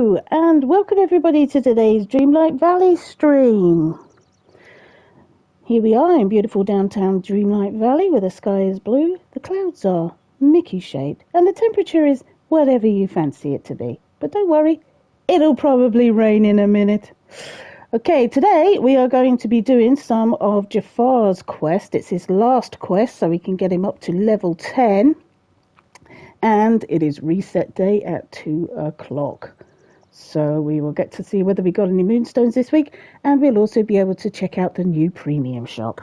Hello and welcome everybody to today's Dreamlight Valley stream. Here we are in beautiful downtown Dreamlight Valley where the sky is blue, the clouds are Mickey shaped and the temperature is whatever you fancy it to be. But don't worry, it'll probably rain in a minute. Okay, today we are going to be doing some of Jafar's quest. It's his last quest so we can get him up to level 10. And it is reset day at 2 o'clock. So we will get to see whether we got any moonstones this week, and we'll also be able to check out the new premium shop.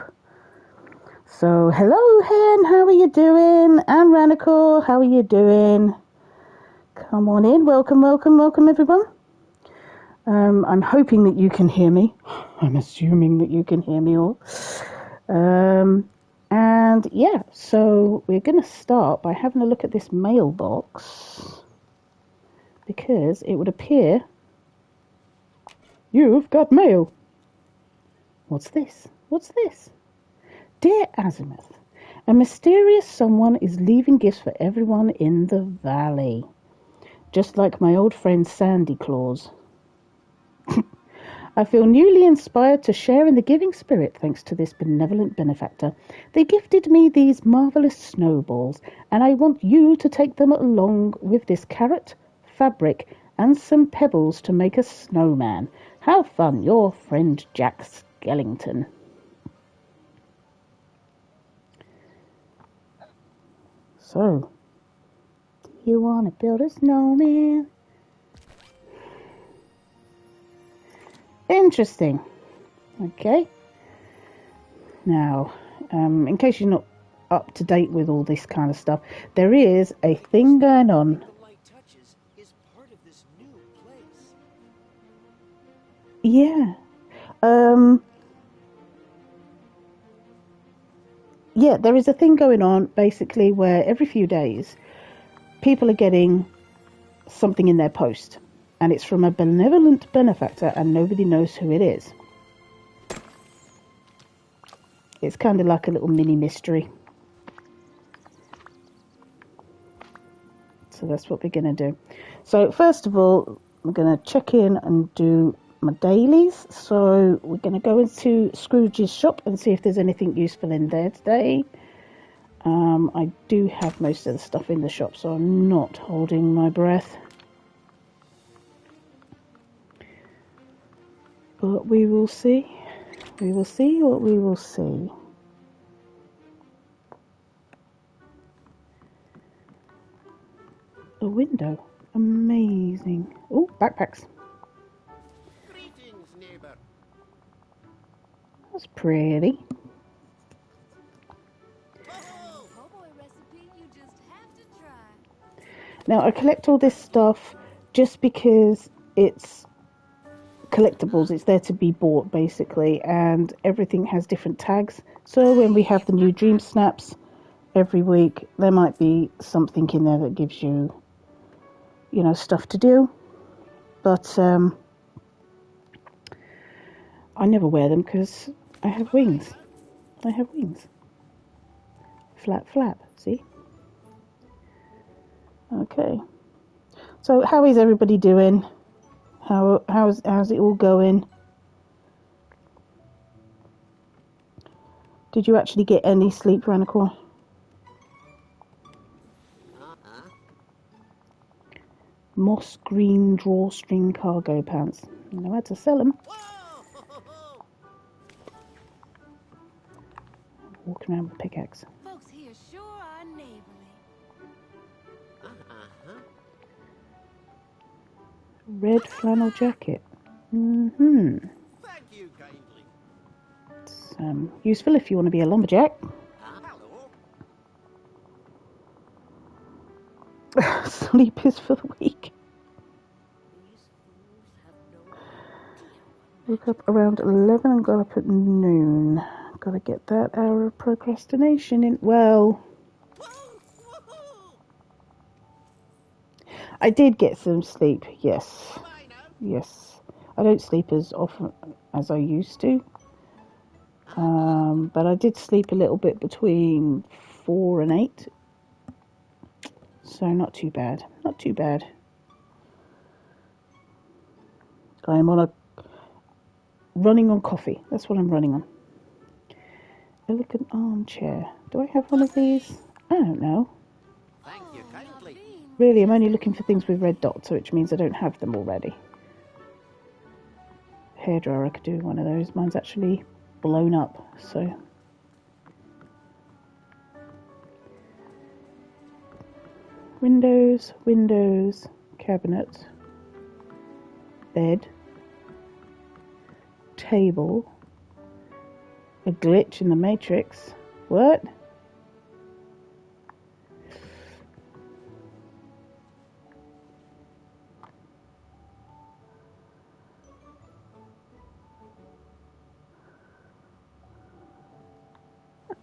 So hello Hen, how are you doing? And Ranicore, how are you doing? Come on in, welcome everyone. I'm hoping that you can hear me. I'm assuming that you can hear me all. And yeah, so we're going to start by having a look at this mailbox, because it would appear you've got mail. What's this? What's this? Dear Azimuth, a mysterious someone is leaving gifts for everyone in the valley, just like my old friend Sandy Claus. I feel newly inspired to share in the giving spirit thanks to this benevolent benefactor. They gifted me these marvellous snowballs, and I want you to take them along with this carrot, fabric, and some pebbles to make a snowman. Have fun, your friend Jack Skellington. So, do you want to build a snowman? Interesting. Okay. Now, in case you're not up to date with all this kind of stuff, there is a thing going on. Yeah. Yeah, there is a thing going on basically where every few days people are getting something in their post. And it's from a benevolent benefactor and nobody knows who it is. It's kind of like a little mini mystery. So that's what we're going to do. So first of all, I'm going to check in and do my dailies. So we're going to go into Scrooge's shop and see if there's anything useful in there today. I do have most of the stuff in the shop, so I'm not holding my breath. But we will see. We will see what we will see. A window. Amazing. Oh, backpacks. Greetings, neighbor. That's pretty. Now, I collect all this stuff just because it's collectibles. It's there to be bought, basically, and everything has different tags. So when we have the new Dream Snaps every week, there might be something in there that gives you, you know, stuff to do. But I never wear them because I have wings. I have wings. Flap, flap. See? Okay. So how is everybody doing? How's it all going? Did you actually get any sleep, Ranicore? Moss green drawstring cargo pants. I know how to sell them. Walking around with a pickaxe. Folks here sure are neighborly. Red flannel jacket. Mm-hmm. Thank you kindly. It's useful if you want to be a lumberjack. Hello. Sleep is for the weak. Woke up around 11 and got up at noon. Gotta get that hour of procrastination in. Well, I did get some sleep, yes. Yes. I don't sleep as often as I used to. But I did sleep a little bit between 4 and 8. So not too bad. Not too bad. I'm on running on coffee. That's what I'm running on. Elegant armchair. Do I have one of these? I don't know. Thank you kindly. Really, I'm only looking for things with red dots, which means I don't have them already. Hairdryer, I could do one of those. Mine's actually blown up, so. Windows, cabinet, bed, table, a glitch in the matrix. What? I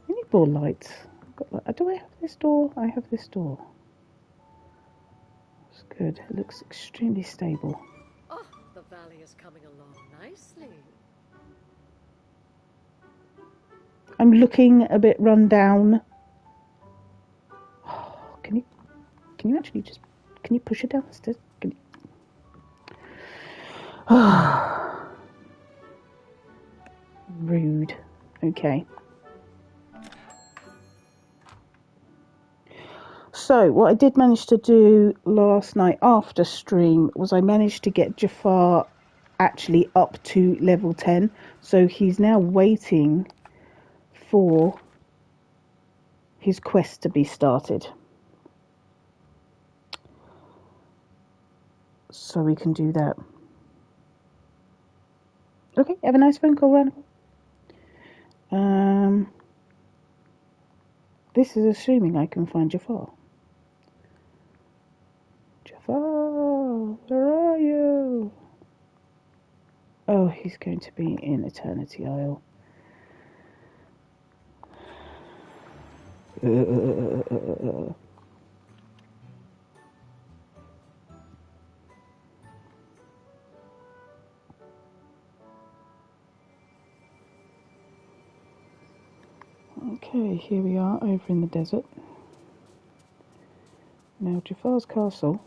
need more lights. Do I have this door? I have this door. It's good. It looks extremely stable. Oh, the valley is coming along nicely. I'm looking a bit run down. Oh, can you actually just push it down the stairs? Can you? Rude. Okay. So what I did manage to do last night after stream was I managed to get Jafar actually up to level 10. So he's now waiting for his quest to be started. So we can do that. Okay, have a nice phone call, Randall. This is assuming I can find Jafar. Jafar, where are you? Oh, he's going to be in Eternity Isle. Okay, here we are over in the desert. Now Jafar's castle,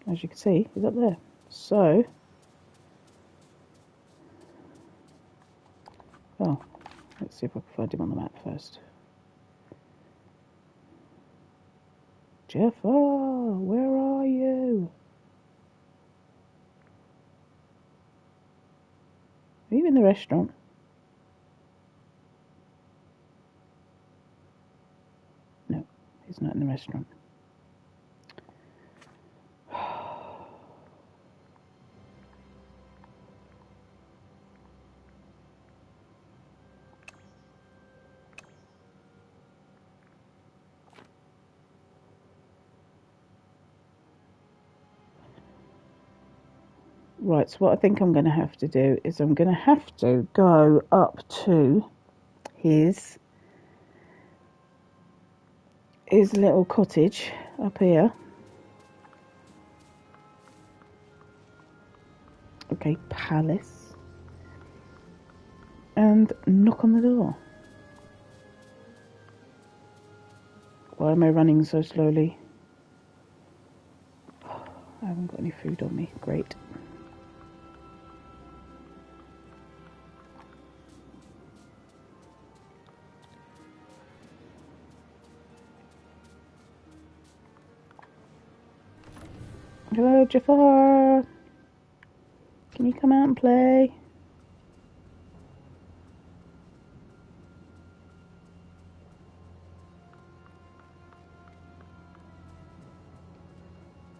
as you can see, is up there. So, oh, let's see if I can find him on the map first. Jafar, where are you? Are you in the restaurant? No, he's not in the restaurant. Right, so what I think I'm going to have to do is I'm going to have to go up to his little cottage up here. Okay, palace. And knock on the door. Why am I running so slowly? I haven't got any food on me. Great. Hello, Jafar. Can you come out and play?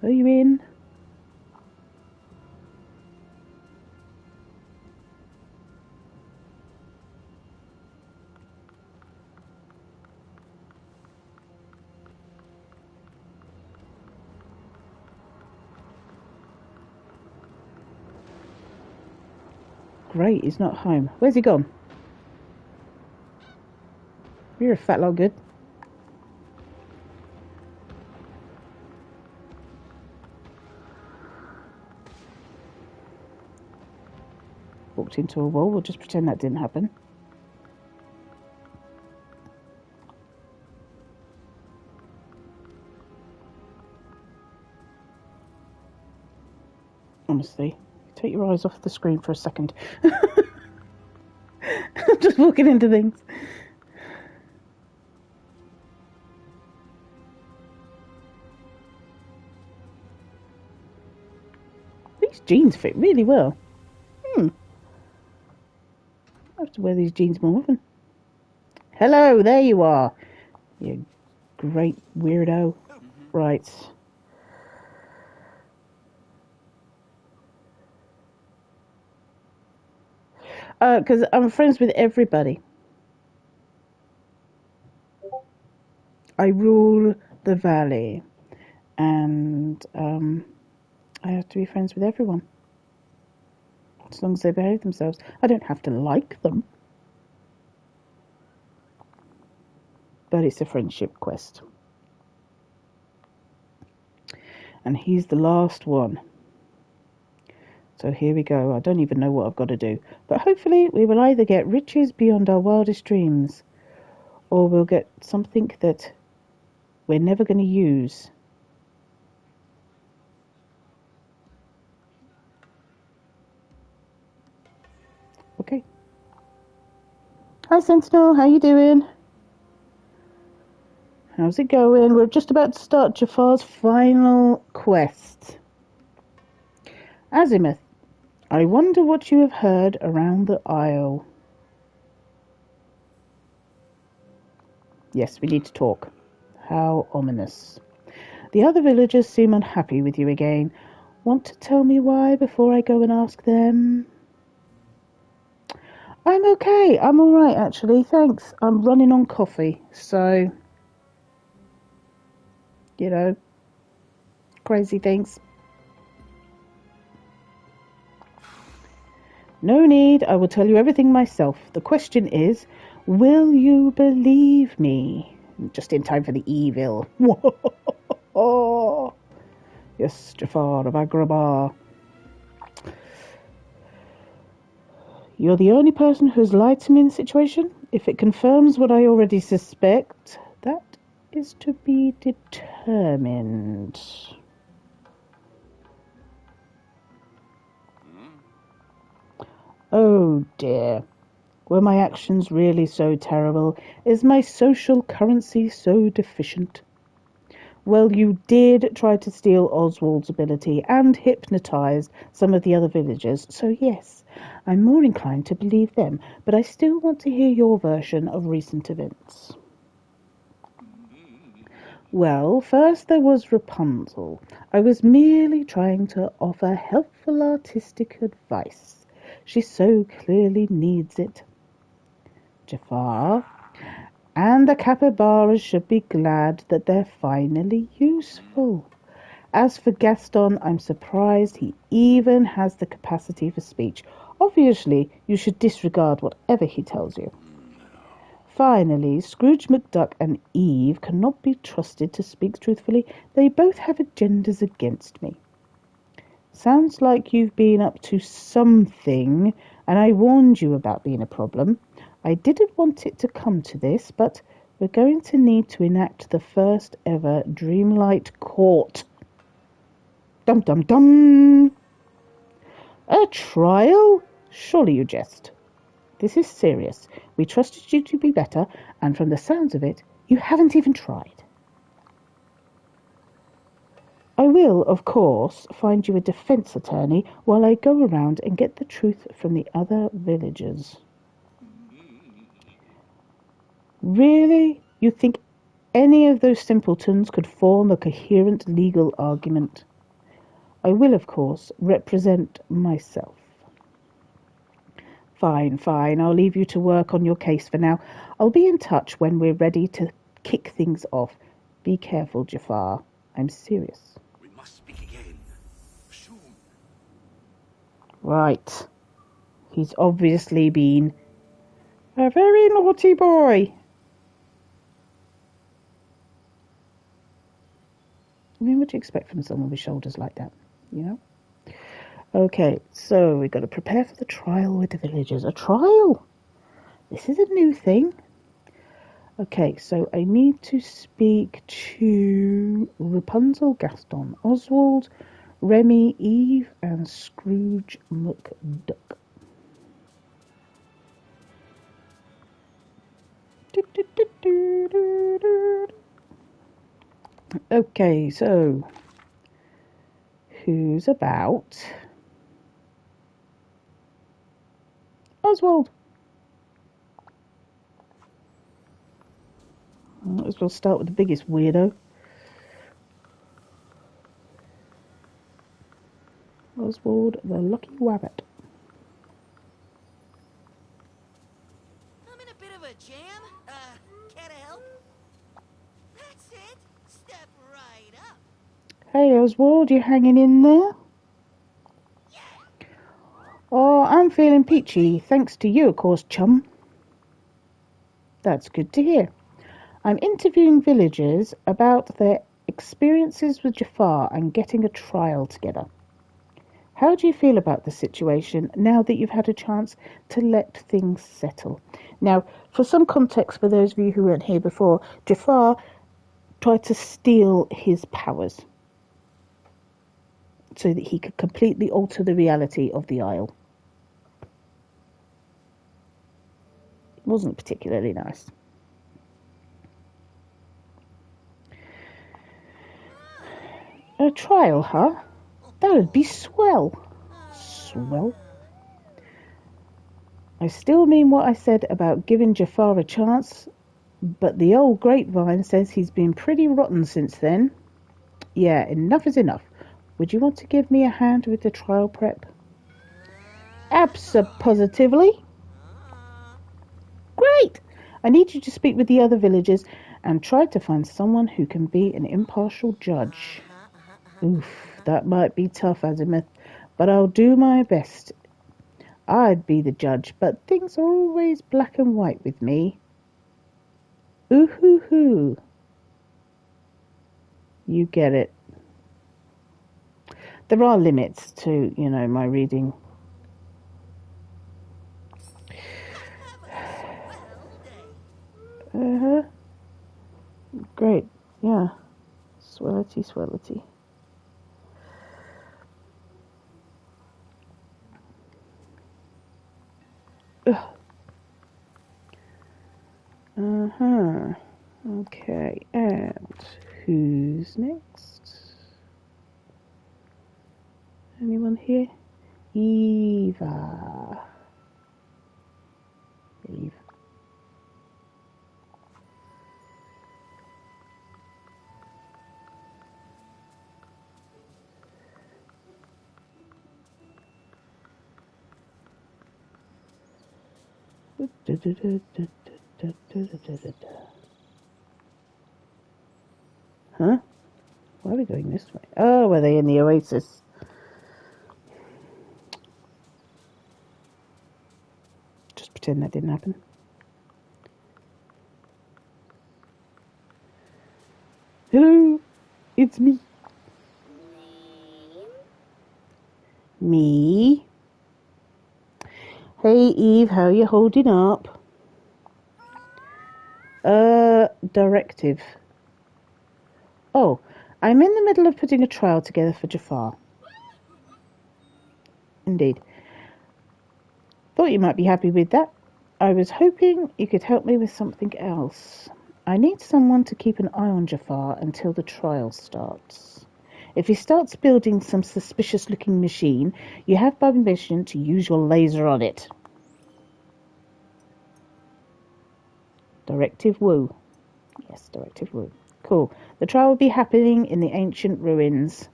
Are you in? Great, he's not home. Where's he gone? You're a fat lot good. Walked into a wall. We'll just pretend that didn't happen. honestly. Take your eyes off the screen for a second. I'm just walking into things. These jeans fit really well. I have to wear these jeans more often. Hello, there you are. You great weirdo. Right. Because I'm friends with everybody. I rule the valley. And I have to be friends with everyone. As long as they behave themselves. I don't have to like them. But it's a friendship quest. And he's the last one. So here we go. I don't even know what I've got to do. But hopefully we will either get riches beyond our wildest dreams, or we'll get something that we're never going to use. Okay. Hi Sentinel, how you doing? How's it going? We're just about to start Jafar's final quest. Azimuth, I wonder what you have heard around the Isle. Yes, we need to talk. How ominous. The other villagers seem unhappy with you again. Want to tell me why before I go and ask them? I'm okay. I'm alright, actually. Thanks. I'm running on coffee. So, you know, crazy things. No need. I will tell you everything myself. The question is, will you believe me? Just in time for the evil. Yes, Jafar of Agrabah. You're the only person who's lied to me in the situation. If it confirms what I already suspect, that is to be determined. Oh dear. Were my actions really so terrible? Is my social currency so deficient? Well, you did try to steal Oswald's ability and hypnotize some of the other villagers, so yes, I'm more inclined to believe them, but I still want to hear your version of recent events. Well, first there was Rapunzel. I was merely trying to offer helpful artistic advice. She so clearly needs it. Jafar, and the capybaras should be glad that they're finally useful. As for Gaston, I'm surprised he even has the capacity for speech. Obviously, you should disregard whatever he tells you. Finally, Scrooge McDuck and Eve cannot be trusted to speak truthfully. They both have agendas against me. Sounds like you've been up to something, and I warned you about being a problem. I didn't want it to come to this, but we're going to need to enact the first ever Dreamlight Court. Dum dum dum! A trial? Surely you jest. This is serious. We trusted you to be better, and from the sounds of it, you haven't even tried. I will, of course, find you a defense attorney while I go around and get the truth from the other villagers. Really? You think any of those simpletons could form a coherent legal argument? I will, of course, represent myself. Fine. I'll leave you to work on your case for now. I'll be in touch when we're ready to kick things off. Be careful, Jafar. I'm serious. We must speak again. Soon. Right. He's obviously been a very naughty boy. I mean, what do you expect from someone with shoulders like that, you know? Okay, so we've got to prepare for the trial with the villagers. A trial? This is a new thing. Okay, so I need to speak to Rapunzel, Gaston, Oswald, Remy, Eve, and Scrooge McDuck. Okay, so who's about? Oswald. Might as well start with the biggest weirdo. Oswald the Lucky Wabbit. I'm in a bit of a jam. Can I help? That's it. Step right up. Hey Oswald, you hanging in there? Yeah. Oh, I'm feeling peachy, thanks to you, of course, chum. That's good to hear. I'm interviewing villagers about their experiences with Jafar and getting a trial together. How do you feel about the situation now that you've had a chance to let things settle? Now, for some context for those of you who weren't here before, Jafar tried to steal his powers so that he could completely alter the reality of the Isle. It wasn't particularly nice. A trial, huh? That would be swell. Swell? I still mean what I said about giving Jafar a chance, but the old grapevine says he's been pretty rotten since then. Yeah, enough is enough. Would you want to give me a hand with the trial prep? Abso-positively. Great! I need you to speak with the other villagers and try to find someone who can be an impartial judge. Oof, that might be tough, Azimuth, but I'll do my best. I'd be the judge, but things are always black and white with me. Ooh-hoo-hoo. You get it. There are limits to, my reading. Uh-huh. Great. Yeah. Swellity, swellity. Uh-huh. Okay, and who's next? Anyone here? Eva. Eve. Huh? Why are we going this way? Oh, were they in the oasis? Just pretend that didn't happen. Hello, it's me. Me? Hey Eve, how you holding up? Directive. Oh, I'm in the middle of putting a trial together for Jafar. Indeed. Thought you might be happy with that. I was hoping you could help me with something else. I need someone to keep an eye on Jafar until the trial starts. If he starts building some suspicious-looking machine, you have my permission to use your laser on it. Directive Wu. Yes, Directive Wu. Cool. The trial will be happening in the ancient ruins.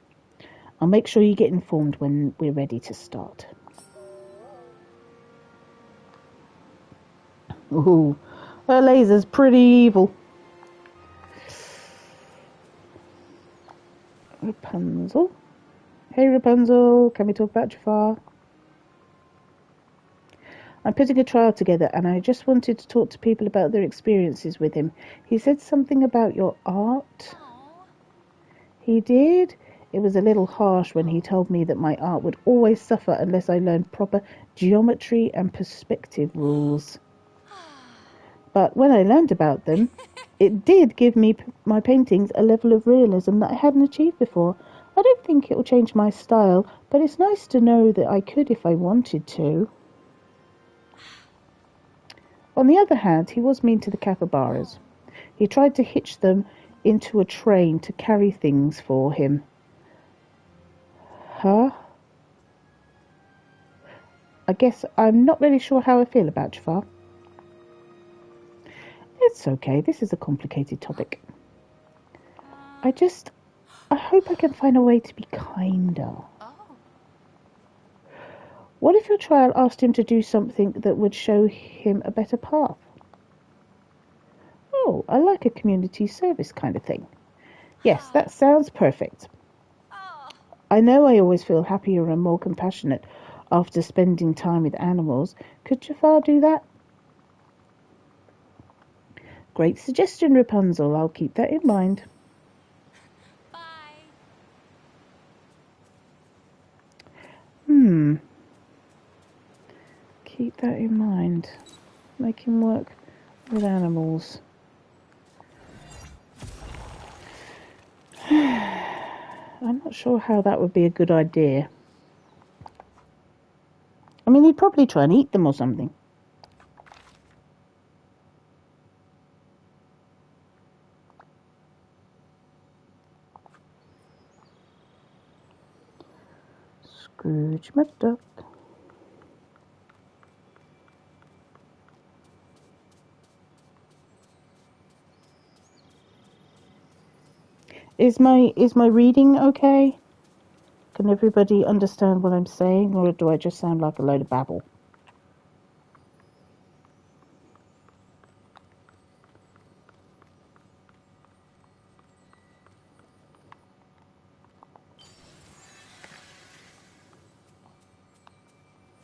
I'll make sure you get informed when we're ready to start. Ooh, her laser's pretty evil. Rapunzel. Hey Rapunzel, can we talk about Jafar? I'm putting a trial together and I just wanted to talk to people about their experiences with him. He said something about your art. He did? It was a little harsh when he told me that my art would always suffer unless I learned proper geometry and perspective rules. But when I learned about them, it did give me my paintings a level of realism that I hadn't achieved before. I don't think it'll change my style, but it's nice to know that I could if I wanted to. On the other hand, he was mean to the capybaras. He tried to hitch them into a train to carry things for him. Huh? I guess I'm not really sure how I feel about Jafar. It's okay, this is a complicated topic. I hope I can find a way to be kinder. What if your trial asked him to do something that would show him a better path? Oh, I like a community service kind of thing. Yes, that sounds perfect. I know I always feel happier and more compassionate after spending time with animals. Could Jafar do that? Great suggestion, Rapunzel. I'll keep that in mind. Bye. Keep that in mind. Make him work with animals. I'm not sure how that would be a good idea. I mean, he'd probably try and eat them or something. Scrooge McDuck. Is my reading okay? Can everybody understand what I'm saying, or do I just sound like a load of babble?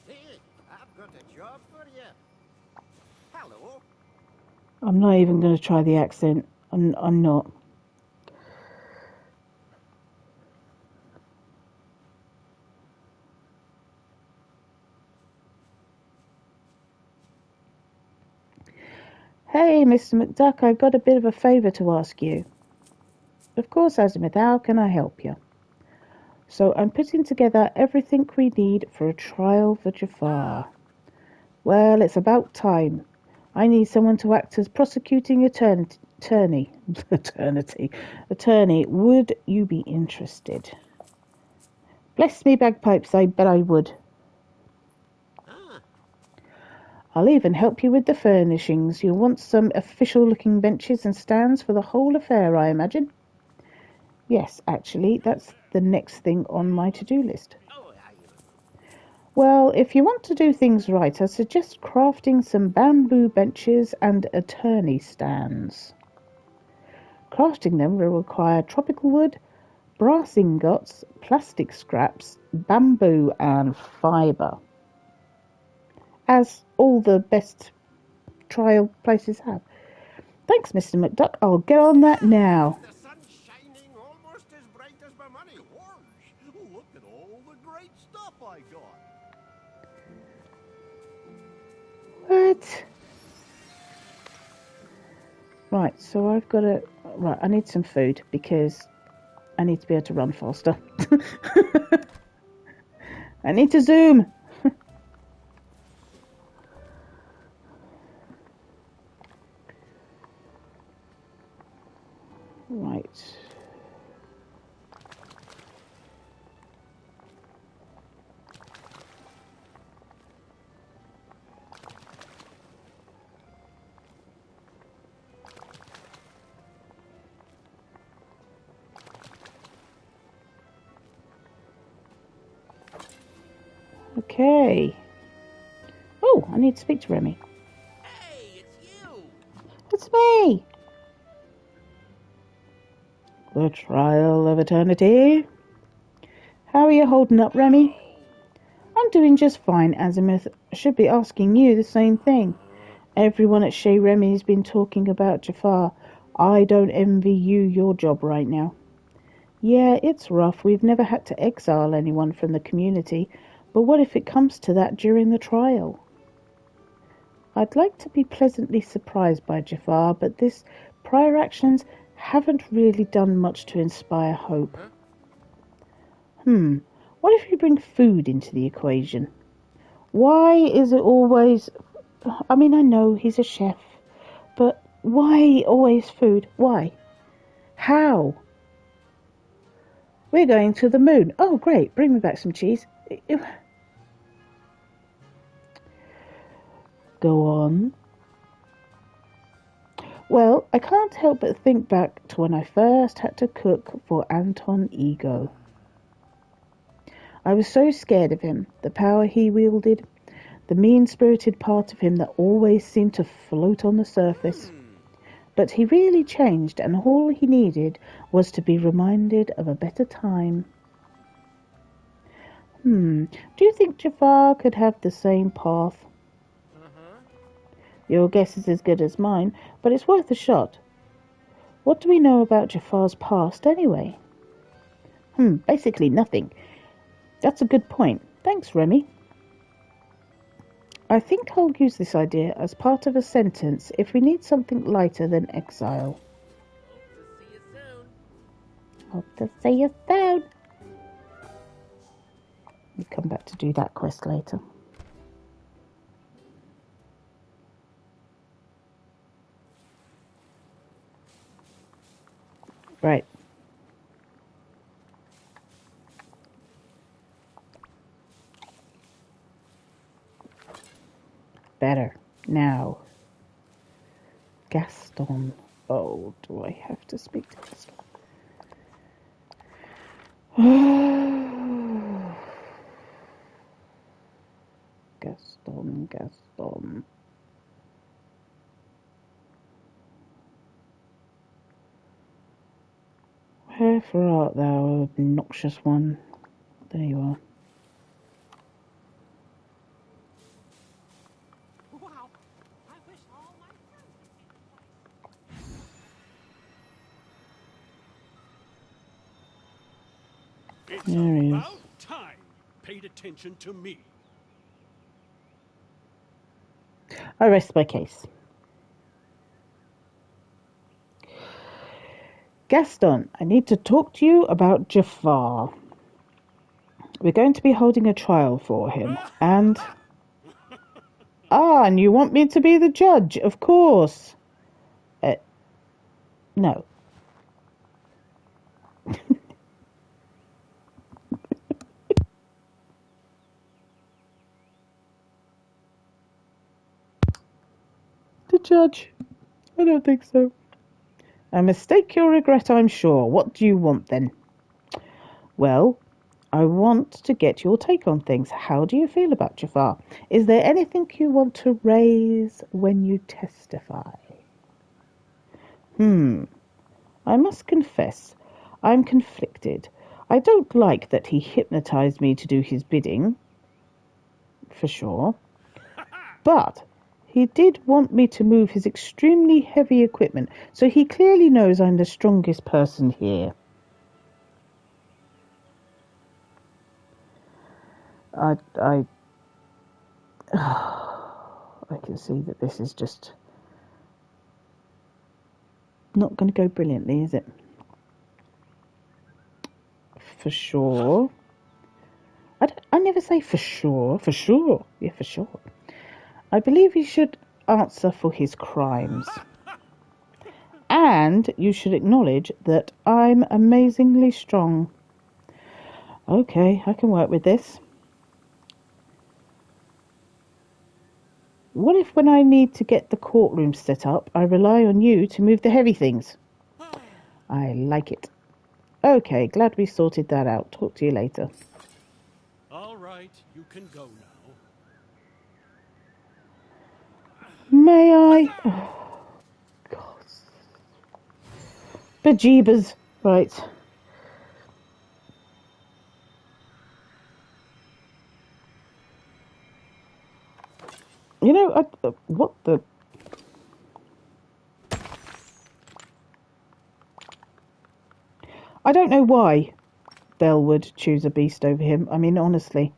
Hey, I've got a job for you. Hello. I'm not even going to try the accent. I'm not. Hey, Mr. McDuck, I've got a bit of a favour to ask you. Of course, Azimith, how can I help you? So I'm putting together everything we need for a trial for Jafar. Well, it's about time. I need someone to act as prosecuting attorney. Attorney. Would you be interested? Bless me bagpipes, I bet I would. I'll even help you with the furnishings. You'll want some official-looking benches and stands for the whole affair, I imagine. Yes, actually, that's the next thing on my to-do list. Well, if you want to do things right, I suggest crafting some bamboo benches and attorney stands. Crafting them will require tropical wood, brass ingots, plastic scraps, bamboo and fibre. As all the best trial places have. Thanks, Mr. McDuck. I'll get on that now. The sun's shining almost as bright as my money. Orange. Look at all the great stuff I got. What? Right, so I've got to... Right, I need some food because I need to be able to run faster. I need to zoom. Right. Okay. Oh, I need to speak to Remy. Hey, it's you! It's me! The trial of eternity. How are you holding up, Remy? I'm doing just fine, Azimuth. I should be asking you the same thing. Everyone at Chez Remy's been talking about Jafar. I don't envy you your job right now. Yeah, it's rough. We've never had to exile anyone from the community, but what if it comes to that during the trial? I'd like to be pleasantly surprised by Jafar, but his prior actions haven't really done much to inspire hope. What if you bring food into the equation? Why is it always... I mean, I know he's a chef, but why always food? Why? How? We're going to the moon. Oh, great. Bring me back some cheese. Go on. Well, I can't help but think back to when I first had to cook for Anton Ego. I was so scared of him, the power he wielded, the mean-spirited part of him that always seemed to float on the surface. But he really changed, and all he needed was to be reminded of a better time. Do you think Jafar could have the same path? Your guess is as good as mine, but it's worth a shot. What do we know about Jafar's past, anyway? Basically nothing. That's a good point. Thanks, Remy. I think I'll use this idea as part of a sentence if we need something lighter than exile. Hope to see you soon. We'll come back to do that quest later. Right. Better. Now. Gaston. Oh, do I have to speak to Gaston? Gaston. Wherefore art thou, obnoxious one? There you are. Wow, I wish all my friends. It's There he is. about time. Paid attention to me. I rest my case. Gaston, I need to talk to you about Jafar. We're going to be holding a trial for him, and... and you want me to be the judge, of course. No. The judge? I don't think so. A mistake you'll regret, I'm sure. What do you want, then? Well, I want to get your take on things. How do you feel about Jafar? Is there anything you want to raise when you testify? I must confess, I'm conflicted. I don't like that he hypnotized me to do his bidding, for sure. But he did want me to move his extremely heavy equipment, so he clearly knows I'm the strongest person here. I can see that this is just not going to go brilliantly, is it? For sure. I never say for sure. For sure. Yeah, for sure. I believe he should answer for his crimes. And you should acknowledge that I'm amazingly strong. Okay, I can work with this. What if when I need to get the courtroom set up, I rely on you to move the heavy things? I like it. Okay, glad we sorted that out. Talk to you later. All right, you can go now. May I? Oh, God. Bejeebers. Right. You know, what the... I don't know why Belle would choose a beast over him. I mean, honestly.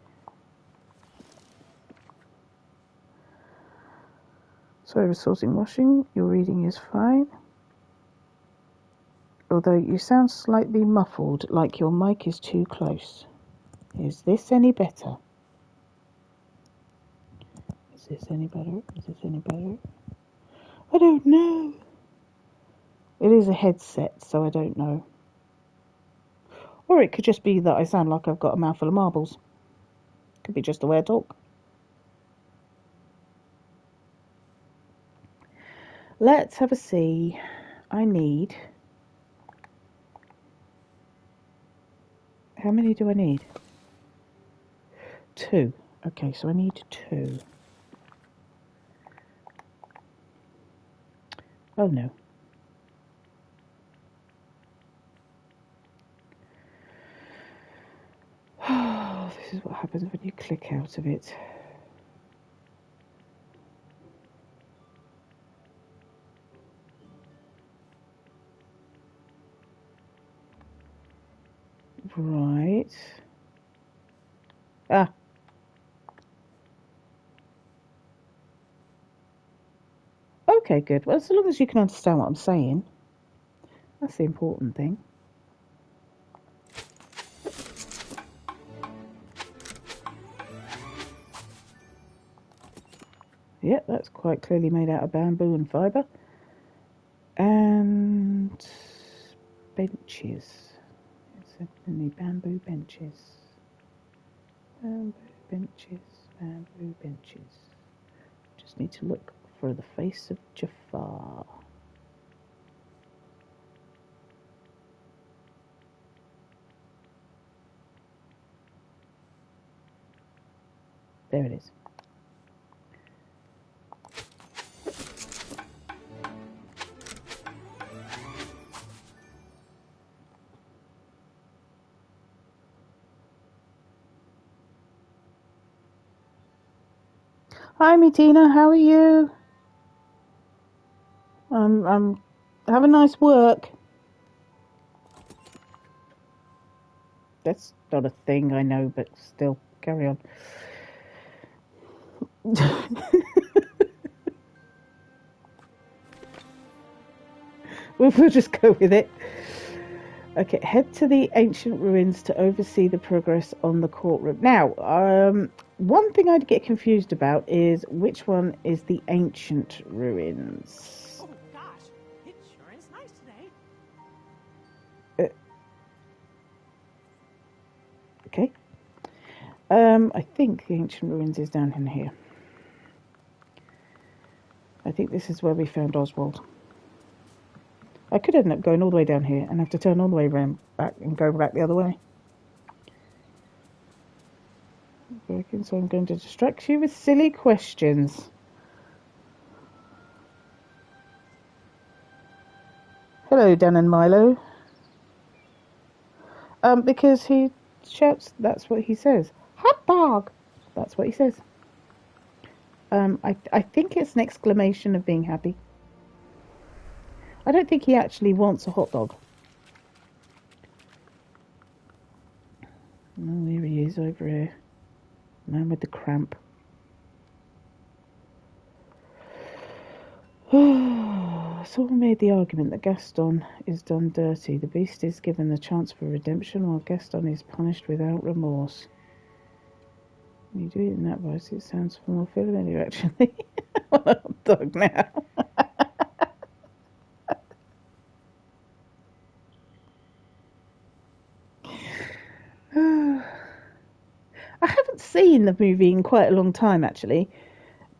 Sorry, resourcing washing. Your reading is fine. Although you sound slightly muffled, like your mic is too close. Is this any better? Is this any better? Is this any better? I don't know. It is a headset, so I don't know. Or it could just be that I sound like I've got a mouthful of marbles. Could be just the way I talk. Let's have a see. I need... How many do I need? 2. Okay, so I need 2. Oh no. Oh, this is what happens when you click out of it. Right. Ah. Okay, good. Well, as long as you can understand what I'm saying. That's the important thing. Yep, that's quite clearly made out of bamboo and fibre. And benches. Any bamboo benches. Bamboo benches. Bamboo benches. Just need to look for the face of Jafar. There it is. Hi, Mitina. How are you? Have a nice work. That's not a thing, I know, but still, carry on. We'll just go with it. Okay, head to the ancient ruins to oversee the progress on the courtroom. Now, one thing I'd get confused about is which one is the ancient ruins. Oh gosh, it sure is nice today. Okay. I think the ancient ruins is down in here. I think this is where we found Oswald. I could end up going all the way down here and have to turn all the way around back and go back the other way. So I'm going to distract you with silly questions. Hello, Dan and Milo. Because he shouts, that's what he says. Hot dog! That's what he says. I think it's an exclamation of being happy. I don't think he actually wants a hot dog. Oh, here he is over here. Man with the cramp. Someone made the argument that Gaston is done dirty. The beast is given the chance for redemption while Gaston is punished without remorse. When you do it in that voice, it sounds more familiar, actually. I'm a hot dog now. I haven't seen the movie in quite a long time, actually.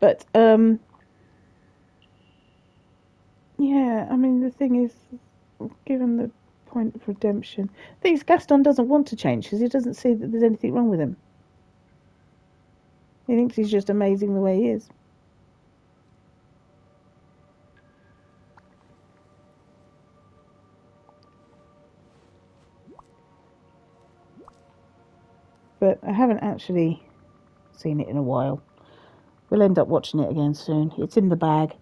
But, yeah, I mean, the thing is, given the point of redemption, the thing is, Gaston doesn't want to change because he doesn't see that there's anything wrong with him. He thinks he's just amazing the way he is. But I haven't actually seen it in a while. We'll end up watching it again soon. It's in the bag.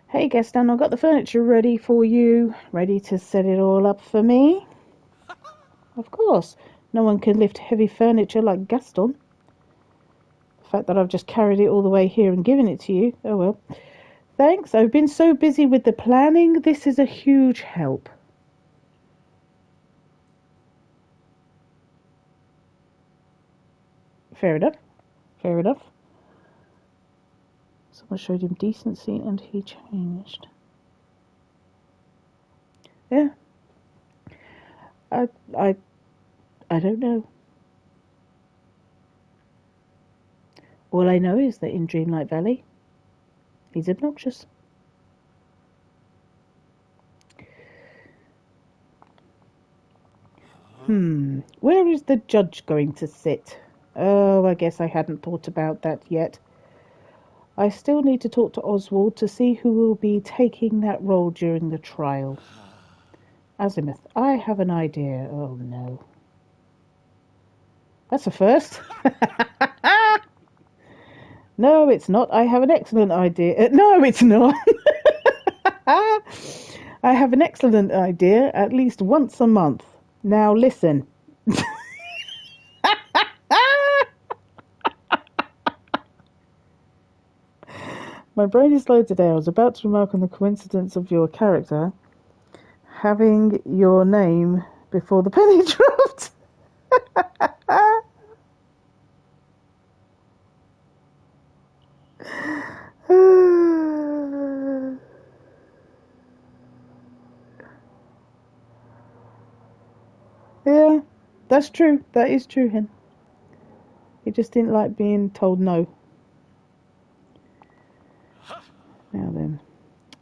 Hey Gaston, I've got the furniture ready for you. Ready to set it all up for me? Of course. No one can lift heavy furniture like Gaston. The fact that I've just carried it all the way here and given it to you. Oh well. Thanks. I've been so busy with the planning. This is a huge help. Fair enough. Fair enough. Someone showed him decency and he changed. Yeah. I don't know. All I know is that in Dreamlight Valley, he's obnoxious. Where is the judge going to sit? Oh, I guess I hadn't thought about that yet. I still need to talk to Oswald to see who will be taking that role during the trial. Azimuth, I have an idea. Oh, no. That's a first. No, it's not. I have an excellent idea. No, it's not. I have an excellent idea at least once a month. Now listen. My brain is slow today. I was about to remark on the coincidence of your character having your name before the penny dropped. Yeah, that's true. That is true, Hen. He just didn't like being told no. Now then.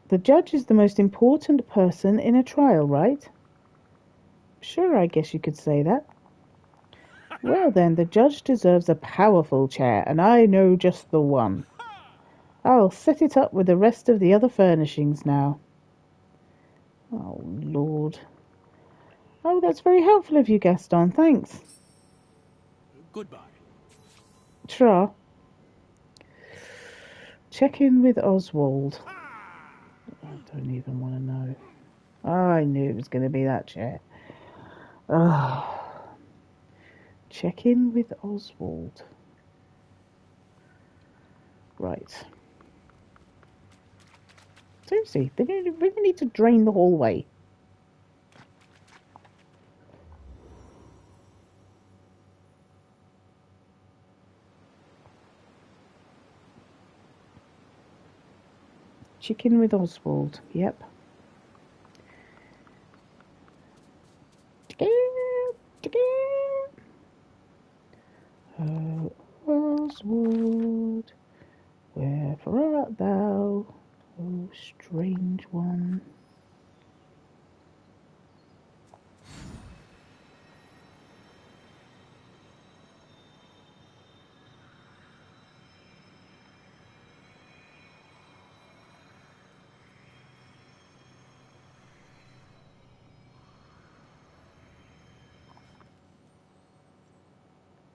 The judge is the most important person in a trial, right? Sure, I guess you could say that. Well then, the judge deserves a powerful chair, and I know just the one. I'll set it up with the rest of the other furnishings now. Oh, Lord. Oh, that's very helpful of you, Gaston. Thanks. Goodbye. Tra. Check in with Oswald. I don't even want to know. Oh, I knew it was going to be that chair. Oh. Check in with Oswald. Right. Seriously, they really need to drain the hallway. Chicken with Oswald. Yep. Oh, Oswald, wherefore art thou, O strange one?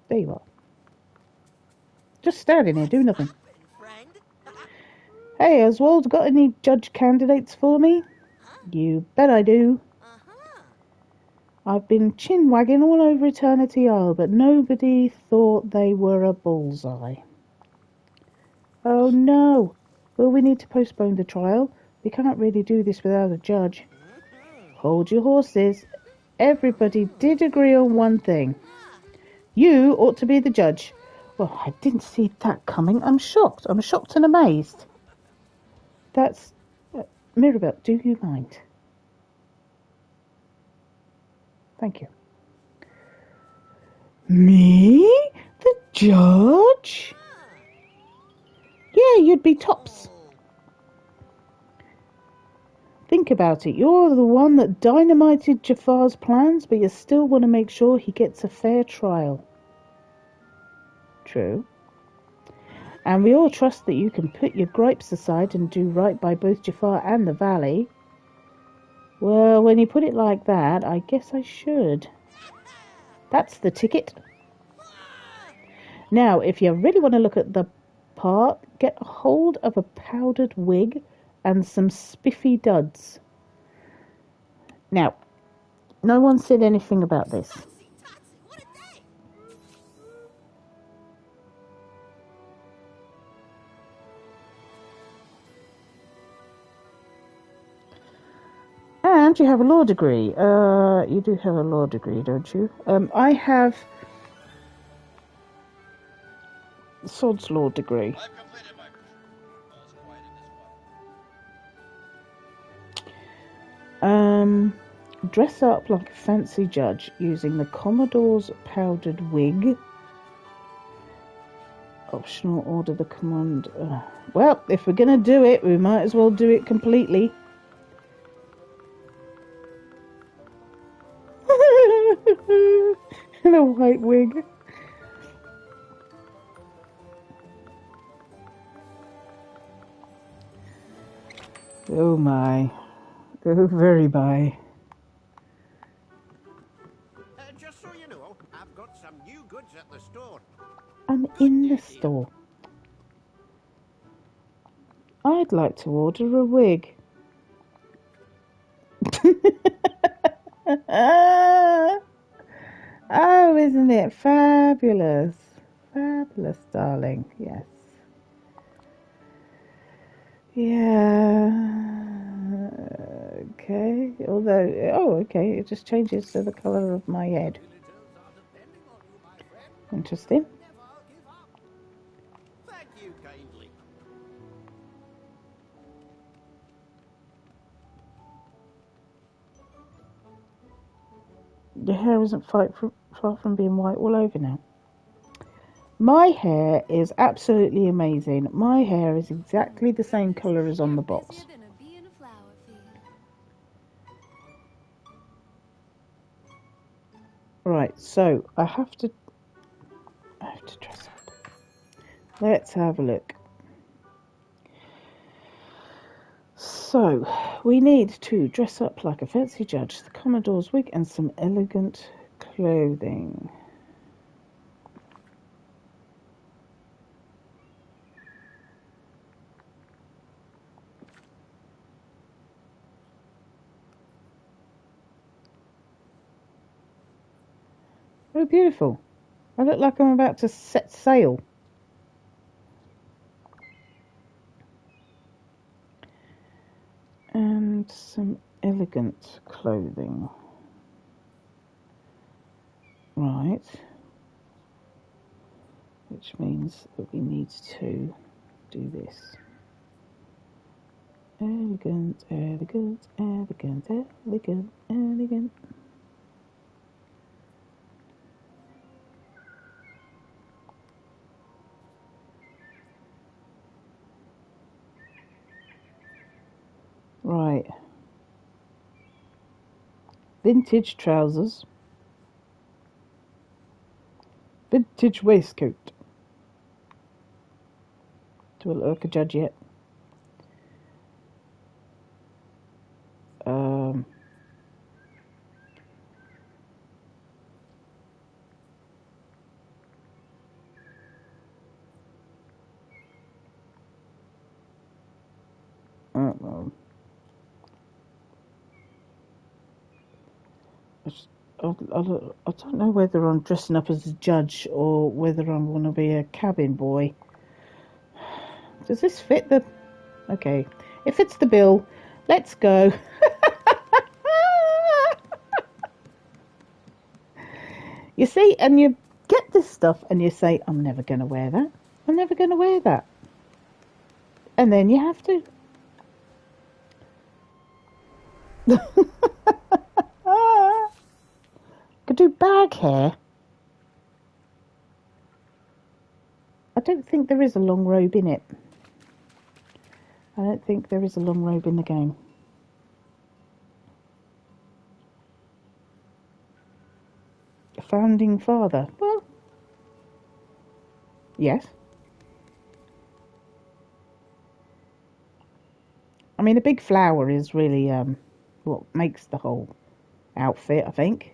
There you are. Just standing here, doing nothing. Friend? Hey, Oswald, got any judge candidates for me? You bet I do. I've been chin-wagging all over Eternity Isle, but nobody thought they were a bullseye. Oh no! Well, we need to postpone the trial. We can't really do this without a judge. Hold your horses. Everybody did agree on one thing. You ought to be the judge. Well, I didn't see that coming. I'm shocked. I'm shocked and amazed. That's... Mirabelle, do you mind? Thank you. Me? The judge? Yeah, you'd be tops. Think about it. You're the one that dynamited Jafar's plans, but you still want to make sure he gets a fair trial. True. And we all trust that you can put your gripes aside and do right by both Jafar and the Valley. Well, when you put it like that, I guess I should. That's the ticket. Now, if you really want to look at the part, get a hold of a powdered wig and some spiffy duds. Now, no one said anything about this. And you have a law degree. You do have a law degree, don't you? I have Sod's law degree. I've completed my mission. All's quiet in this well. Dress up like a fancy judge using the Commodore's powdered wig. Optional, order the command. Well, if we're going to do it, we might as well do it completely. In a white wig. Oh my. Oh very my. Just so you know, I've got some new goods at the store. I'm in the store. I'd like to order a wig. Oh, isn't it fabulous? Fabulous, darling. Yes. Yeah. Okay. Although, oh, okay. It just changes to the colour of my head. Interesting. Thank you kindly. Your hair isn't far from being white all over now. My hair is absolutely amazing. My hair is exactly the same colour as on the box. Right, so I have to dress up. Let's have a look. So, we need to dress up like a fancy judge, the Commodore's wig and some elegant clothing. Oh, beautiful. I look like I'm about to set sail. And some elegant clothing. Right. Which means that we need to do this. Elegant, elegant, elegant, elegant, elegant. Right. Vintage trousers. Vintage waistcoat. Do I look like a judge yet? I don't know whether I'm dressing up as a judge or whether I want to be a cabin boy. Does this fit the... Okay, it fits the bill. Let's go. You see, and you get this stuff and you say, I'm never going to wear that. I'm never going to wear that. And then you have to. Could do bag hair. I don't think there is a long robe in it. I don't think there is a long robe in the game. Founding father. Well, yes. I mean, a big flower is really what makes the whole outfit, I think.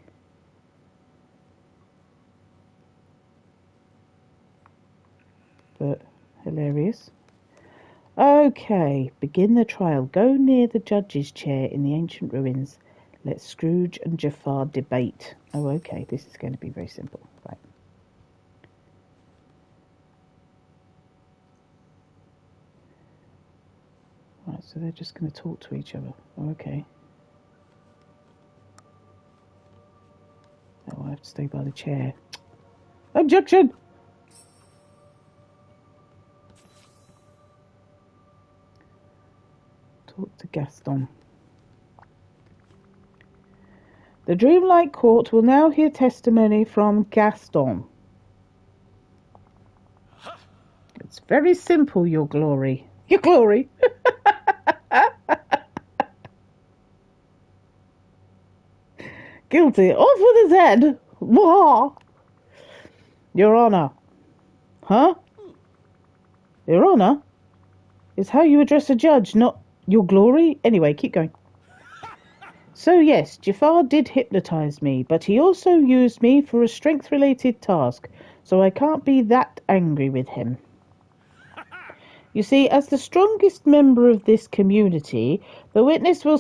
But hilarious. Okay, begin the trial. Go near the judge's chair in the ancient ruins. Let Scrooge and Jafar debate. Oh, okay, this is going to be very simple. Right. Right, so they're just going to talk to each other. Oh, okay. have to stay by the chair. Objection! Talk to Gaston. The Dreamlight Court will now hear testimony from Gaston. It's very simple, Your Glory. Your Glory! Guilty. Off with his head! Wah! Your Honour. Huh? Your Honour? Is how you address a judge, not Your Glory? Anyway, keep going. So yes, Jafar did hypnotise me, but he also used me for a strength-related task, so I can't be that angry with him. You see, as the strongest member of this community, the witness will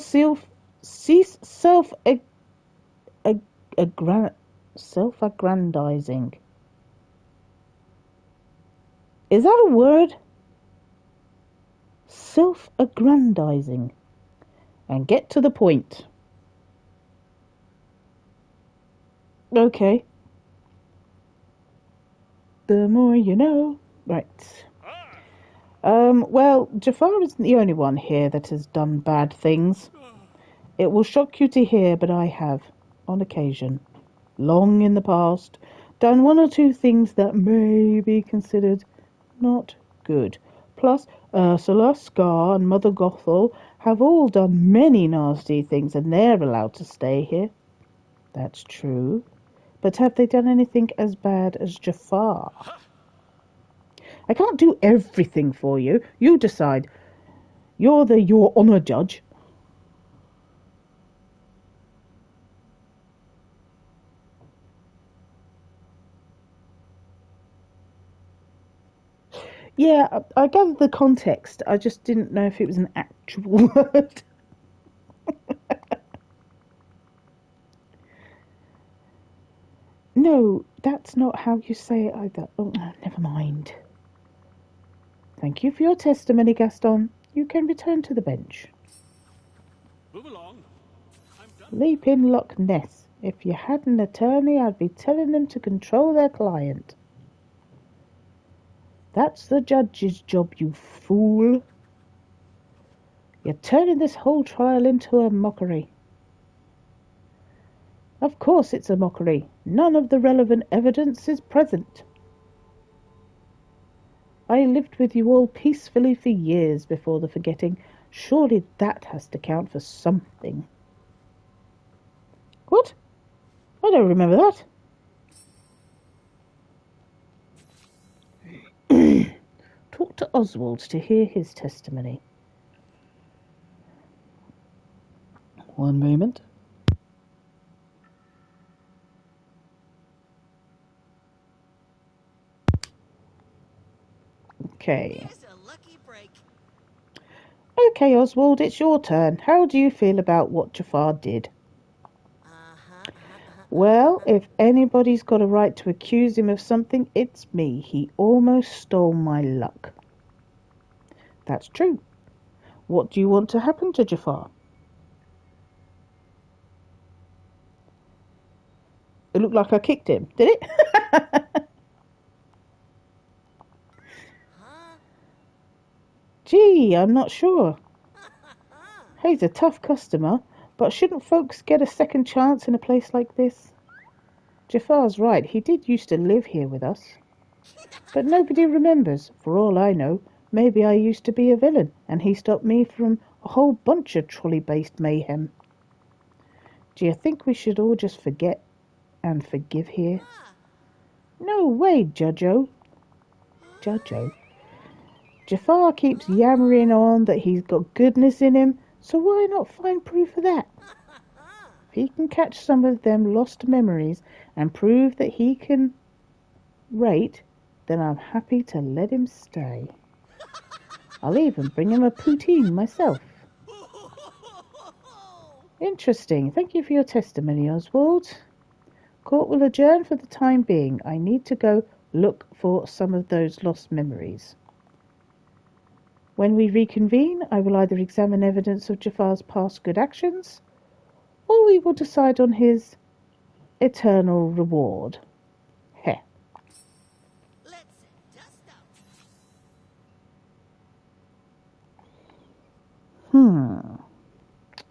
cease self-aggrandizing. Is that a word? Self-aggrandizing. And get to the point. Okay. The more you know. Right. Well, Jafar isn't the only one here that has done bad things. It will shock you to hear, but I have, on occasion, long in the past, done one or two things that may be considered not good. Plus, Ursula, Scar, and Mother Gothel have all done many nasty things, and they're allowed to stay here. That's true. But have they done anything as bad as Jafar? I can't do everything for you. You decide. You're the Your Honour judge. Yeah, I gathered the context. I just didn't know if it was an actual word. No, that's not how you say it either. Oh, never mind. Thank you for your testimony, Gaston. You can return to the bench. Move along. I'm done. Leap in Loch Ness. If you had an attorney, I'd be telling them to control their client. That's the judge's job, you fool. You're turning this whole trial into a mockery. Of course it's a mockery. None of the relevant evidence is present. I lived with you all peacefully for years before the forgetting. Surely that has to count for something. What? I don't remember that. Talk to Oswald to hear his testimony. One moment. Okay. Here's a lucky break. Okay, Oswald, it's your turn. How do you feel about what Jafar did? Well, if anybody's got a right to accuse him of something, it's me. He almost stole my luck. That's true. What do you want to happen to Jafar? It looked like I kicked him, did it? Gee, I'm not sure. He's a tough customer, but shouldn't folks get a second chance in a place like this? Jafar's right, he did used to live here with us. But nobody remembers. For all I know, maybe I used to be a villain, and he stopped me from a whole bunch of trolley-based mayhem. Do you think we should all just forget and forgive here? No way, Judjo. Judjo? Jafar keeps yammering on that he's got goodness in him, so why not find proof of that? If he can catch some of them lost memories and prove that he can rate, then I'm happy to let him stay. I'll even bring him a poutine myself. Interesting. Thank you for your testimony, Oswald. Court will adjourn for the time being. I need to go look for some of those lost memories. When we reconvene, I will either examine evidence of Jafar's past good actions, or we will decide on his eternal reward. Heh. Let's dust out.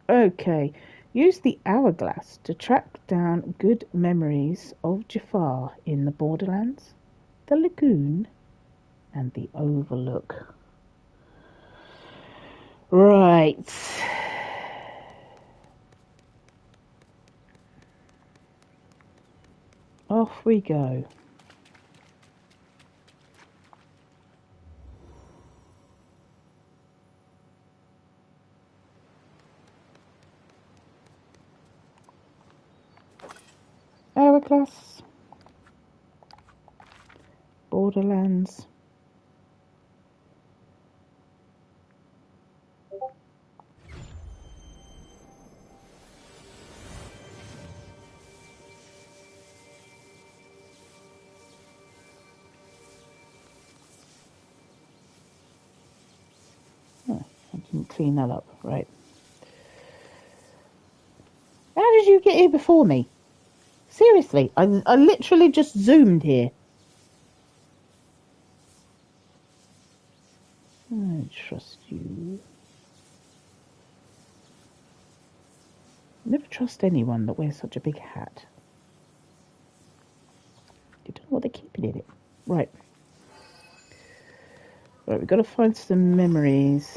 Okay. Use the hourglass to track down good memories of Jafar in the Borderlands, the Lagoon, and the Overlook. Right. Off we go. Hourglass, Borderlands. Oh, I didn't clean that up, right. How did you get here before me? Seriously, I literally just zoomed here. I trust you. Never trust anyone that wears such a big hat. You don't know what they're keeping in it. Right. Right, we've got to find some memories.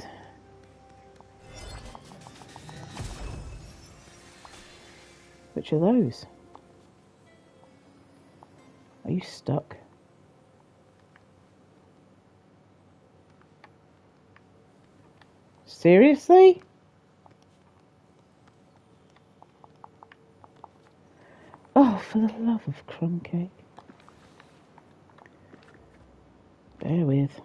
Which are those? Are you stuck? Seriously? Oh, for the love of crumb cake. Bear with.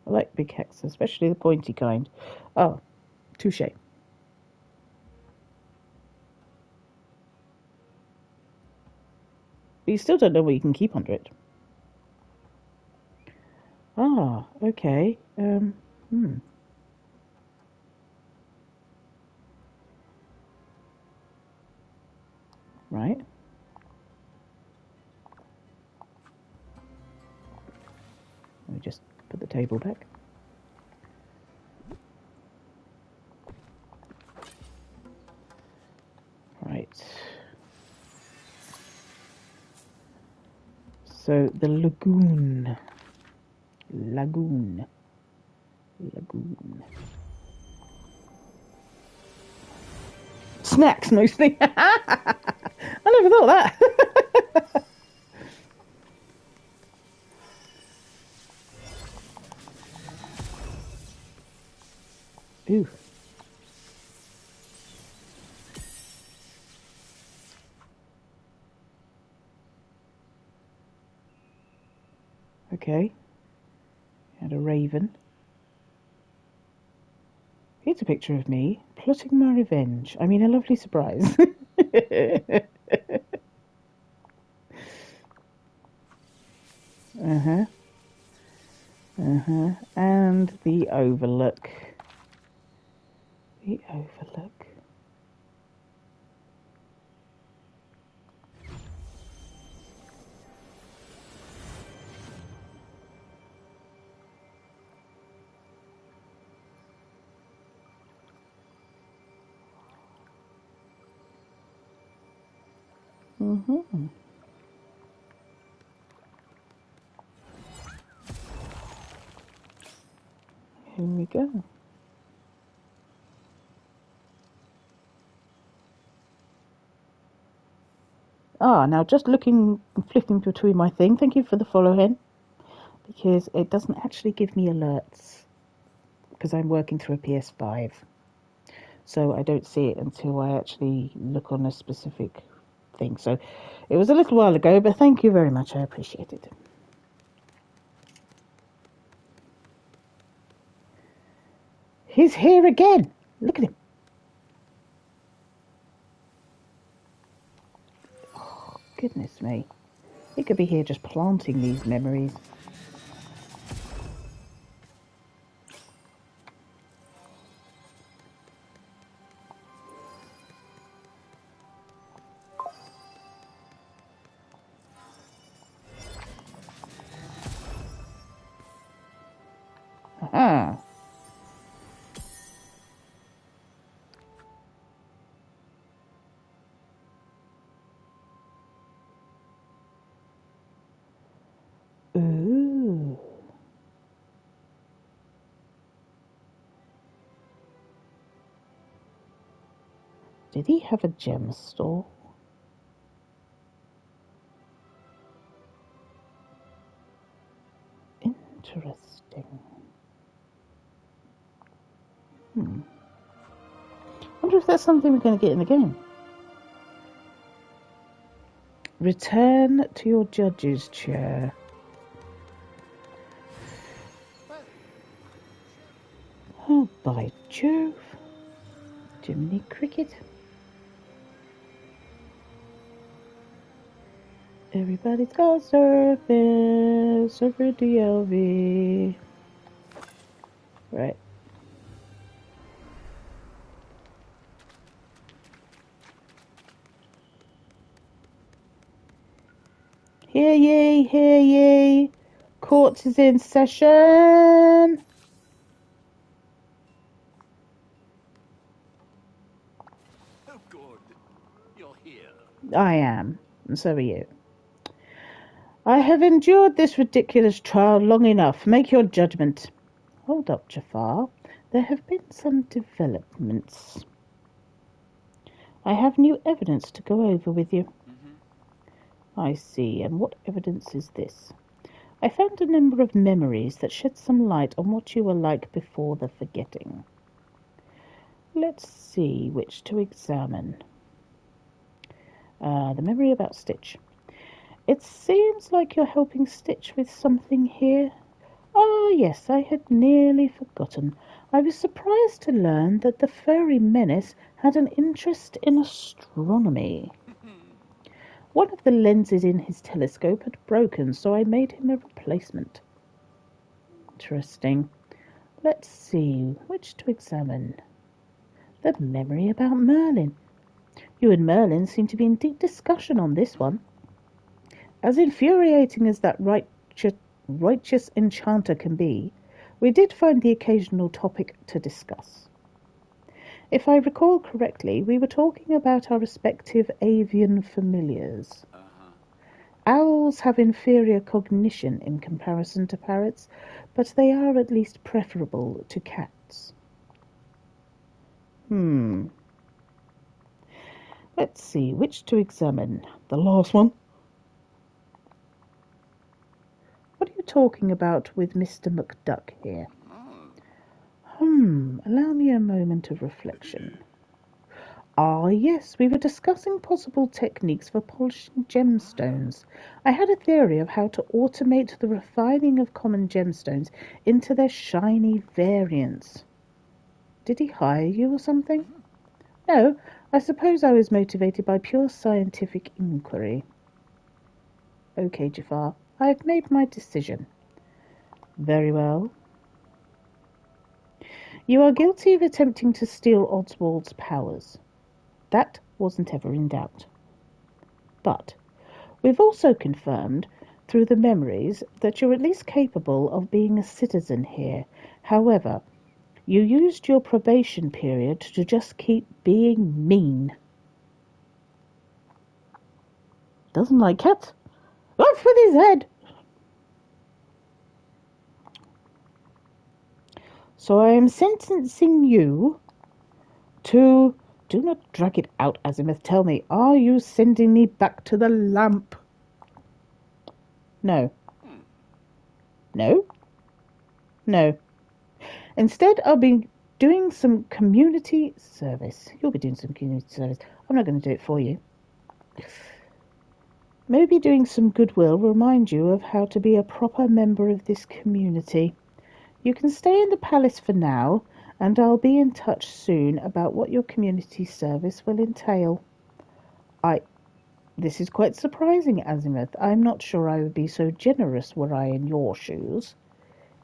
I like big hexes, especially the pointy kind. Oh, touche. But you still don't know what you can keep under it. Ah, okay. Right. Let me just put the table back. Right. So the lagoon. Lagoon. Snacks mostly. I never thought of that. Ooh. Okay. Had a raven. Here's a picture of me plotting my revenge. I mean, a lovely surprise. Uh-huh. Uh-huh. And the Overlook. The Overlook. Mm-hmm. Here we go. Ah, now just flicking between my thing. Thank you for the follow, Hen. Because it doesn't actually give me alerts. Because I'm working through a PS5. So I don't see it until I actually look on a specific thing. So it was a little while ago, but thank you very much. I appreciate it. He's here again. Look at him. Oh, goodness me. He could be here just planting these memories. Did he have a gem store? Interesting. Wonder if that's something we're going to get in the game. Return to your judge's chair. Oh, by Jove. Jiminy Cricket. Everybody's got surface, surfer Ddlv. Right. Hear ye, hear ye. Court is in session. Oh, good. You're here. I am, and so are you. I have endured this ridiculous trial long enough. Make your judgment. Hold up, Jafar. There have been some developments. I have new evidence to go over with you. I see. And what evidence is this? I found a number of memories that shed some light on what you were like before the forgetting. Let's see which to examine. The memory about Stitch. It seems like you're helping Stitch with something here. Ah, yes, I had nearly forgotten. I was surprised to learn that the furry menace had an interest in astronomy. One of the lenses in his telescope had broken, so I made him a replacement. Interesting. Let's see, which to examine? The memory about Merlin. You and Merlin seem to be in deep discussion on this one. As infuriating as that righteous enchanter can be, we did find the occasional topic to discuss. If I recall correctly, we were talking about our respective avian familiars. Owls have inferior cognition in comparison to parrots, but they are at least preferable to cats. Let's see, which to examine? The last one? What are you talking about with Mr. McDuck here? Allow me a moment of reflection. Ah, yes, we were discussing possible techniques for polishing gemstones. I had a theory of how to automate the refining of common gemstones into their shiny variants. Did he hire you or something? No, I suppose I was motivated by pure scientific inquiry. Okay, Jafar, I have made my decision. Very well. You are guilty of attempting to steal Oswald's powers. That wasn't ever in doubt. But we've also confirmed, through the memories, that you're at least capable of being a citizen here. However, you used your probation period to just keep being mean. Doesn't like cats? Off with his head! So I am sentencing you to... Do not drag it out, Azimuth. Tell me, are you sending me back to the lamp? No. No? No. Instead, I'll be doing some community service. You'll be doing some community service. I'm not going to do it for you. Maybe doing some goodwill will remind you of how to be a proper member of this community. You can stay in the palace for now, and I'll be in touch soon about what your community service will entail. This is quite surprising, Azimuth. I'm not sure I would be so generous were I in your shoes.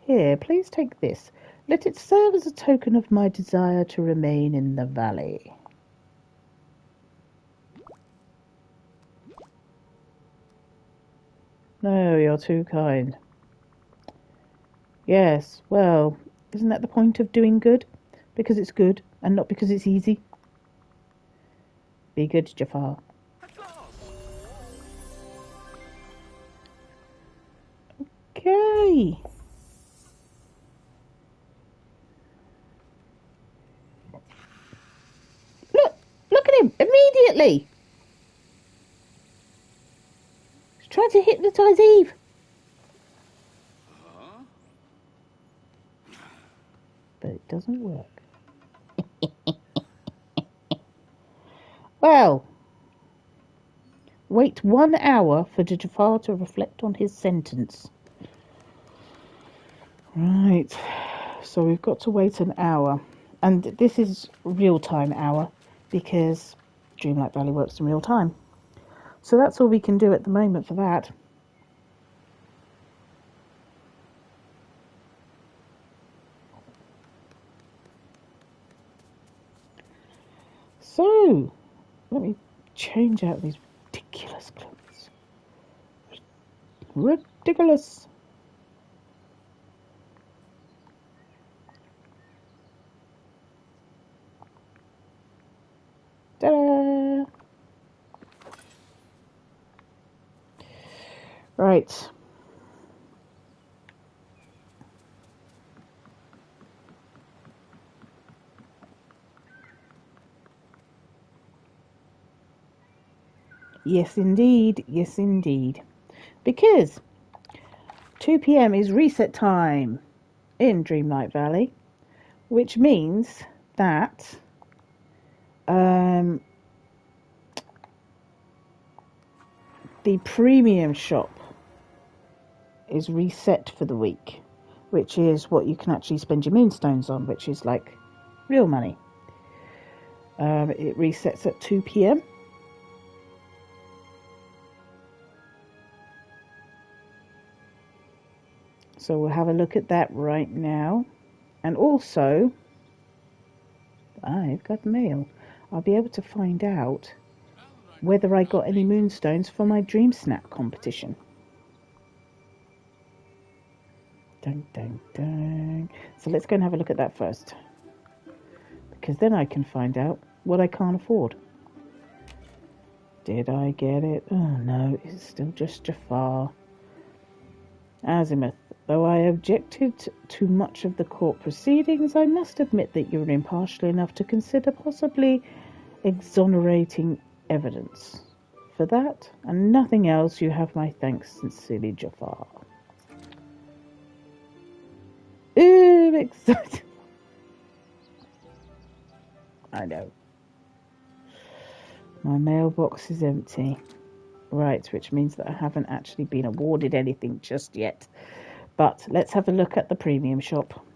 Here, please take this. Let it serve as a token of my desire to remain in the valley. No, you're too kind. Yes, well, isn't that the point of doing good? Because it's good, and not because it's easy. Be good, Jafar. Okay. Look at quietly. He's trying to hypnotise Eve. But it doesn't work. Well, wait 1 hour for the Jafar to reflect on his sentence. Right, so we've got to wait an hour. And this is real-time hour because Dreamlight Valley works in real time. So that's all we can do at the moment for that. So, let me change out these ridiculous clothes. Ridiculous. Ta-da! Right. Yes, indeed. Yes, indeed. Because 2 p.m. is reset time in Dreamlight Valley, which means that the premium shop is reset for the week, which is what you can actually spend your moonstones on, which is like real money. It resets at 2 p.m. So we'll have a look at that right now. And also, I've got mail. I'll be able to find out whether I got any moonstones for my Dream Snap competition. Dun, dun, dun. So let's go and have a look at that first. Because then I can find out what I can't afford. Did I get it? Oh no, it's still just Jafar. Azimuth, though I objected to much of the court proceedings, I must admit that you were impartial enough to consider possibly exonerating evidence. For that, and nothing else, you have my thanks sincerely, Jafar. Ooh, excited. I know. My mailbox is empty. Right, which means that I haven't actually been awarded anything just yet. But let's have a look at the premium shop.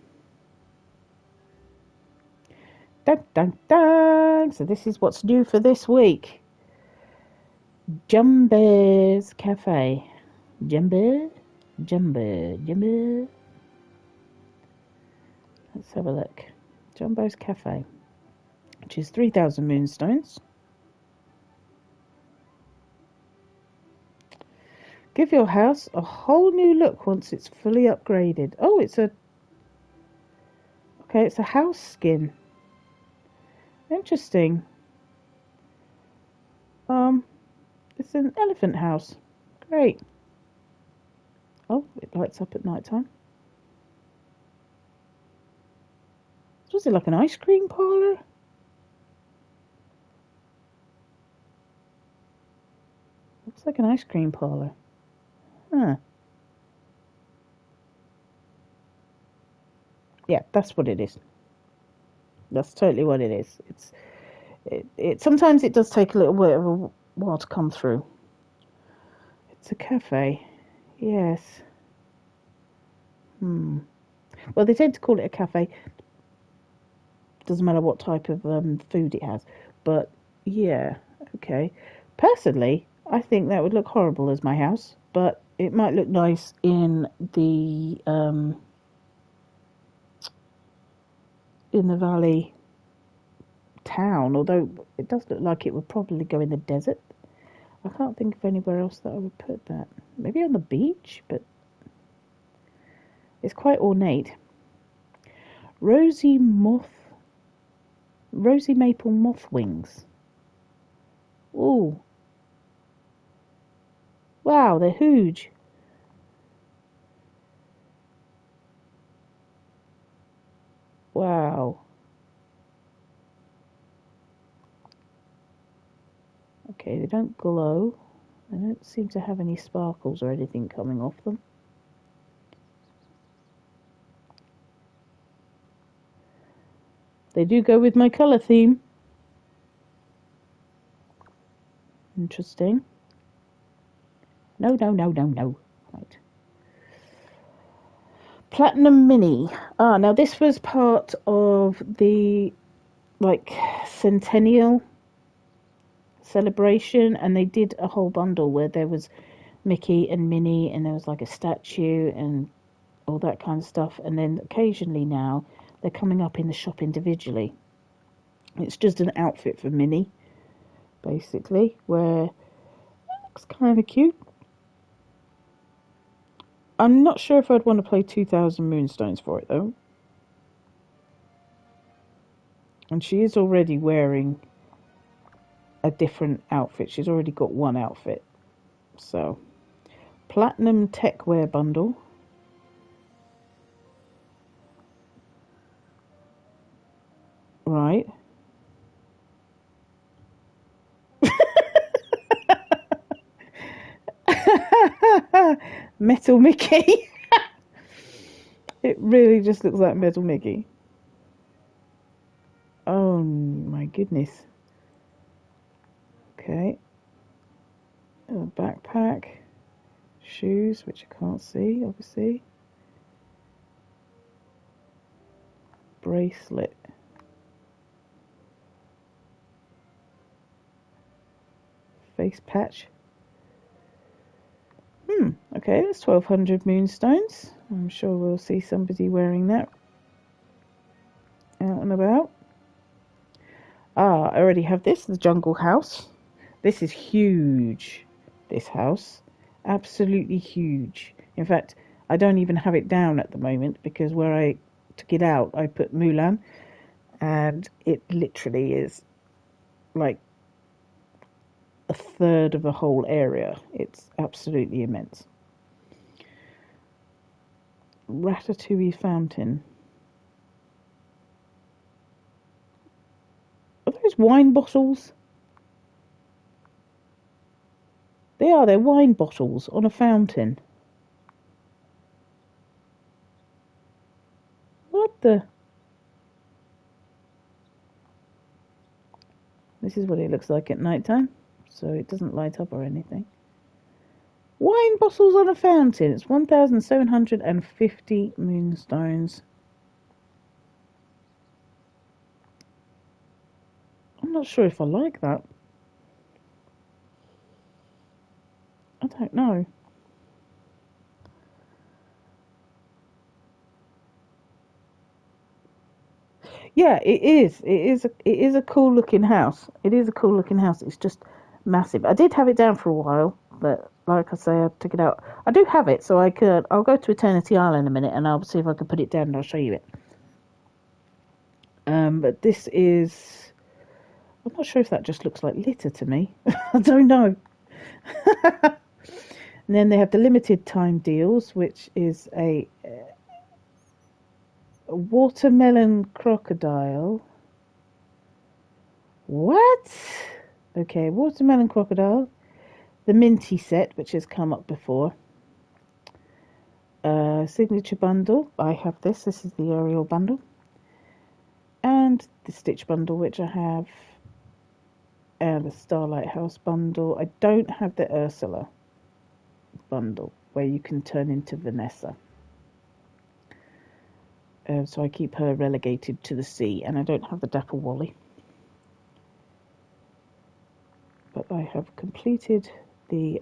Dun, dun, dun. So this is what's new for this week. Jumbo's Cafe. Jumbo? Let's have a look. Jumbo's Cafe, which is 3,000 moonstones. Give your house a whole new look once it's fully upgraded. Oh, it's a house skin. Interesting. It's an elephant house. Great. Oh, it lights up at night time. Was it like an ice cream parlour? Looks like an ice cream parlour. Huh. Yeah, that's what it is. That's totally what it is. It sometimes it does take a little bit of a while to come through. It's a cafe. Yes. Well, they tend to call it a cafe. Doesn't matter what type of food it has. But yeah, okay. Personally, I think that would look horrible as my house, but it might look nice in the valley town, although it does look like it would probably go in the desert. I can't think of anywhere else that I would put that. Maybe on the beach, but it's quite ornate. Rosy maple moth wings. Ooh. Wow, they're huge. Wow. Okay, they don't glow. They don't seem to have any sparkles or anything coming off them. They do go with my colour theme. Interesting. No. Right. Platinum Mini. Now this was part of the centennial celebration, and they did a whole bundle where there was Mickey and Minnie, and there was like a statue and all that kind of stuff. And then occasionally now they're coming up in the shop individually. It's just an outfit for Minnie, basically, where it looks kind of cute. I'm not sure if I'd want to play 2,000 Moonstones for it though. And she is already wearing a different outfit. She's already got one outfit. So, Platinum Techwear Bundle. Right. Metal Mickey. It really just looks like Metal Mickey. Oh my goodness. Okay. A backpack. Shoes, which I can't see, obviously. Bracelet. Face patch. Okay, that's 1,200 Moonstones. I'm sure we'll see somebody wearing that out and about. I already have this, the Jungle House. This is huge, this house. Absolutely huge. In fact, I don't even have it down at the moment because where I took it out, I put Mulan, and it literally is like a third of the whole area. It's absolutely immense. Ratatouille fountain. Are those wine bottles? They are, they're wine bottles on a fountain. What the? This is what it looks like at night time, so it doesn't light up or anything. Wine bottles on a fountain. It's 1,750 Moonstones. I'm not sure if I like that. I don't know. Yeah, it is. It is a cool looking house. It is a cool looking house. It's just massive. I did have it down for a while, but like I say, I took it out. I do have it, so I'll go to Eternity Island in a minute, and I'll see if I can put it down, and I'll show you it. But this is. I'm not sure if that just looks like litter to me. I don't know. And then they have the limited time deals, which is a watermelon crocodile. What? Okay, watermelon crocodile. The Minty set, which has come up before. Signature bundle. I have this. This is the Ariel bundle. And the Stitch bundle, which I have. And the Starlight House bundle. I don't have the Ursula bundle, where you can turn into Vanessa. So I keep her relegated to the sea, and I don't have the Dapper Wally. But I have completed the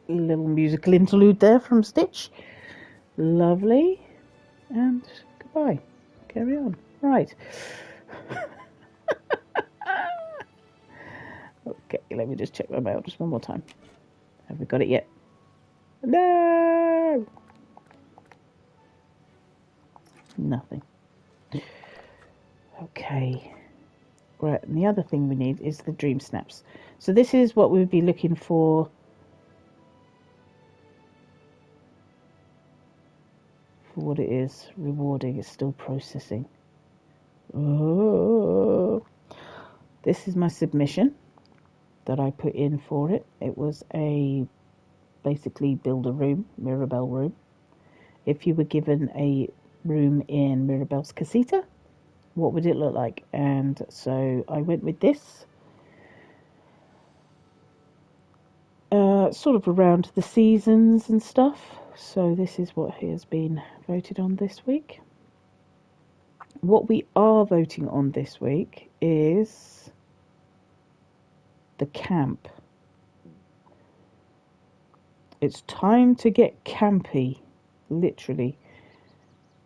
little musical interlude there from Stitch. Lovely. And goodbye. Carry on. Right. Okay. let me just check my mail just one more time. Have we got it yet? No! Nothing. Okay. Right, and the other thing we need is the dream snaps. So this is what we would be looking for what it is. Rewarding. It's still processing. Oh. This is my submission that I put in for it. It was a basically build a room, Mirabelle room. If you were given a room in Mirabelle's casita, what would it look like? And so I went with this. Sort of around the seasons and stuff. So this is what has been voted on this week. What we are voting on this week is the camp. It's time to get campy, literally.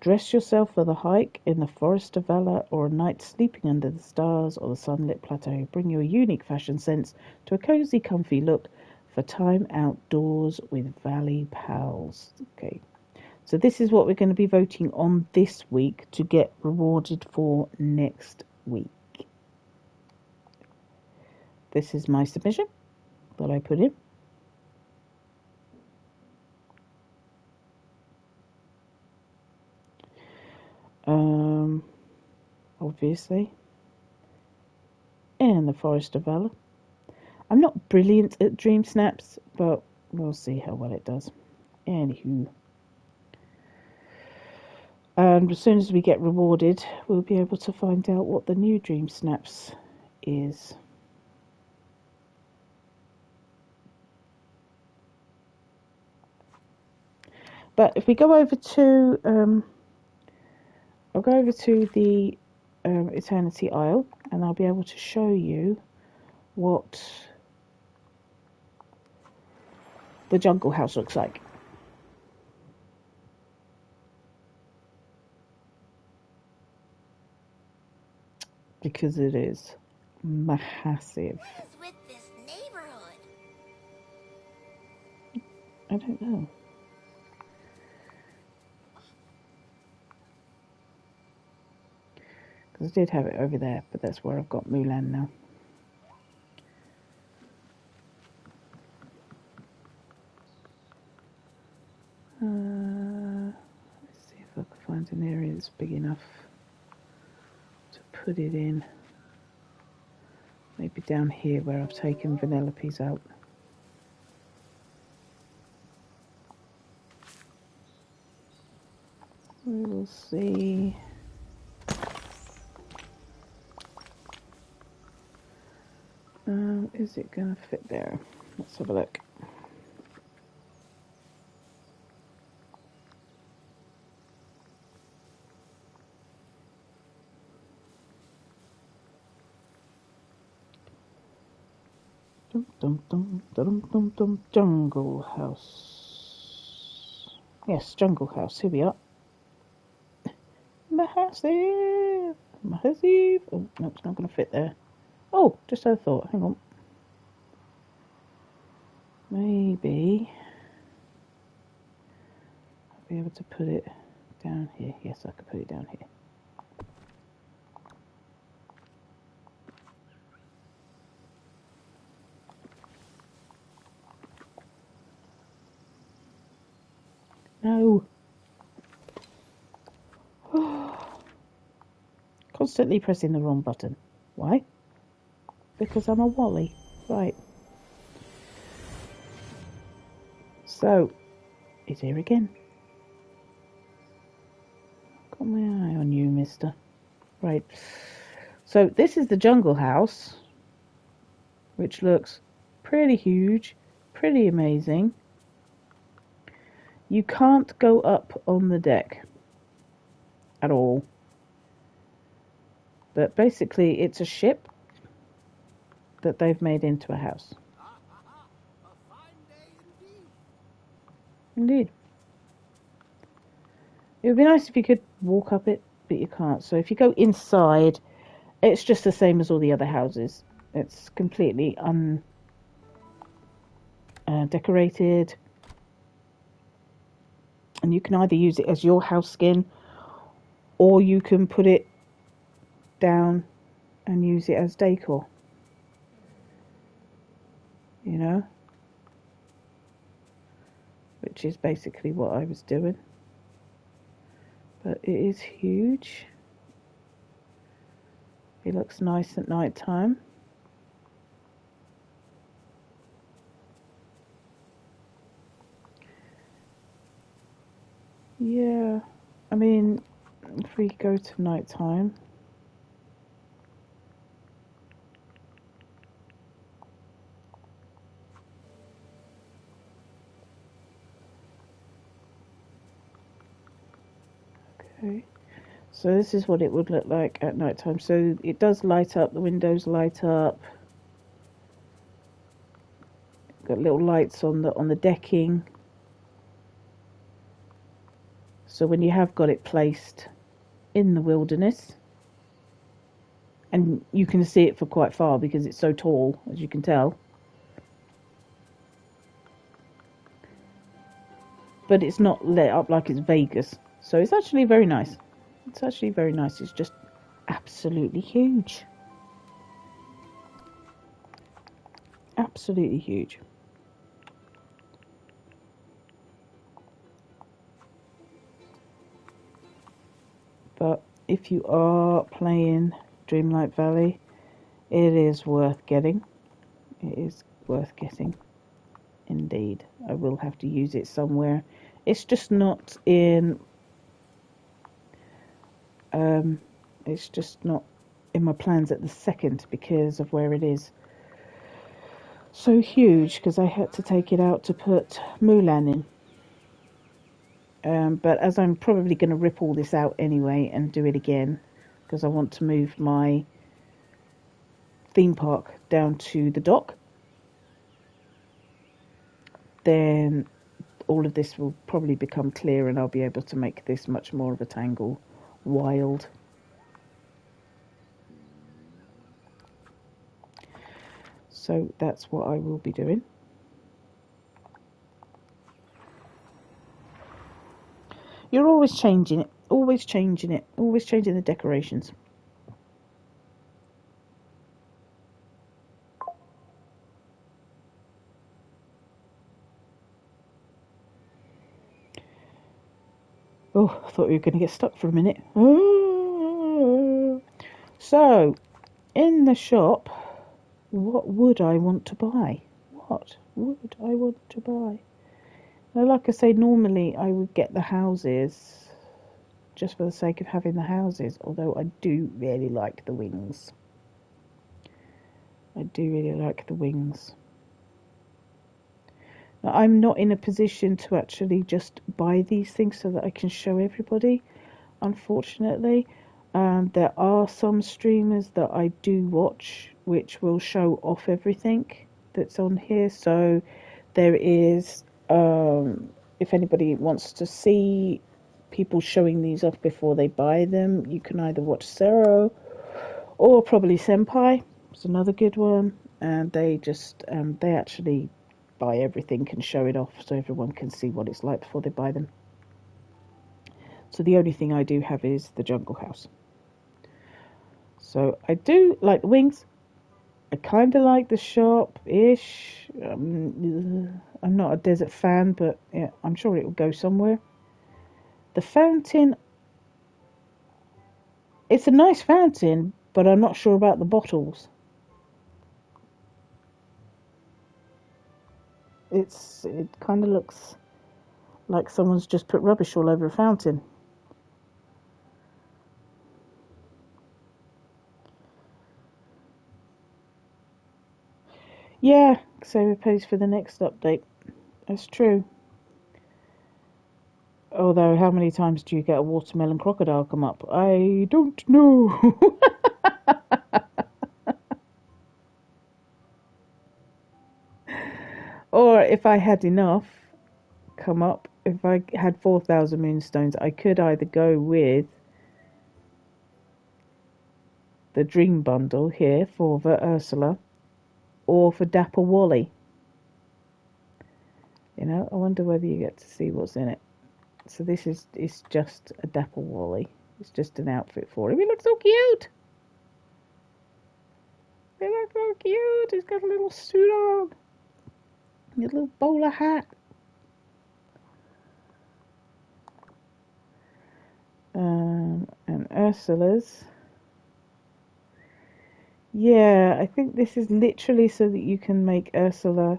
Dress yourself for the hike in the Forest of Valor or a night sleeping under the stars or the sunlit plateau. Bring your unique fashion sense to a cozy, comfy look for time outdoors with Valley Pals. Okay, so this is what we're going to be voting on this week to get rewarded for next week. This is my submission that I put in. Obviously, in the Forest of Valor. I'm not brilliant at dream snaps, but we'll see how well it does. Anywho. And as soon as we get rewarded, we'll be able to find out what the new dream snaps is. But if we go over to, I'll go over to the Eternity Isle, and I'll be able to show you what the jungle house looks like. Because it is massive. What is with this neighborhood? I don't know. Because I did have it over there, but that's where I've got Mulan now. Let's see if I can find an area that's big enough to put it in. Maybe down here where I've taken Vanellope's out. We will see. Is it going to fit there? Let's have a look. Dum dum dum dum dum dum. Jungle house. Yes, jungle house. Here we are. Massive. Massive. Oh no, it's not going to fit there. Oh, just had a thought. Hang on. Maybe I'll be able to put it down here. Yes, I could put it down here. No. Constantly pressing the wrong button. Why? Because I'm a Wally. Right. So, it's here again. Got my eye on you, mister. Right. So, this is the jungle house, which looks pretty huge, pretty amazing. You can't go up on the deck at all. But basically, it's a ship that they've made into a house. A fine day Indeed. It would be nice if you could walk up it, but you can't. So if you go inside, it's just the same as all the other houses. It's completely decorated, and you can either use it as your house skin, or you can put it down and use it as decor, you know, which is basically what I was doing. But it is huge. It looks nice at night time. Yeah, I mean, if we go to night time, okay, so this is what it would look like at night time. So it does light up, the windows light up, got little lights on the decking. So when you have got it placed in the wilderness, and you can see it for quite far because it's so tall, as you can tell. But it's not lit up like it's Vegas. So it's actually very nice. It's actually very nice. It's just absolutely huge. Absolutely huge. But if you are playing Dreamlight Valley, it is worth getting. It is worth getting. Indeed. I will have to use it somewhere. It's just not in... it's just not in my plans at the second because of where it is. So huge, because I had to take it out to put Mulan in. But as I'm probably going to rip all this out anyway and do it again, because I want to move my theme park down to the dock, then all of this will probably become clear and I'll be able to make this much more of a Tangle Wild. So that's what I will be doing. You're always changing it, always changing it, always changing the decorations. Oh, I thought we were going to get stuck for a minute. So, in the shop, what would I want to buy? What would I want to buy? Now, like I say, normally I would get the houses just for the sake of having the houses, although I do really like the wings. I do really like the wings. Now, I'm not in a position to actually just buy these things so that I can show everybody, unfortunately. There are some streamers that I do watch which will show off everything that's on here. So there is, if anybody wants to see people showing these off before they buy them, you can either watch Zero or probably Senpai. It's another good one. And they just, they actually buy everything and show it off so everyone can see what it's like before they buy them. So the only thing I do have is the Jungle House. So I do like the wings. I kind of like the shop-ish. I'm not a desert fan, but yeah, I'm sure it will go somewhere. The fountain, it's a nice fountain, but I'm not sure about the bottles. It kind of looks like someone's just put rubbish all over a fountain. Yeah, save a page for the next update. That's true. Although, how many times do you get a watermelon crocodile come up? I don't know. Or if I had enough come up, if I had 4,000 moonstones, I could either go with the Dream Bundle here for the Ursula, or for Dapper Wally. You know, I wonder whether you get to see what's in it. So this is just a dapple Wally. It's just an outfit for him. He looks so cute. He looks so cute. He's got a little suit on. A little bowler hat. And Ursula's. Yeah, I think this is literally so that you can make Ursula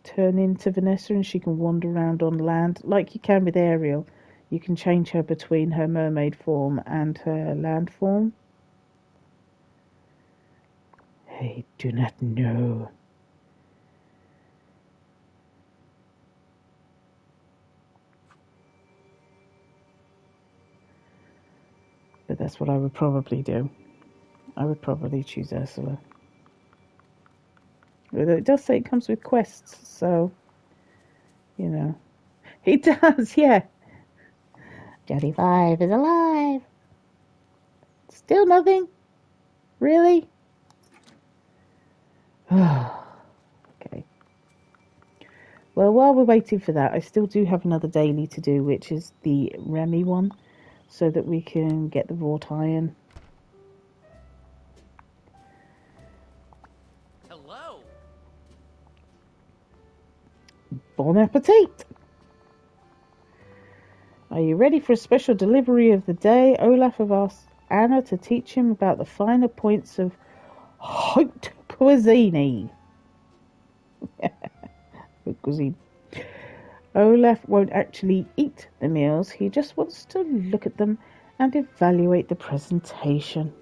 turn into Vanessa and she can wander around on land like you can with Ariel. You can change her between her mermaid form and her land form. I do not know. But that's what I would probably do. I would probably choose Ursula. Although it does say it comes with quests, so, you know. It does, yeah. Ddlv is alive. Still nothing? Really? Okay. Well, while we're waiting for that, I still do have another daily to do, which is the Remy one, so that we can get the wrought iron. Hello. Bon appetit! Are you ready for a special delivery of the day? Olaf have asked Anna to teach him about the finer points of haute cuisine. Cuisine. Olaf won't actually eat the meals, he just wants to look at them and evaluate the presentation.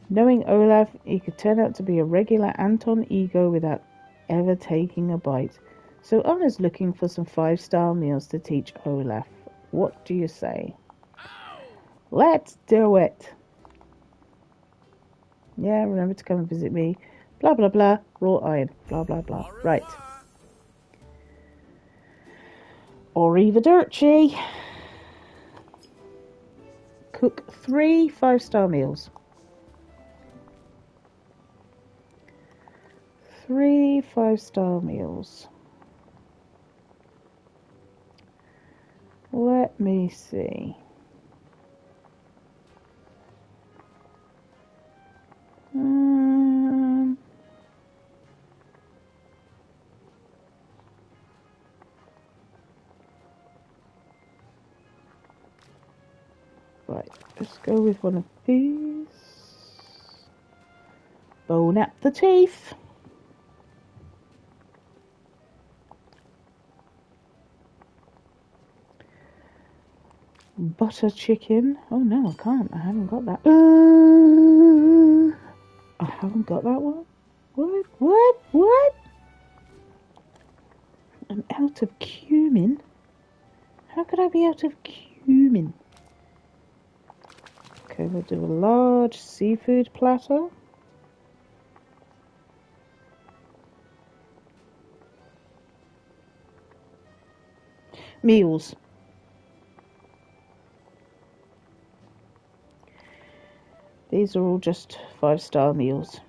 Knowing Olaf, he could turn out to be a regular Anton ego without ever taking a bite. So Anna's looking for some 5-star meals to teach Olaf. What do you say? Let's do it! Yeah, remember to come and visit me. Blah blah blah. Raw iron. Blah blah blah. Right. Arrivederci. Cook 3 5-star meals. 3 5-star meals. Let me see. Right, let's go with one of these. Bone at the teeth. Butter chicken. Oh no, I can't. I haven't got that. I haven't got that one. What? I'm out of cumin. How could I be out of cumin? Okay, we'll do a large seafood platter. Meals. These are all just 5-star meals.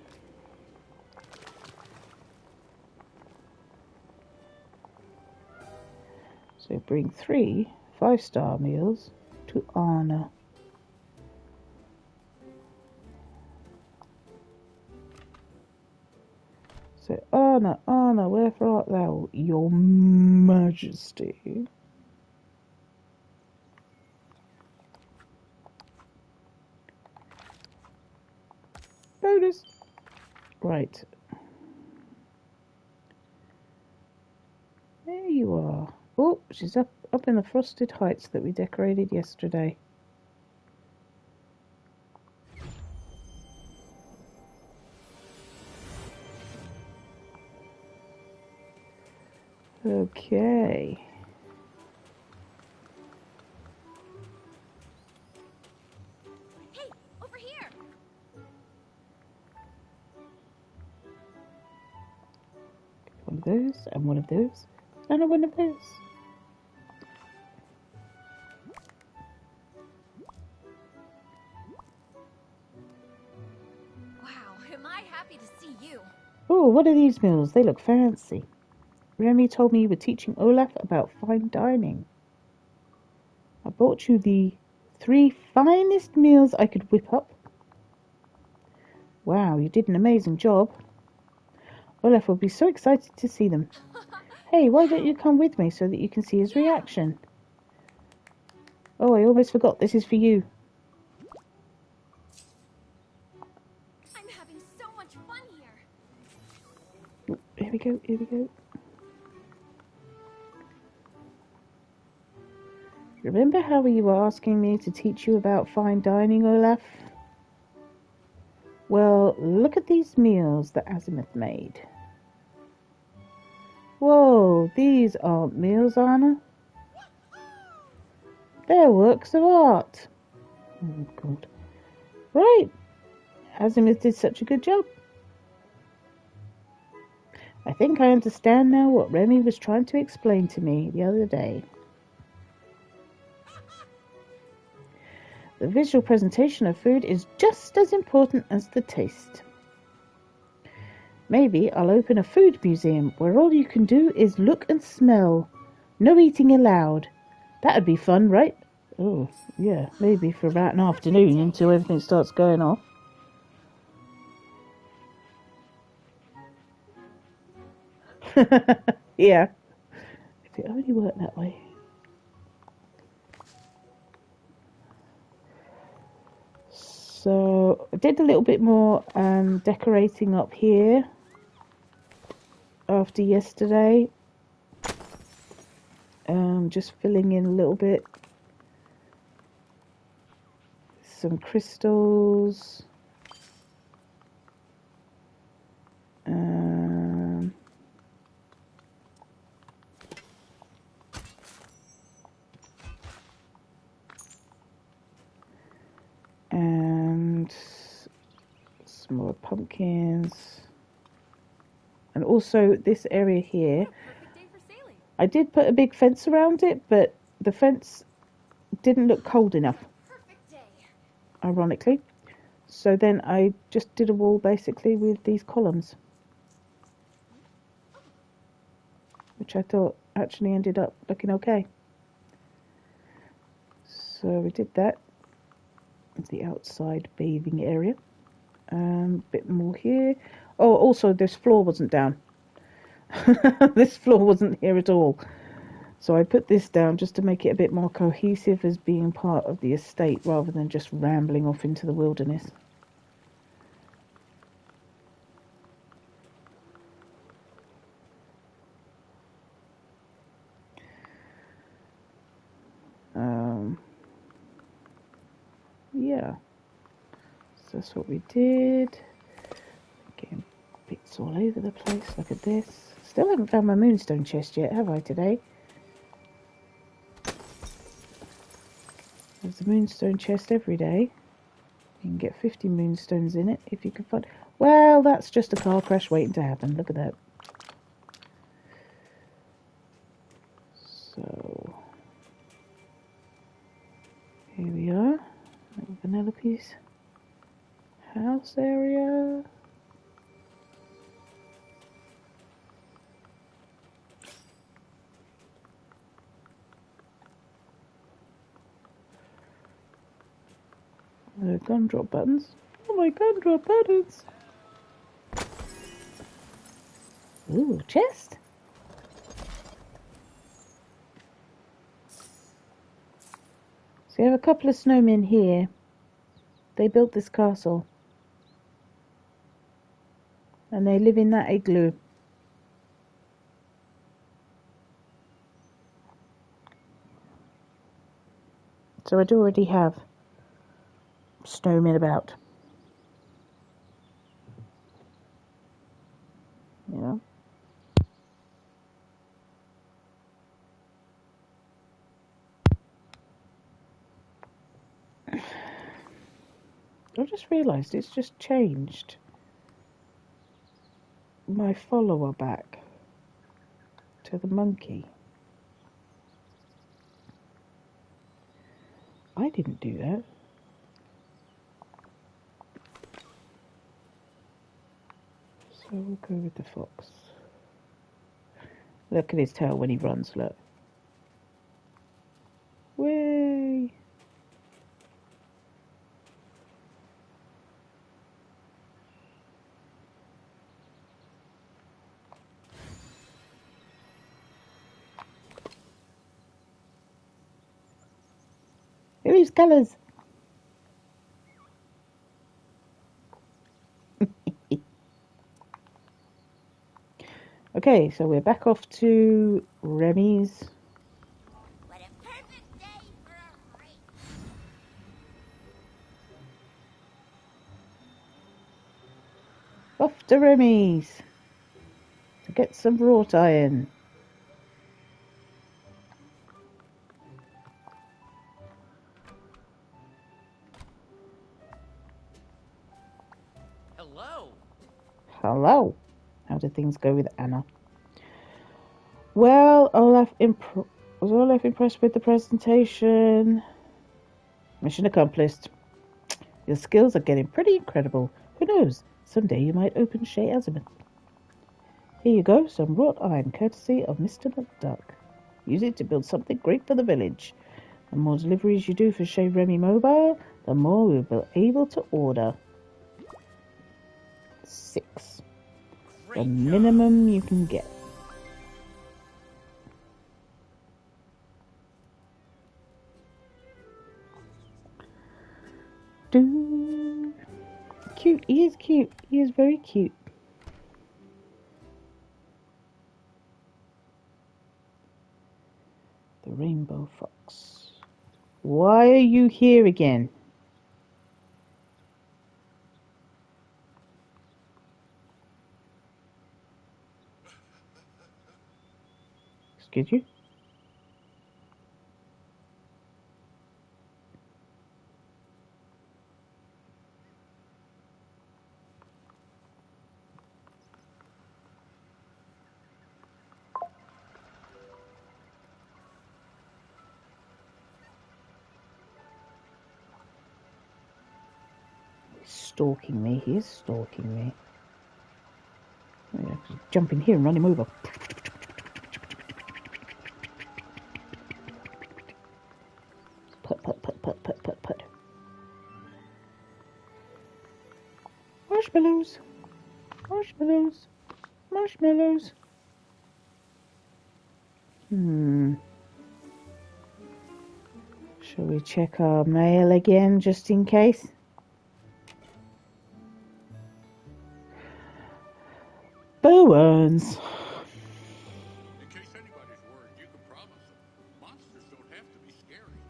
So bring 3 5-star meals to Anna. So Anna, wherefore art thou, your majesty? Bonus. Right. There you are. Oh, she's up in the frosted heights that we decorated yesterday. Okay. Hey, over here! One of those, and one of those, and one of those. happy to see you. Oh, what are these meals? They look fancy. Remy told me you were teaching Olaf about fine dining. I brought you the 3 finest meals I could whip up. Wow, you did an amazing job. Olaf will be so excited to see them. Hey, why don't you come with me so that you can see his reaction? Oh, I almost forgot. This is for you. I'm having so much fun here. Oh, here we go, here we go. Remember how you were asking me to teach you about fine dining, Olaf? Well, look at these meals that Azimuth made. Whoa, these aren't meals, Anna. They're works of art. Oh, God. Right. Azimuth did such a good job. I think I understand now what Remy was trying to explain to me the other day. The visual presentation of food is just as important as the taste. Maybe I'll open a food museum where all you can do is look and smell. No eating allowed. That'd be fun, right? Oh, yeah, maybe for about an afternoon until everything starts going off. Yeah. If it only worked that way. So I did a little bit more decorating up here after yesterday. Just filling in a little bit. Some crystals. And some more pumpkins. And also this area here. Perfect day for sailing. I did put a big fence around it, but the fence didn't look cold enough, Perfect day. ironically. So then I just did a wall basically with these columns, which I thought actually ended up looking okay. So we did that. The outside bathing area. Bit more here. Oh, also this floor wasn't down. This floor wasn't here at all. So I put this down just to make it a bit more cohesive as being part of the estate rather than just rambling off into the wilderness. Yeah. So that's what we did. Getting bits all over the place. Look at this. Still haven't found my moonstone chest yet, have I, today? There's a moonstone chest every day. You can get 50 moonstones in it if you can find... Well, that's just a car crash waiting to happen. Look at that. So... here we are. Little Vanellope's house area. Gun drop buttons. Oh my gun drop buttons! Ooh, chest! So you have a couple of snowmen here. They built this castle. And they live in that igloo. So I do already have snowmen about. Yeah. I just realised it's just changed my follower back to the monkey. I didn't do that. we'll go with the fox. Look at his tail when he runs, look. Way. Whose colours? Okay, so we're back off to Remy's. What a perfect day for a race. Off to Remy's to get some wrought iron. Hello. Hello. How did things go with Anna? Well, was Olaf impressed with the presentation? Mission accomplished. Your skills are getting pretty incredible. Who knows? Someday you might open Shea Azimuth. Here you go, some wrought iron, courtesy of Mr. McDuck. Use it to build something great for the village. The more deliveries you do for Shea Remy Mobile, the more we'll be able to order. 6. The minimum you can get. Cute. He is cute. He is very cute. The Rainbow Fox. Why are you here again? Excuse you? He's stalking me. He is stalking me. I'm going to jump in here and run him over. Put. Marshmallows. Shall we check our mail again, just in case? Bowens. In case anybody's worried, you can promise them. Monsters don't have to be scary.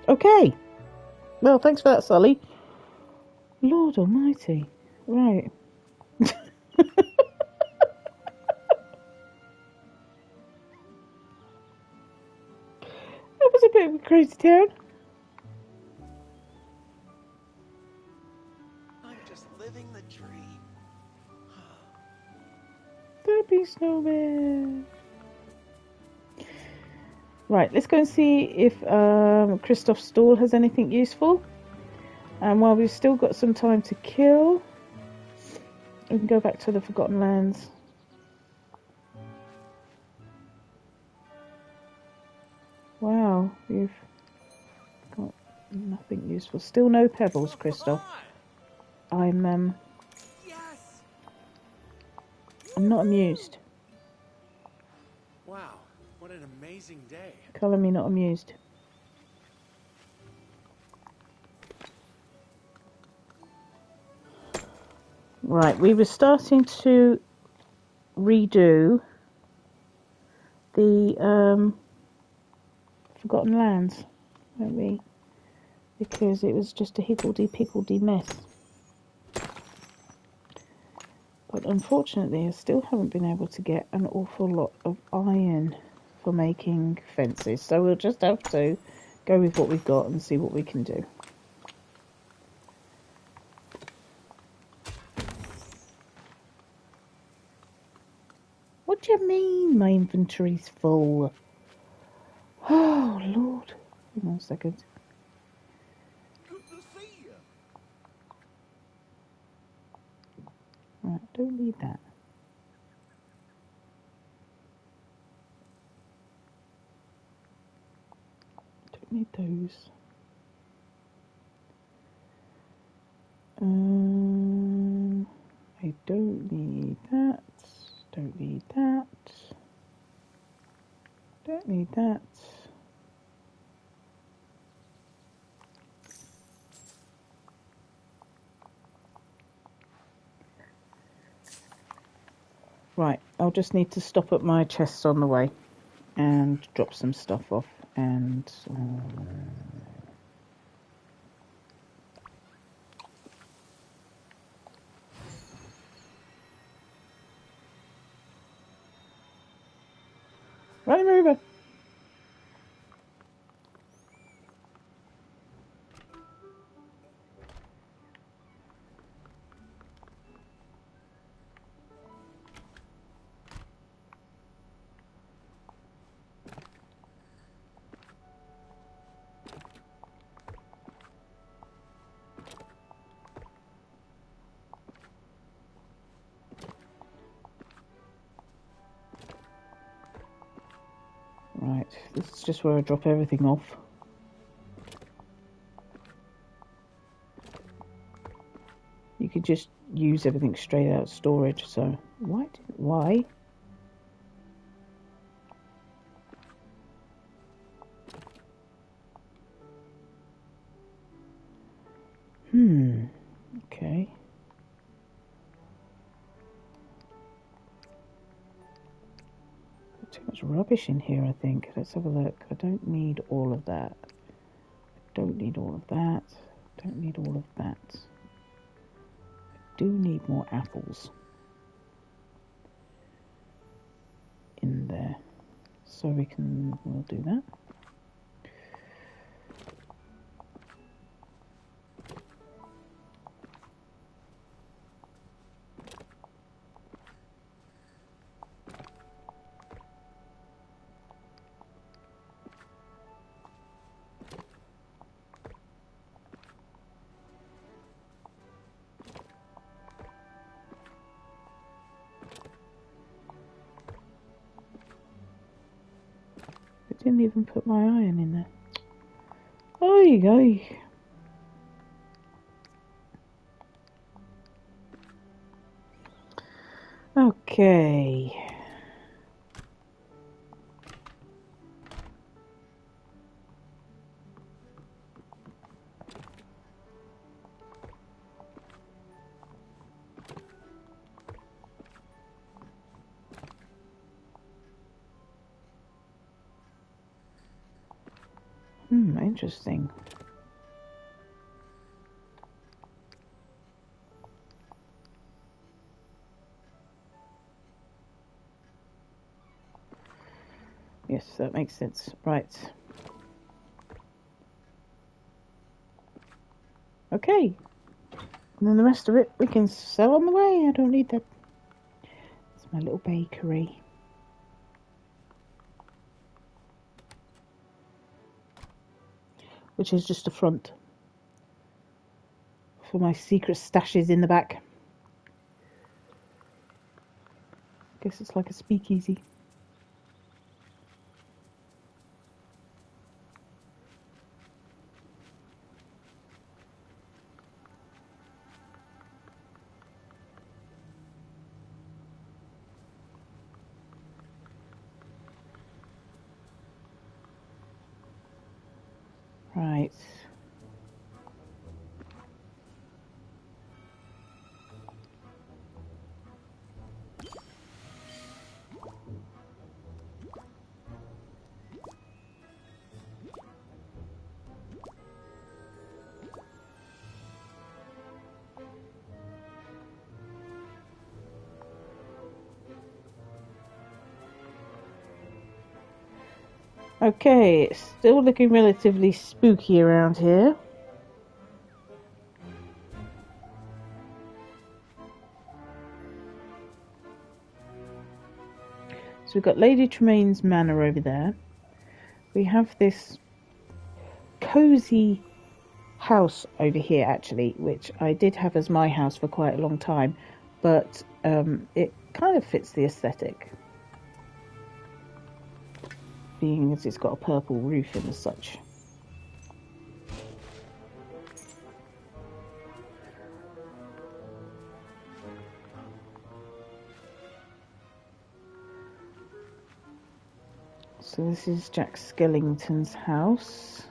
Okay. Well, thanks for that, Sully. Lord Almighty. Right. That was a bit of a crazy town. I'm just living the dream. Don't be snowman. Right, let's go and see if Christoph's stall has anything useful. And while we've still got some time to kill, we can go back to the Forgotten Lands. Wow, we've got nothing useful. Still no pebbles, Christoph. I'm Yes. I'm not amused. Wow, what an amazing day. Colour me not amused. Right, we were starting to redo the Forgotten Lands, weren't we? Because it was just a higgledy-piggledy mess. But unfortunately, I still haven't been able to get an awful lot of iron for making fences. So we'll just have to go with what we've got and see what we can do. my inventory's full. Oh, Lord. Hang on a second. Good to see you. Right, don't need that. Don't need those. I don't need that. Don't need that. Don't need that. Right, I'll just need to stop at my chest on the way and drop some stuff off and right over. Right, this is just where I drop everything off. You could just use everything straight out of storage, so why? Okay. Got too much rubbish in here, I think. Let's have a look. I don't need all of that. Don't need all of that. Don't need all of that. I do need more apples in there. So we'll do that. I didn't even put my iron in there. Oy, oy. Okay. Interesting. Yes, that makes sense. Right. Okay. And then the rest of it we can sell on the way. I don't need that. It's my little bakery. Which is just a front for my secret stashes in the back. Guess it's like a speakeasy. Right. Okay, it's still looking relatively spooky around here. So we've got Lady Tremaine's manor over there. We have this cosy house over here, actually, which I did have as my house for quite a long time, but it kind of fits the aesthetic, being as it's got a purple roof and as such. So this is Jack Skellington's house.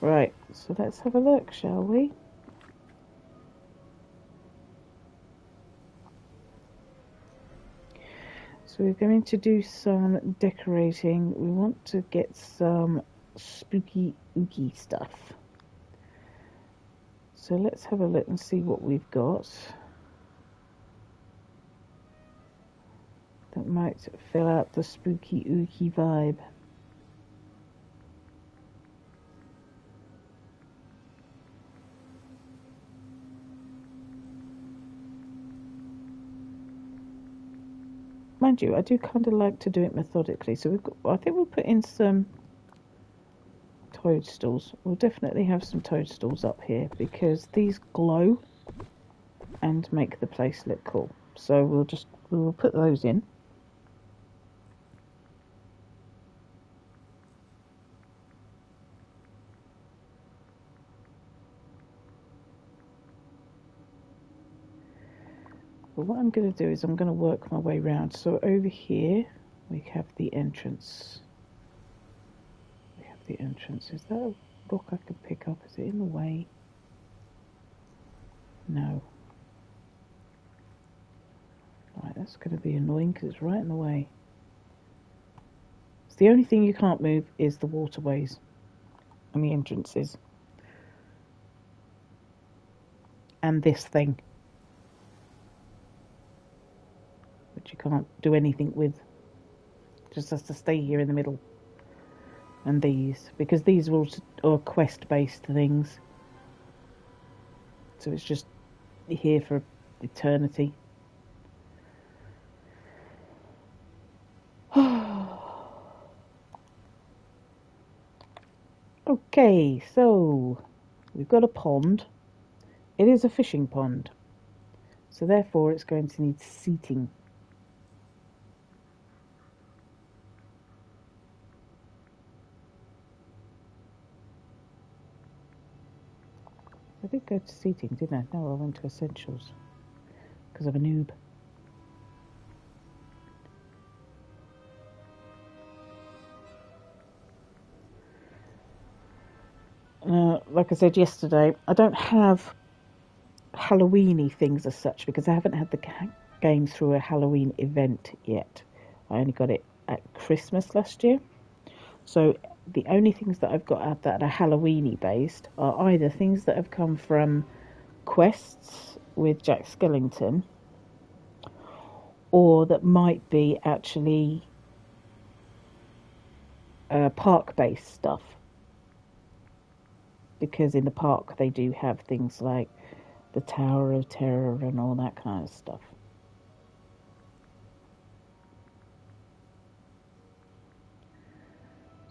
Right, so let's have a look, shall we? So we're going to do some decorating. We want to get some spooky ooky stuff. So let's have a look and see what we've got that might fill out the spooky ooky vibe. Mind you, I do kind of like to do it methodically. So I think we'll put in some toadstools. We'll definitely have some toadstools up here because these glow and make the place look cool. So we'll put those in. But what I'm going to do is I'm going to work my way around. So over here we have the entrance. The entrance. Is that a rock I can pick up? Is it in the way? No. Right, that's going to be annoying because it's right in the way. So the only thing you can't move is the waterways and the entrances. And this thing. Which you can't do anything with. Just has to stay here in the middle. And these. Because these are quest-based things. So it's just here for eternity. Okay, so we've got a pond. It is a fishing pond. So therefore it's going to need seating. I did go to seating, didn't I? No, I went to essentials. Because I'm a noob. Like I said yesterday, I don't have Halloweeny things as such because I haven't had the game through a Halloween event yet. I only got it at Christmas last year. So the only things that I've got that are Halloweeny based are either things that have come from quests with Jack Skellington, or that might be actually park-based stuff. Because in the park they do have things like the Tower of Terror and all that kind of stuff.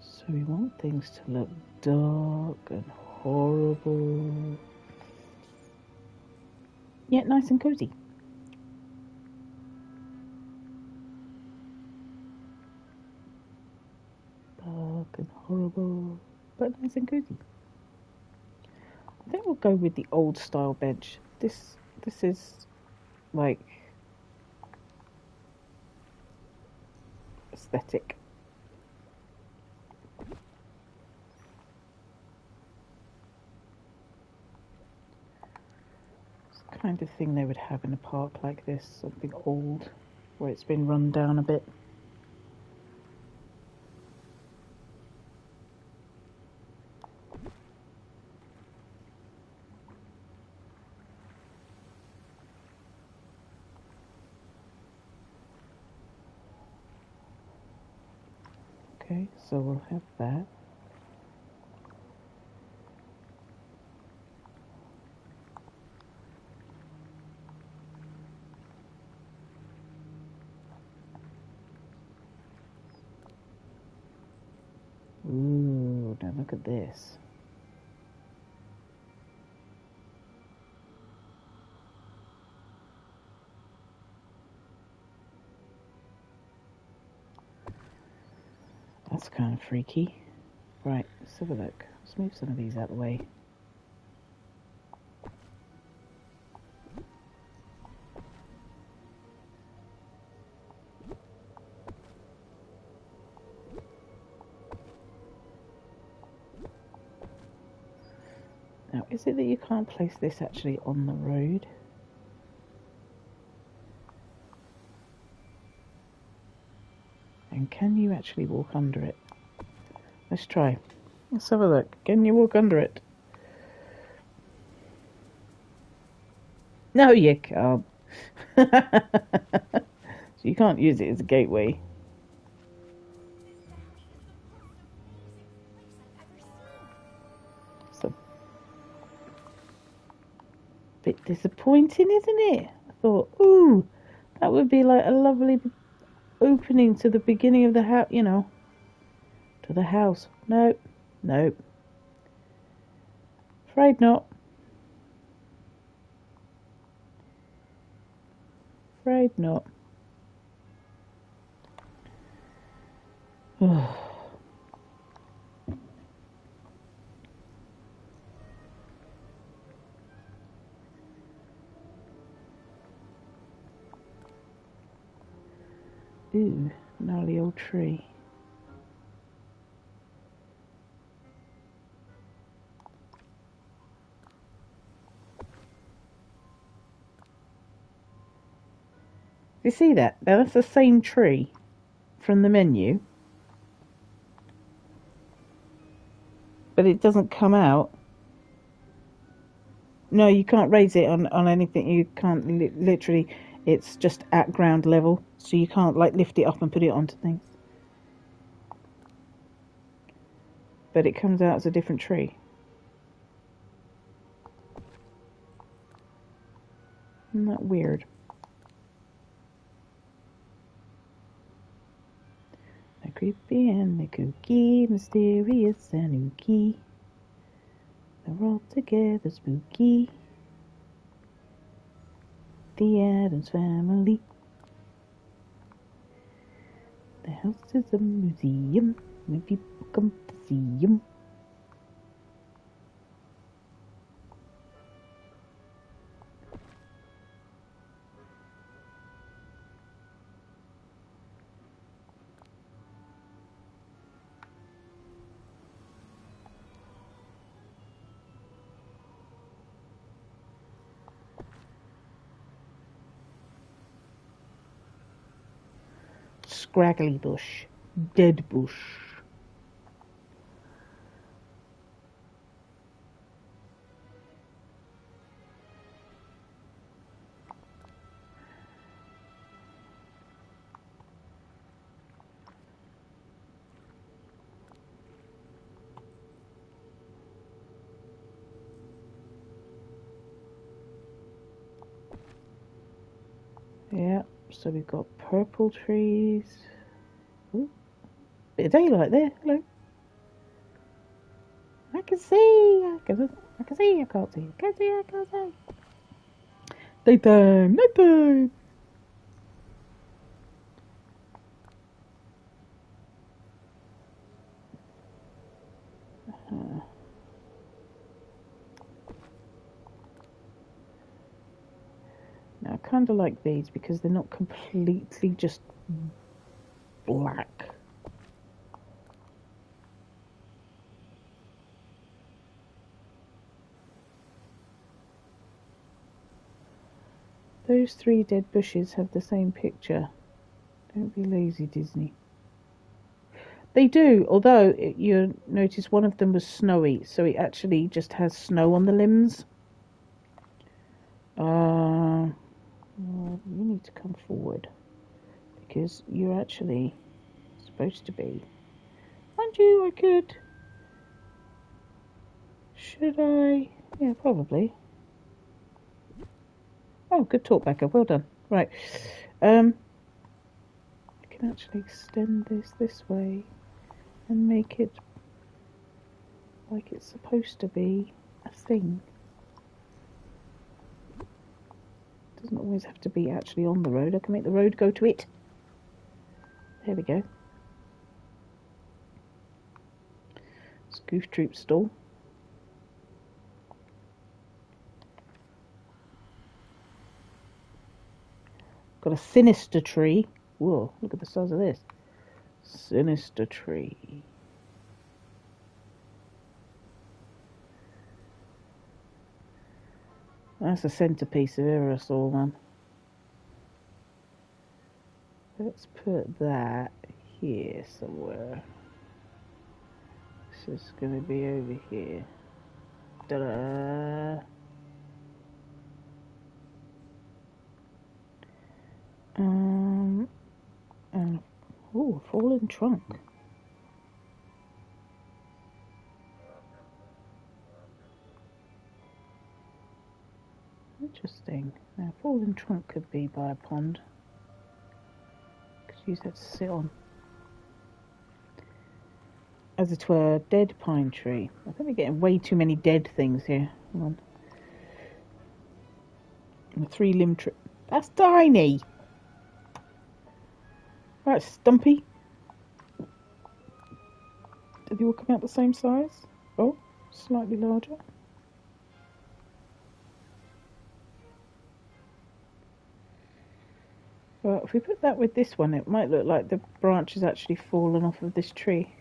So we want things to look dark and horrible, yet nice and cozy. Dark and horrible, but nice and cozy. I think we'll go with the old style bench. This is like aesthetic. It's the kind of thing they would have in a park like this, something old, where it's been run down a bit. Okay, so we'll have that. Ooh, now look at this. That's kind of freaky. Right, let's have a look. Let's move some of these out of the way. Now, is it that you can't place this actually on the road? And can you actually walk under it? Let's try. Let's have a look. Can you walk under it? No, you can't. So you can't use it as a gateway. It's a bit disappointing, isn't it? I thought, ooh, that would be like a lovely opening to the beginning of the house, you know, to the house. Nope, nope. Afraid not. Afraid not. Ooh, gnarly old tree. You see that? Now that's the same tree from the menu, but it doesn't come out. No, you can't raise it on anything. You can't literally. It's just at ground level, so you can't like lift it up and put it onto things. But it comes out as a different tree. Isn't that weird? The creepy and the kooky, mysterious and ooky. They're all together spooky. The Addams Family. The house is a museum when people come to see 'em. Scraggly bush. Dead bush. Yeah, so we've got purple trees. Ooh, bit of daylight there. Hello. I can see. I can see. I can't see. I can see. I can't see. Daytime. Nighttime. Now I kind of like these because they're not completely just black. Those three dead bushes have the same picture. Don't be lazy, Disney. They do, although you notice one of them was snowy, so it actually just has snow on the limbs. Well, you need to come forward because you're actually supposed to be Mind you, I could. Should I? Yeah, probably. Oh, good talk, Becca. Well done. Right. I can actually extend this way and make it like it's supposed to be a thing. It doesn't always have to be actually on the road. I can make the road go to it. There we go. It's Goof Troop stall. Got a sinister tree. Whoa, look at the size of this. Sinister tree. That's the centerpiece if ever I saw one. Let's put that here somewhere. This is going to be over here. Ta-da! And oh, fallen trunk. Interesting. Now, fallen trunk could be by a pond. Could use that to sit on. As it were, dead pine tree. I think we're getting way too many dead things here. Hang on. And a 3-limb tree. That's tiny! Right, Stumpy. Did they all come out the same size? Oh, slightly larger. Well, if we put that with this one, it might look like the branch has actually fallen off of this tree.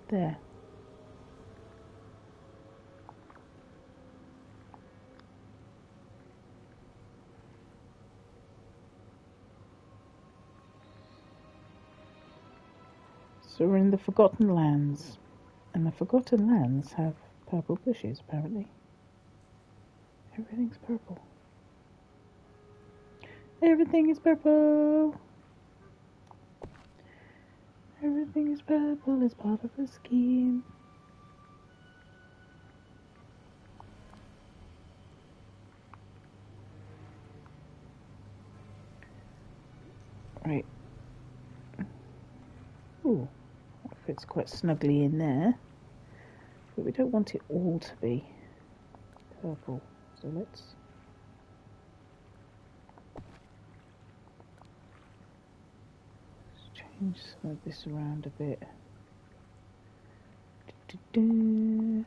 There. So we're in the Forgotten Lands. And the Forgotten Lands have purple bushes, apparently. Everything's purple. Everything is purple. Everything is purple as part of the scheme. Right. Ooh, that fits quite snugly in there. But we don't want it all to be purple. So let's change some of this around a bit. Do-do-do.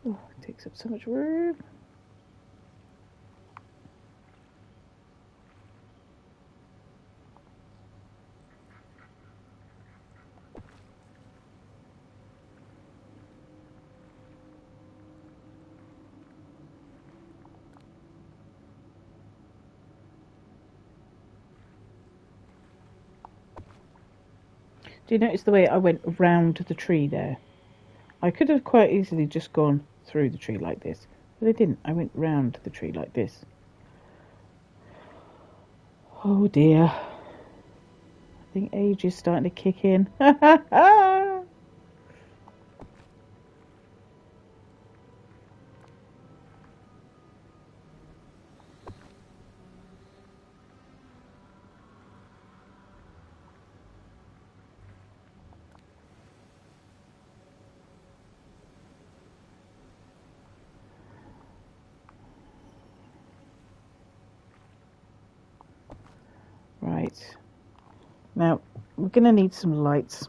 Oh, it takes up so much room. Do you notice the way I went round the tree there? I could have quite easily just gone through the tree like this, but I didn't. I went round the tree like this. Oh dear. I think age is starting to kick in. Right. Now, we're going to need some lights.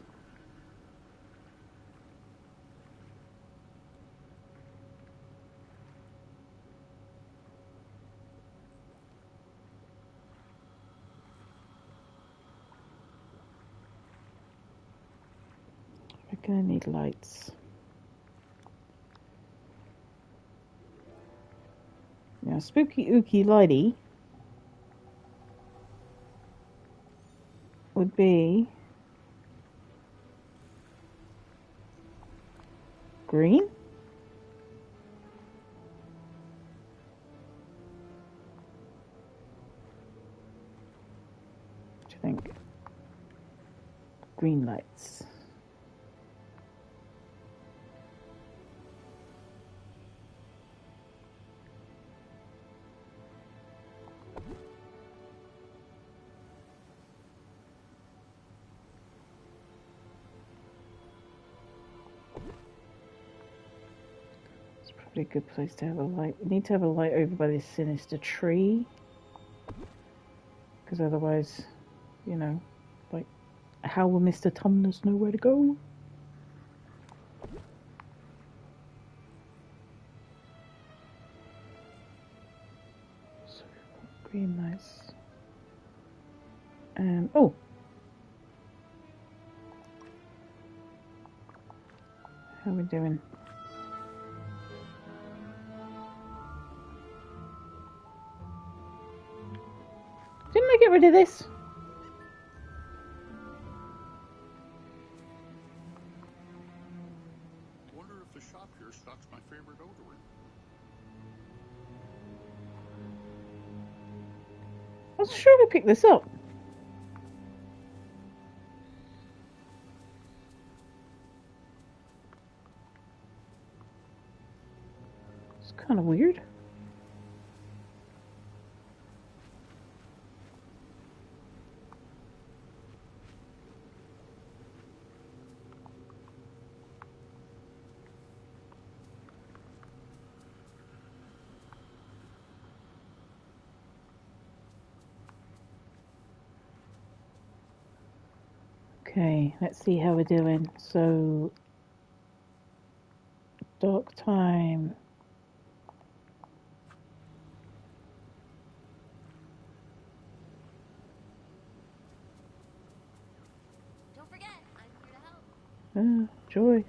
We're going to need lights. Now, Spooky Ooky Lighty would be green. What do you think? Green lights. A good place to have a light. We need to have a light over by this sinister tree, because otherwise, you know, like, how will Mr. Tumnus know where to go? So, green lights. And oh, how are we doing? Didn't I get rid of this? Wonder if the shop here stocks my favorite odorant. I was sure we picked this up. It's kind of weird. Okay, let's see how we're doing. So, dark time. Don't forget, I'm here to help. Joy.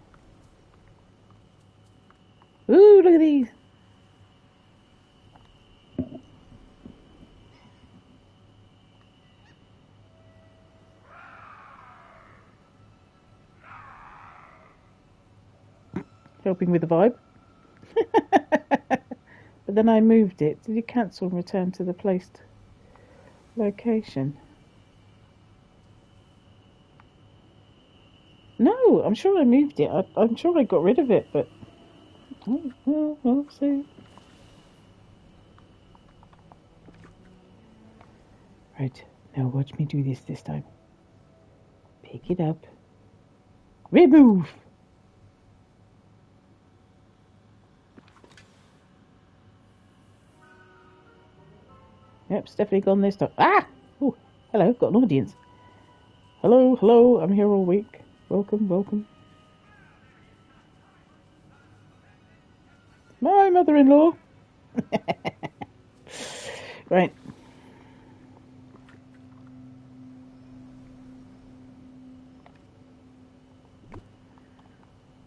Ooh, look at these. Helping with the vibe. But then I moved it. Did you cancel and return to the placed location? No, I'm sure I moved it. I'm sure I got rid of it, but well, we'll see. Right, now watch me do this time. Pick it up. Remove! Yep, it's definitely gone this time. Ah! Oh, hello, got an audience. Hello, hello, I'm here all week. Welcome, welcome. My mother-in-law. Right.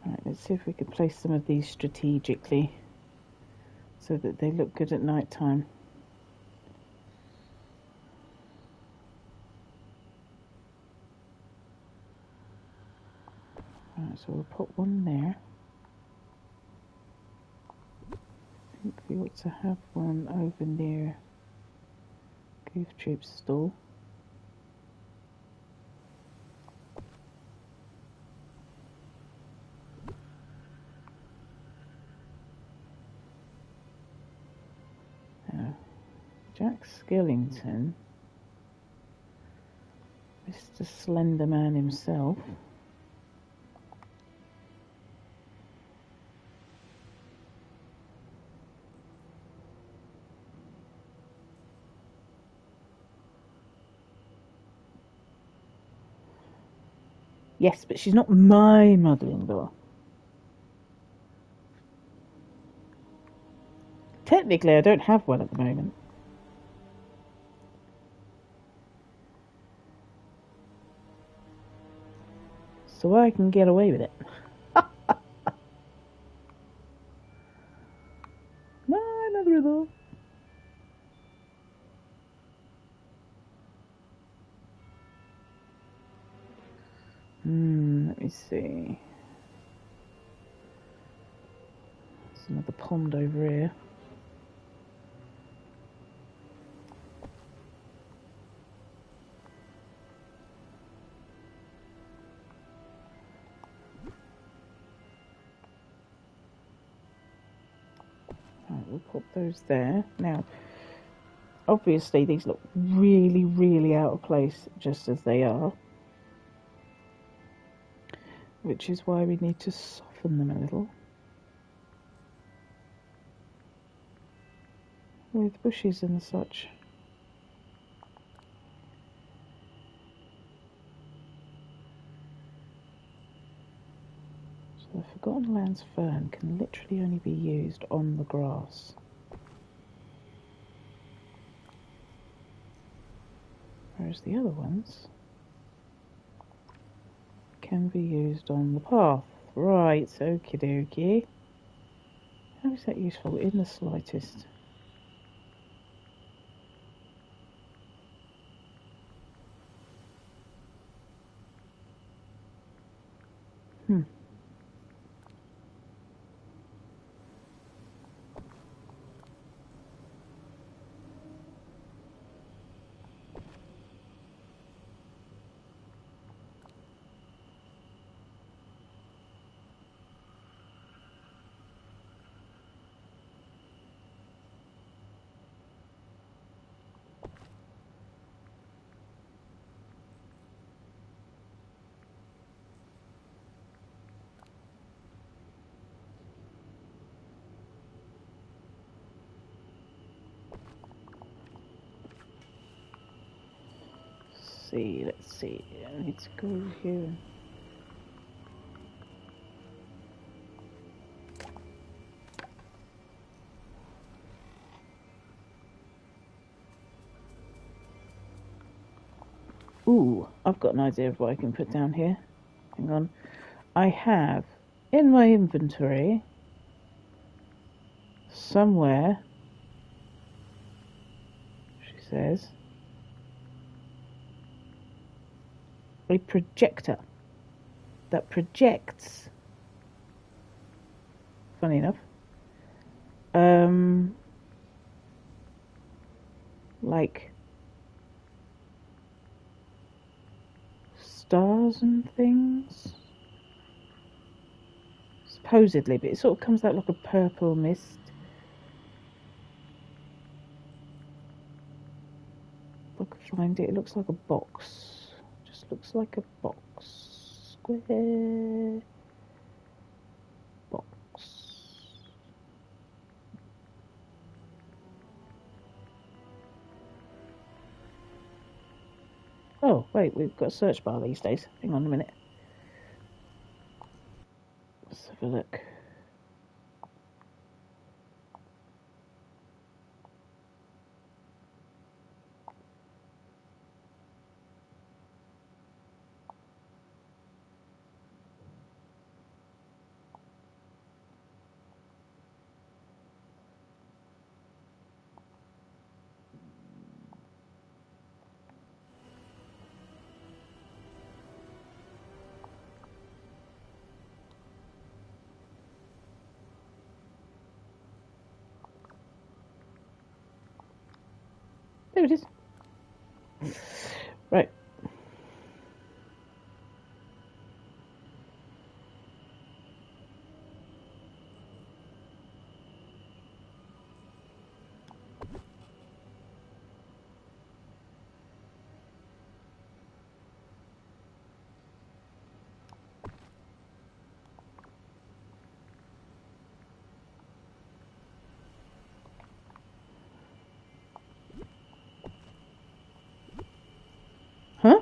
Right, let's see if we can place some of these strategically so that they look good at night time. Right, so we'll put one there. I think we ought to have one over near Goof Troop's stall. Jack Skellington, Mr. Slenderman himself. Yes, but she's not my mother-in-law. Technically, I don't have one at the moment. So I can get away with it. My mother-in-law. Let me see. There's another pond over here. Right, we'll put those there. Now, obviously these look really, really out of place just as they are. Which is why we need to soften them a little. With bushes and such. So the Forgotten Lands fern can literally only be used on the grass. Whereas the other ones can be used on the path. Right, okie dokie. How is that useful? In the slightest. Let's see. I need to go here. Ooh, I've got an idea of what I can put down here. Hang on. I have in my inventory somewhere, she says, a projector that projects, funny enough, like stars and things, supposedly, but it sort of comes out like a purple mist. If I can find it, it looks like a box. Just looks like a box. Square box. Oh, wait, we've got a search bar these days. Hang on a minute. Let's have a look. There it is. Right. Huh?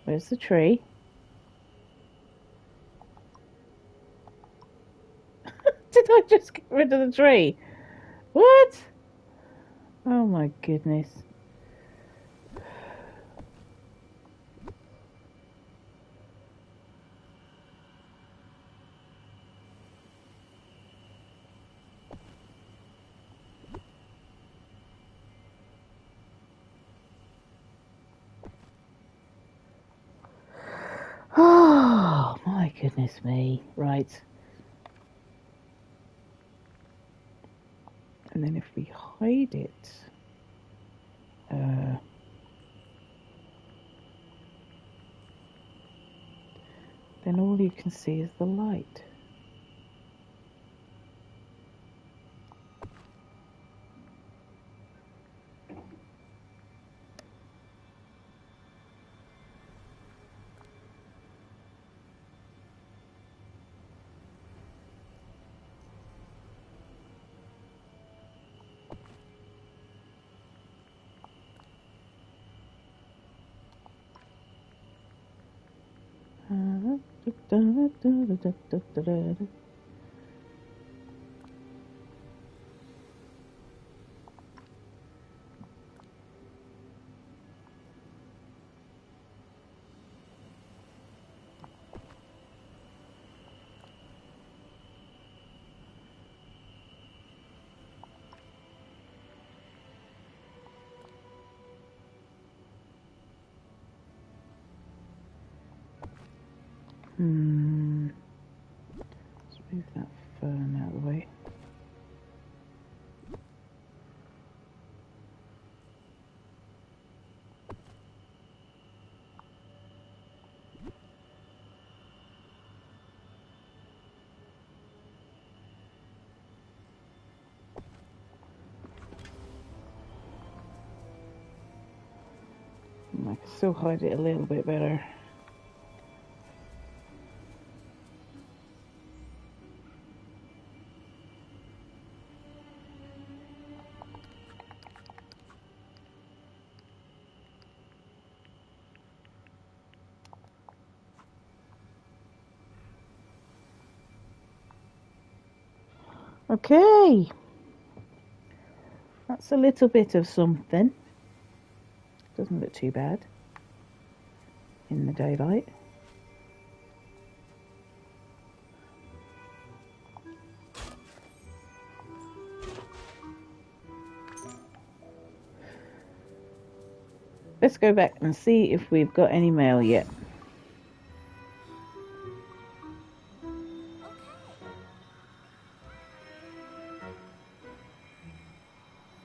Where's the tree? Did I just get rid of the tree? What? Oh my goodness. Goodness me. Right. And then if we hide it, then all you can see is the light. Let's move that fern out of the way. I can still hide it a little bit better. Okay, that's a little bit of something. Doesn't look too bad in the daylight. Let's go back and see if we've got any mail yet.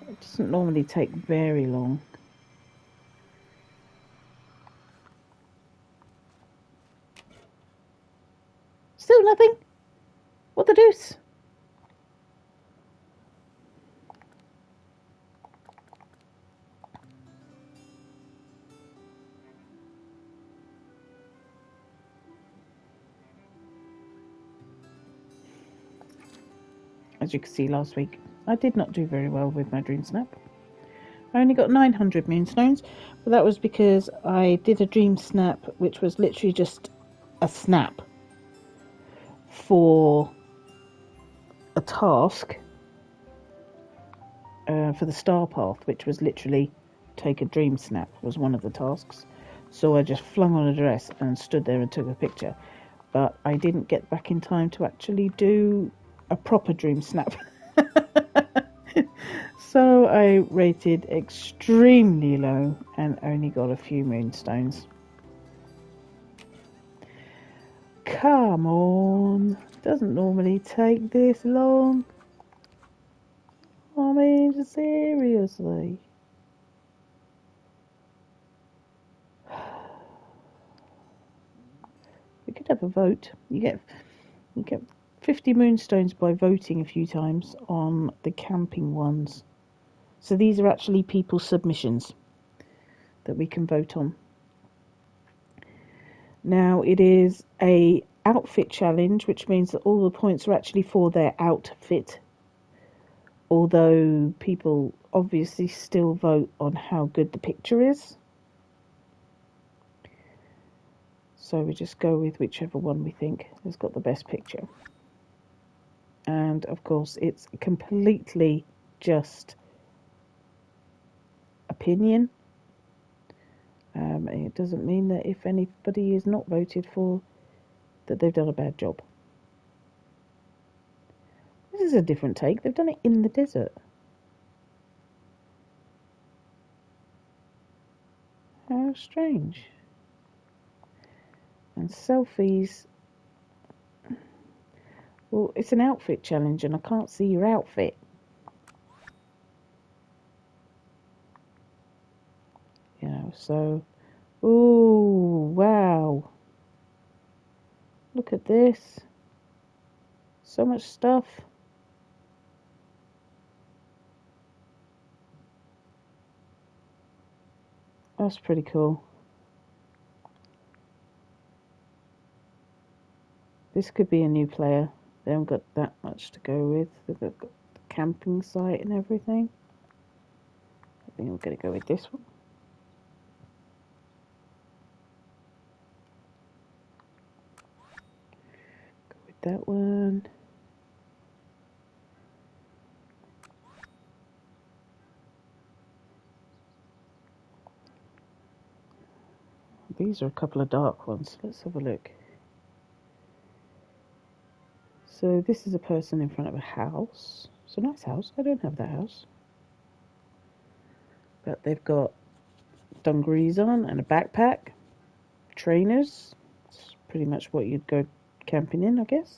It doesn't normally take very long. Still nothing? What the deuce? As you can see last week, I did not do very well with my dream snap. I only got 900 moonstones, but that was because I did a dream snap which was literally just a snap for a task for the star path, which was literally take a dream snap was one of the tasks. So I just flung on a dress and stood there and took a picture, but I didn't get back in time to actually do a proper dream snap. So I rated extremely low and only got a few moonstones. Come on, doesn't normally take this long. I mean, seriously. We could have a vote. You get 50 moonstones by voting a few times on the camping ones. So these are actually people's submissions that we can vote on. Now it is a outfit challenge, which means that all the points are actually for their outfit. Although people obviously still vote on how good the picture is. So we just go with whichever one we think has got the best picture. And of course it's completely just opinion. It doesn't mean that if anybody is not voted for, that they've done a bad job. This is a different take. They've done it in the desert. How strange. And selfies Well, it's an outfit challenge and I can't see your outfit. You know, so... Ooh, wow. Look at this. So much stuff. That's pretty cool. This could be a new player. They haven't got that much to go with. They've got the camping site and everything. I think I'm going to go with this one. Go with that one. These are a couple of dark ones. Let's have a look. So this is a person in front of a house. It's a nice house. I don't have that house. But they've got dungarees on and a backpack. Trainers. It's pretty much what you'd go camping in, I guess.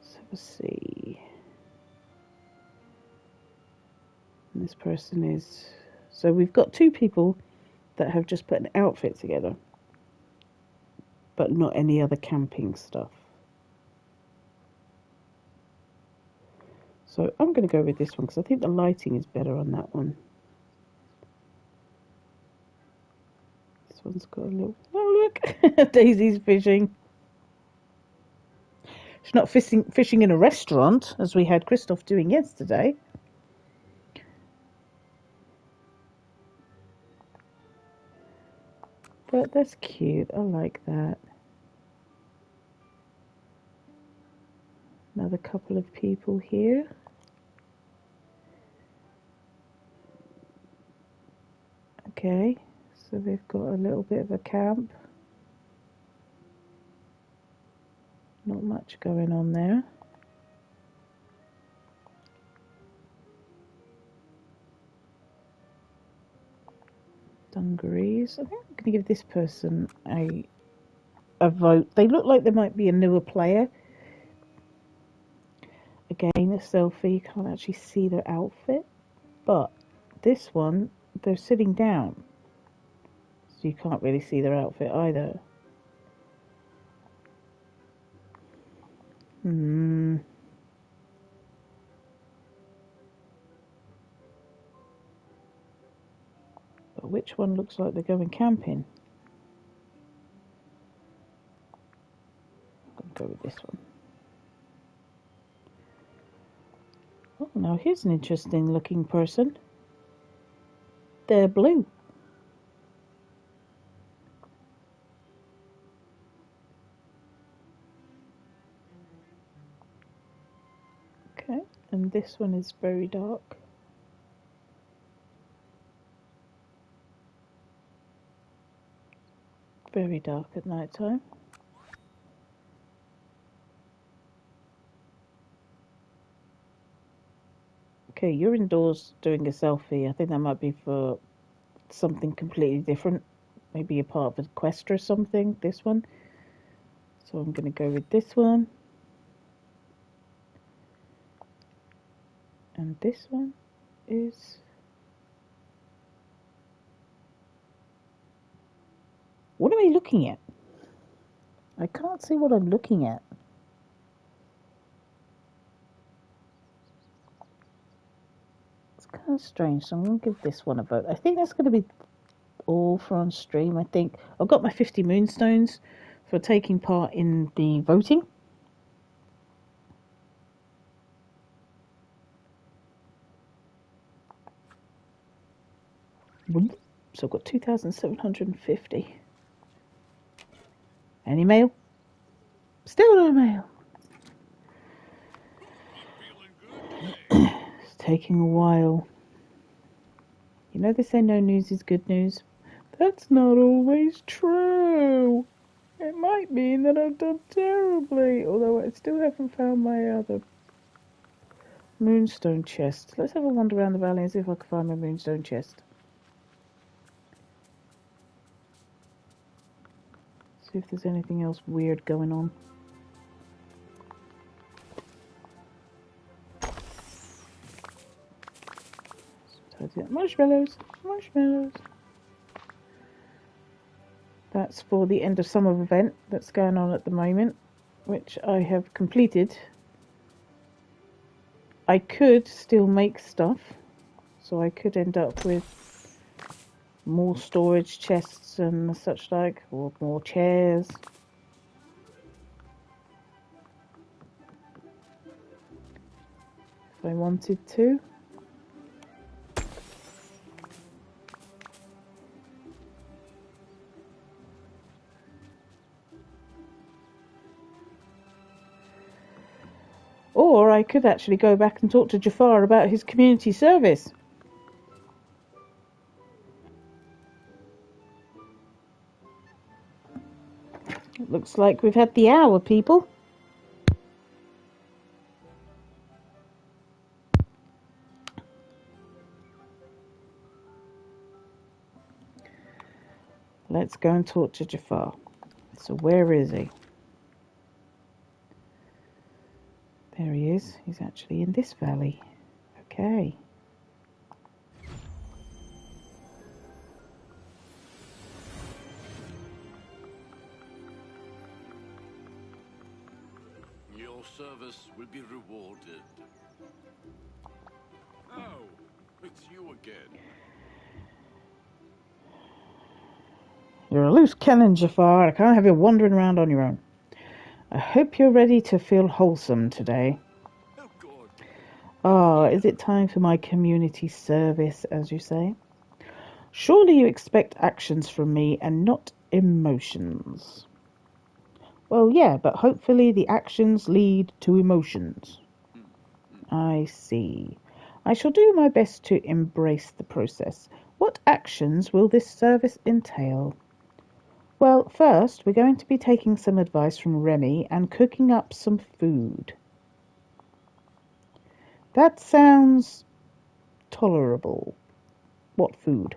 So let's see. And this person is... So we've got two people that have just put an outfit together. But not any other camping stuff. So I'm going to go with this one because I think the lighting is better on that one. This one's got a little... Oh, look! Daisy's fishing. She's not fishing in a restaurant, as we had Christoph doing yesterday. But that's cute. I like that. Another couple of people here. Okay, so they've got a little bit of a camp. Not much going on there. Dungarees. I think I'm going to give this person a vote. They look like they might be a newer player. Again, a selfie. You can't actually see their outfit. But this one, they're sitting down. So you can't really see their outfit either. But which one looks like they're going camping? I'm going to go with this one. Oh, now here's an interesting looking person. They're blue. Okay, and this one is very dark. Very dark at night time. Okay, you're indoors doing a selfie. I think that might be for something completely different. Maybe a part of a quest or something, this one. So I'm going to go with this one. And this one is... What am I looking at? I can't see what I'm looking at. It's kind of strange, so I'm going to give this one a vote. I think that's going to be all for on stream. I think I've got my 50 moonstones for taking part in the voting. So I've got 2,750. Any mail? Still no mail. It's taking a while. You know they say no news is good news? That's not always true. It might mean that I've done terribly, although I still haven't found my other moonstone chest. Let's have a wander around the valley and see if I can find my moonstone chest. See if there's anything else weird going on. Marshmallows, marshmallows. That's for the end of summer event that's going on at the moment, which I have completed. I could still make stuff, so I could end up with more storage chests and such like, or more chairs. If I wanted to. Or I could actually go back and talk to Jafar about his community service. It looks like we've had the hour, people. Let's go and talk to Jafar. So where is he? There he is. He's actually in this valley. Okay. Your service will be rewarded. Oh, it's you again. You're a loose cannon, Jafar. I can't have you wandering around on your own. I hope you're ready to feel wholesome today. Oh, God. Ah, is it time for my community service, as you say? Surely you expect actions from me and not emotions. Well, yeah, but hopefully the actions lead to emotions. I see. I shall do my best to embrace the process. What actions will this service entail? Well, first, we're going to be taking some advice from Remy and cooking up some food. That sounds tolerable. What food?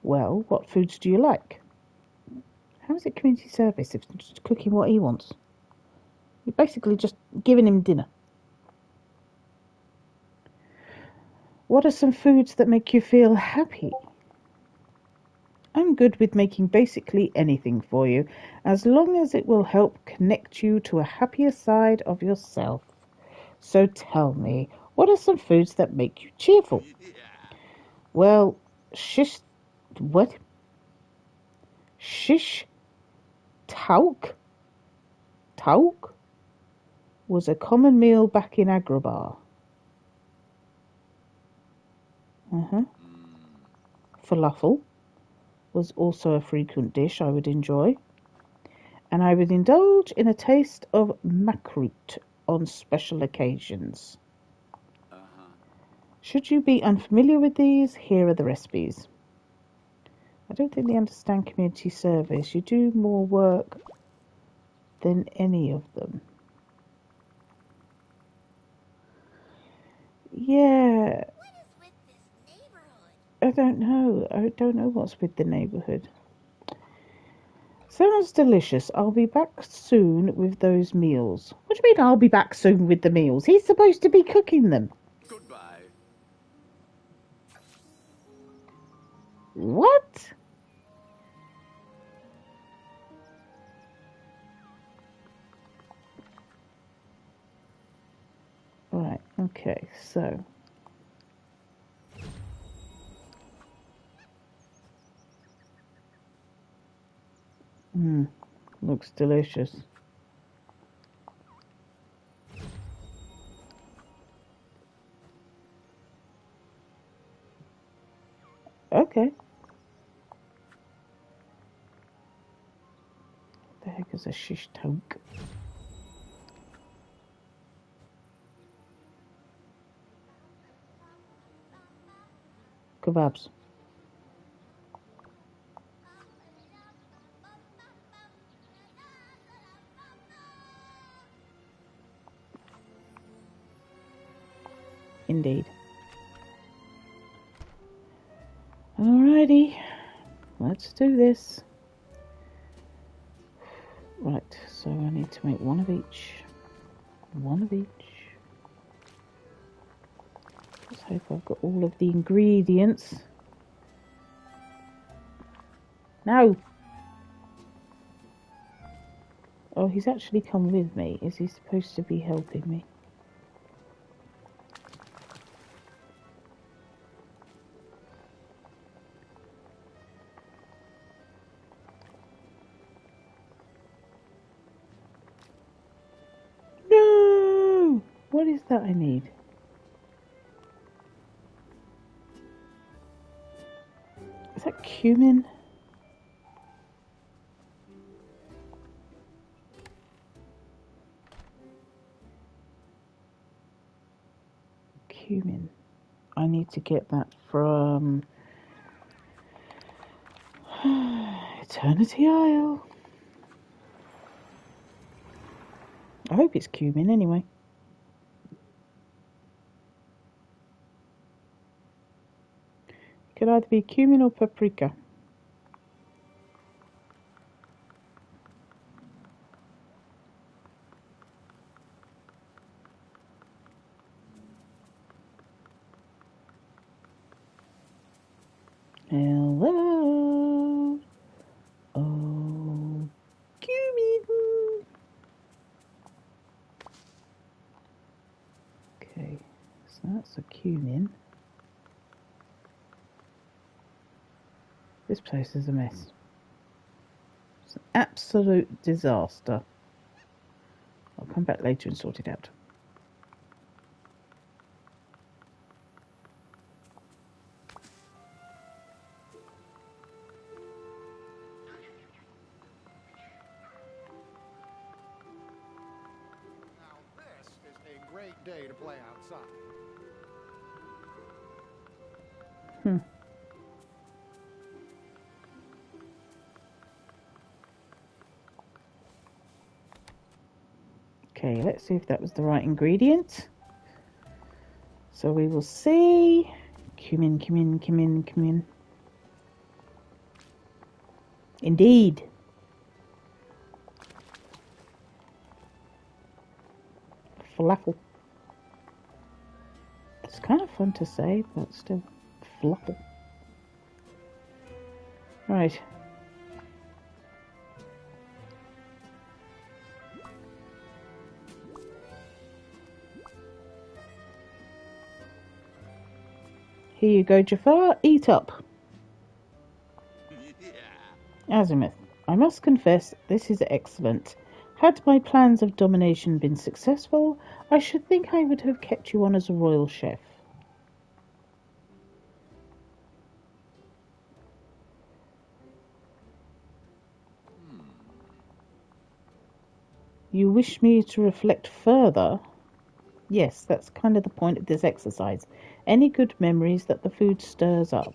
Well, what foods do you like? How is it community service if it's just cooking what he wants? You're basically just giving him dinner. What are some foods that make you feel happy? I'm good with making basically anything for you, as long as it will help connect you to a happier side of yourself. So tell me, what are some foods that make you cheerful? Well, what? Shish tauk? Tauk was a common meal back in Agrabah. Falafel was also a frequent dish I would enjoy, and I would indulge in a taste of makrut on special occasions. Should you be unfamiliar with these, here are the recipes. I don't think they understand community service. You do more work than any of them. Yeah. What is with this neighborhood? I don't know. I don't know what's with the neighborhood. Sounds delicious. I'll be back soon with those meals. What do you mean I'll be back soon with the meals? He's supposed to be cooking them. Goodbye. What? Right, okay, so. Looks delicious. Okay. What the heck is a shish tauk? Kebabs. Indeed. Alrighty, let's do this. Right, so I need to make one of each. One of each. Let's hope I've got all of the ingredients. No! Oh, he's actually come with me. Is he supposed to be helping me? No! What is that I need? Is that cumin? Cumin. I need to get that from Eternity Isle. I hope it's cumin anyway. It could either be cumin or paprika. Hello. Oh, cumin. Okay, so that's a cumin. This place is a mess. It's an absolute disaster. I'll come back later and sort it out. Now this is a great day to play outside. Okay, let's see if that was the right ingredient. So we will see. Cumin, cumin, cumin, cumin. Indeed. Falafel. It's kind of fun to say, but still falafel. Right. Here you go, Jafar. Eat up. Azimuth, I must confess, this is excellent. Had my plans of domination been successful, I should think I would have kept you on as a royal chef. You wish me to reflect further? Yes, that's kind of the point of this exercise. Any good memories that the food stirs up.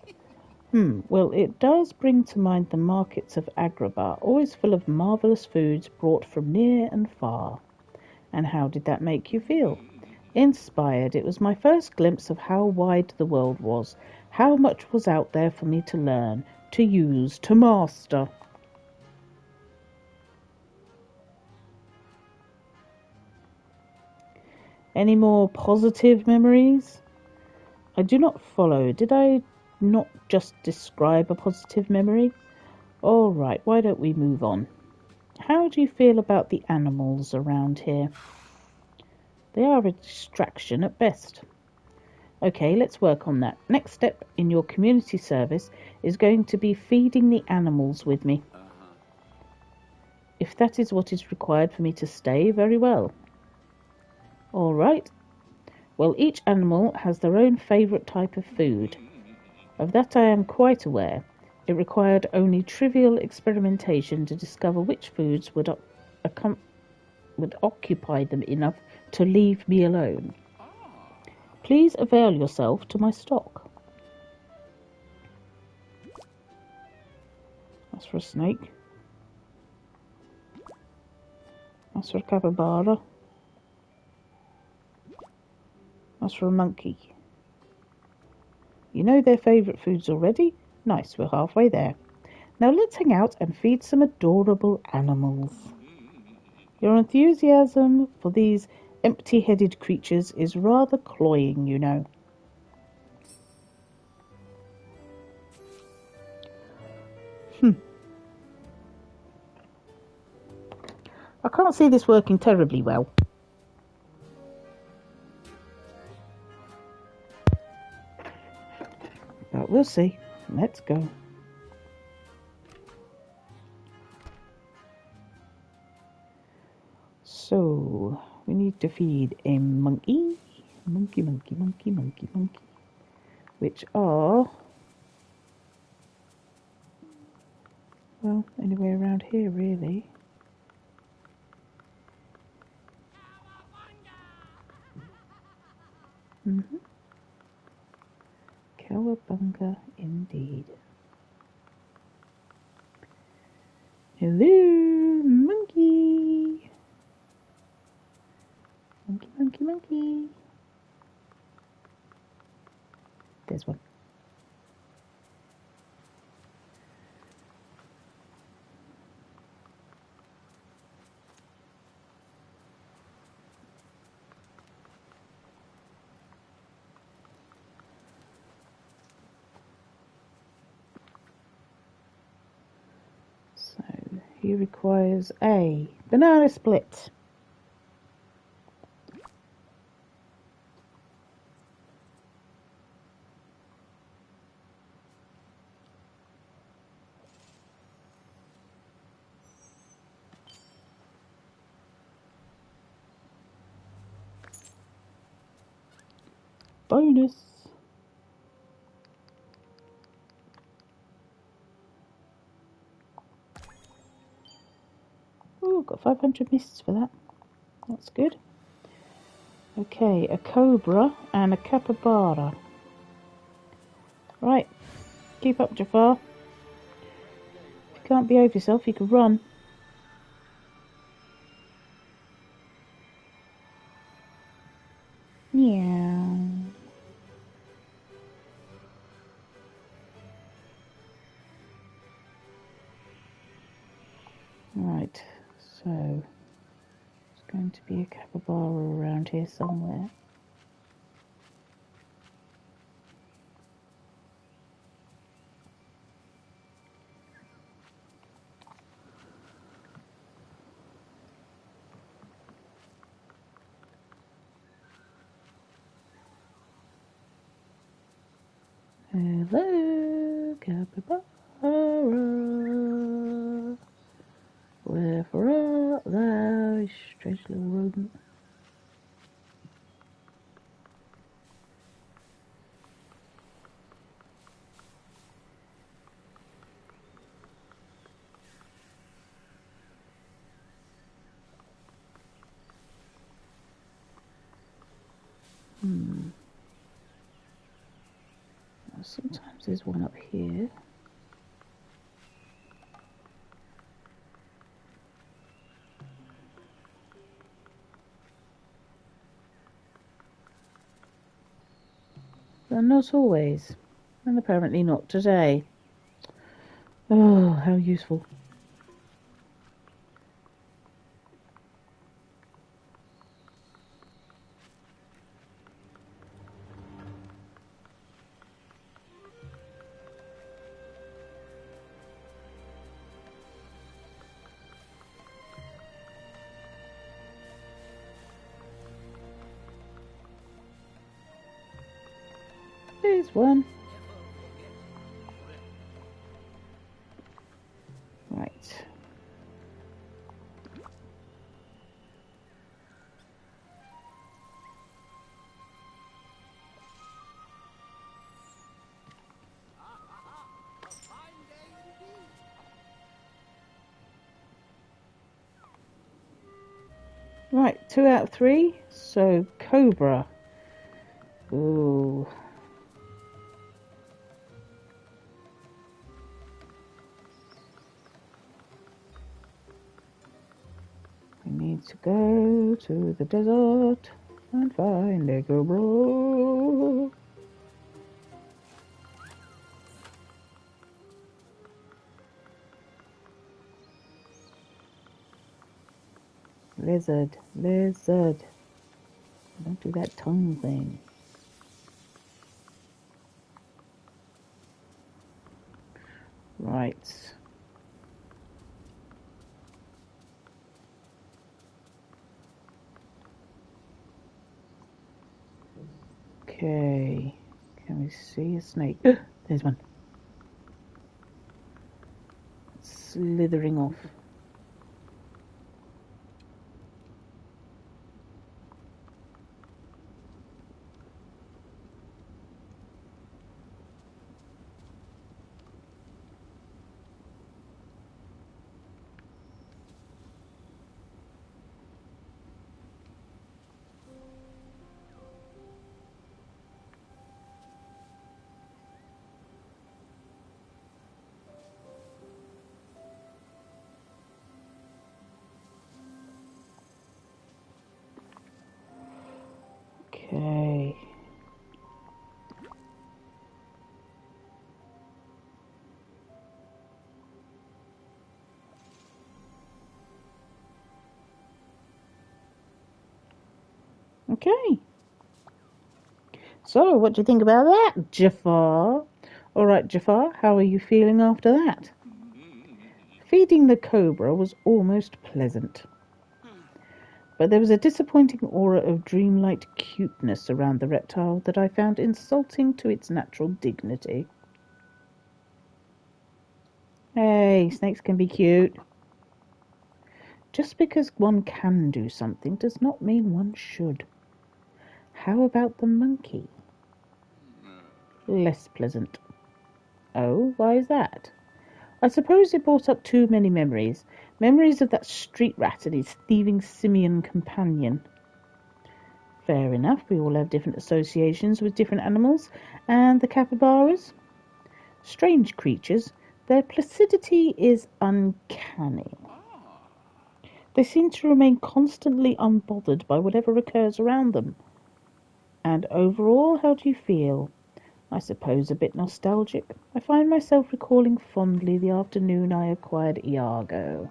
Well, it does bring to mind the markets of Agrabah, always full of marvellous foods brought from near and far. And how did that make you feel? Inspired. It was my first glimpse of how wide the world was, how much was out there for me to learn, to use, to master. Any more positive memories? I do not follow. Did I not just describe a positive memory? All right, why don't we move on? How do you feel about the animals around here? They are a distraction at best. Okay, let's work on that. Next step in your community service is going to be feeding the animals with me. If that is what is required for me to stay, very well. All right. Well, each animal has their own favourite type of food. Of that I am quite aware. It required only trivial experimentation to discover which foods would occupy them enough to leave me alone. Please avail yourself to my stock. That's for a snake. That's for a capybara. That's for a monkey. You know their favourite foods already? Nice, we're halfway there. Now let's hang out and feed some adorable animals. Your enthusiasm for these empty-headed creatures is rather cloying, you know. I can't see this working terribly well. But we'll see. Let's go. So, we need to feed a monkey. Monkey. Which are... well, anywhere around here, really. Cowabunga, indeed. Hello, monkey. Monkey. There's one. So, he requires a banana split. Bonus. Oh, got 500 mists for that. That's good. Okay, a cobra and a capybara. Right, keep up, Jafar. If you can't behave yourself, you can run. Meow. Right, so there's going to be a capybara around here somewhere. Hello, capybara. Wherefore art thou, strange little rodent? Sometimes there's one up here. But not always. And apparently not today. Oh, how useful. There's one. Right. Right, 2 out of 3. So, cobra. Ooh. We need to go to the desert and find a cobra. Lizard. Don't do that tongue thing. Right. Okay. Can we see a snake? There's one. Slithering off. Okay. Okay. So, what do you think about that, Jafar? All right, Jafar, how are you feeling after that? Feeding the cobra was almost pleasant, but there was a disappointing aura of dreamlike cuteness around the reptile that I found insulting to its natural dignity. Hey, snakes can be cute. Just because one can do something does not mean one should. How about the monkey? Less pleasant. Oh, why is that? I suppose it brought up too many memories. Memories of that street rat and his thieving simian companion. Fair enough, we all have different associations with different animals, and the capybaras? Strange creatures, their placidity is uncanny. They seem to remain constantly unbothered by whatever occurs around them. And overall, how do you feel? I suppose a bit nostalgic. I find myself recalling fondly the afternoon I acquired Iago.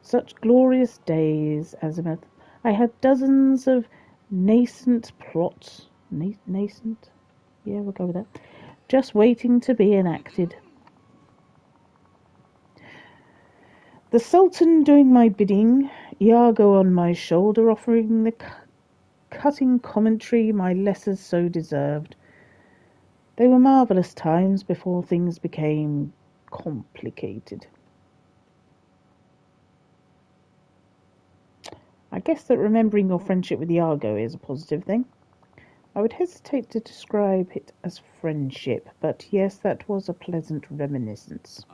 Such glorious days, Azimuth. I had dozens of nascent plots. Nascent? Yeah, we'll go with that. Just waiting to be enacted. The Sultan doing my bidding, Iago on my shoulder offering the cutting commentary my lessers so deserved. They were marvellous times before things became complicated. I guess that remembering your friendship with Iago is a positive thing. I would hesitate to describe it as friendship, but yes, that was a pleasant reminiscence.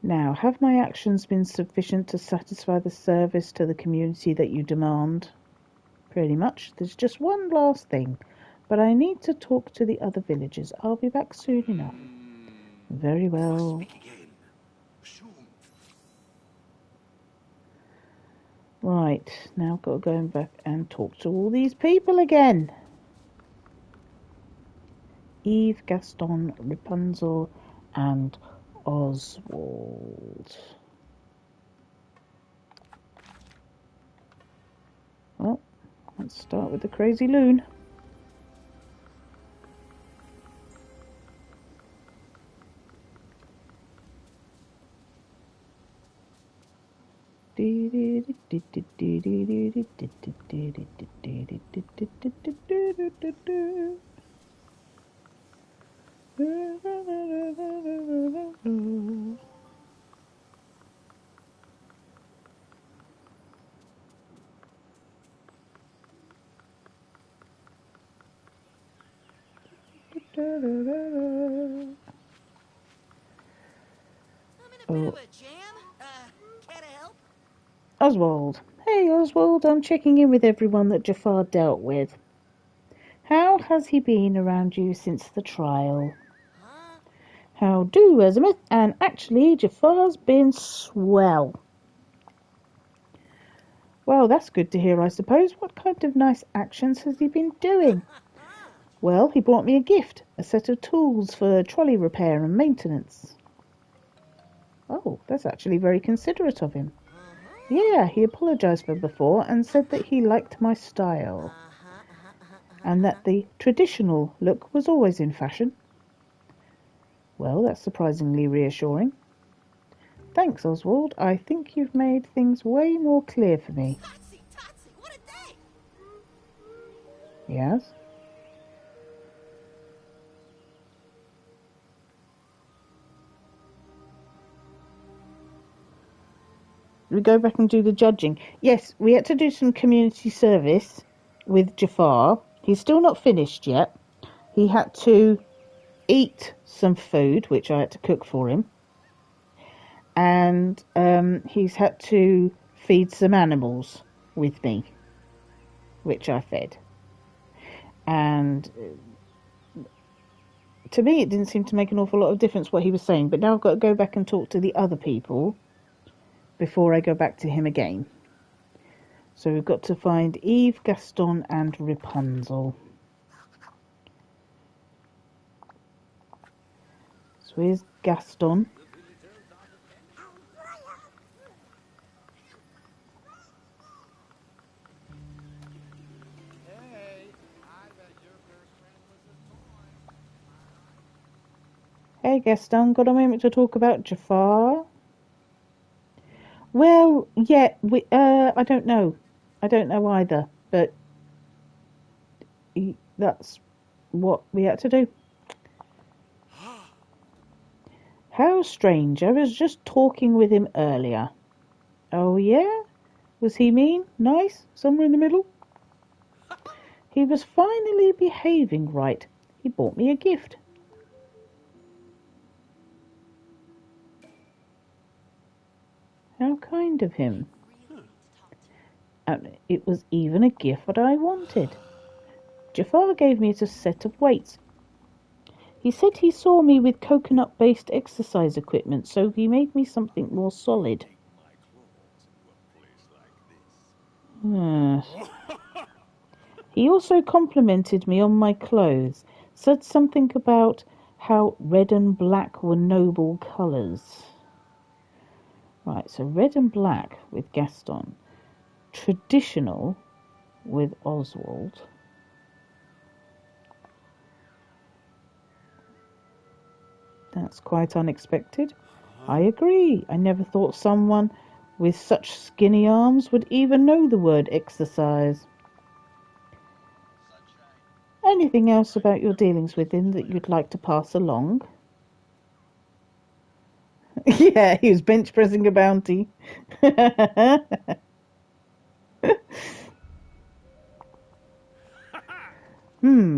Now, have my actions been sufficient to satisfy the service to the community that you demand? Pretty much. There's just one last thing, but I need to talk to the other villagers. I'll be back soon enough. Very well. Right, now I've got to go back and talk to all these people again. Eve, Gaston, Rapunzel, and Oswald. Well, let's start with the crazy loon. I'm in a bit of a jam. Care to help? Oswald. Hey, Oswald, I'm checking in with everyone that Jafar dealt with. How has he been around you since the trial? Huh? How do, Azimuth? And actually, Jafar's been swell. Well, that's good to hear, I suppose. What kind of nice actions has he been doing? Well, he brought me a gift, a set of tools for trolley repair and maintenance. Oh, that's actually very considerate of him. Yeah, he apologised for before and said that he liked my style. And that the traditional look was always in fashion. Well, that's surprisingly reassuring. Thanks, Oswald. I think you've made things way more clear for me. Totsy, what a day! Yes? We go back and do the judging. Yes, we had to do some community service with Jafar. He's still not finished yet. He had to eat some food, which I had to cook for him. And he's had to feed some animals with me, which I fed. And to me, it didn't seem to make an awful lot of difference what he was saying. But now I've got to go back and talk to the other people before I go back to him again. So we've got to find Eve, Gaston, and Rapunzel. So here's Gaston. Hey Gaston, got a moment to talk about Jafar? Well, yeah, I don't know. I don't know either, but that's what we had to do. How strange. I was just talking with him earlier. Oh, yeah? Was he mean? Nice? Somewhere in the middle? He was finally behaving right. He bought me a gift. How kind of him. And it was even a gift that I wanted. Jafar gave me a set of weights. He said he saw me with coconut-based exercise equipment, so he made me something more solid. He also complimented me on my clothes, said something about how red and black were noble colours. Right, so red and black with Gaston. Traditional with Oswald. That's quite unexpected. I agree. I never thought someone with such skinny arms would even know the word exercise. Anything else about your dealings with him that you'd like to pass along? Yeah, he was bench pressing a bounty.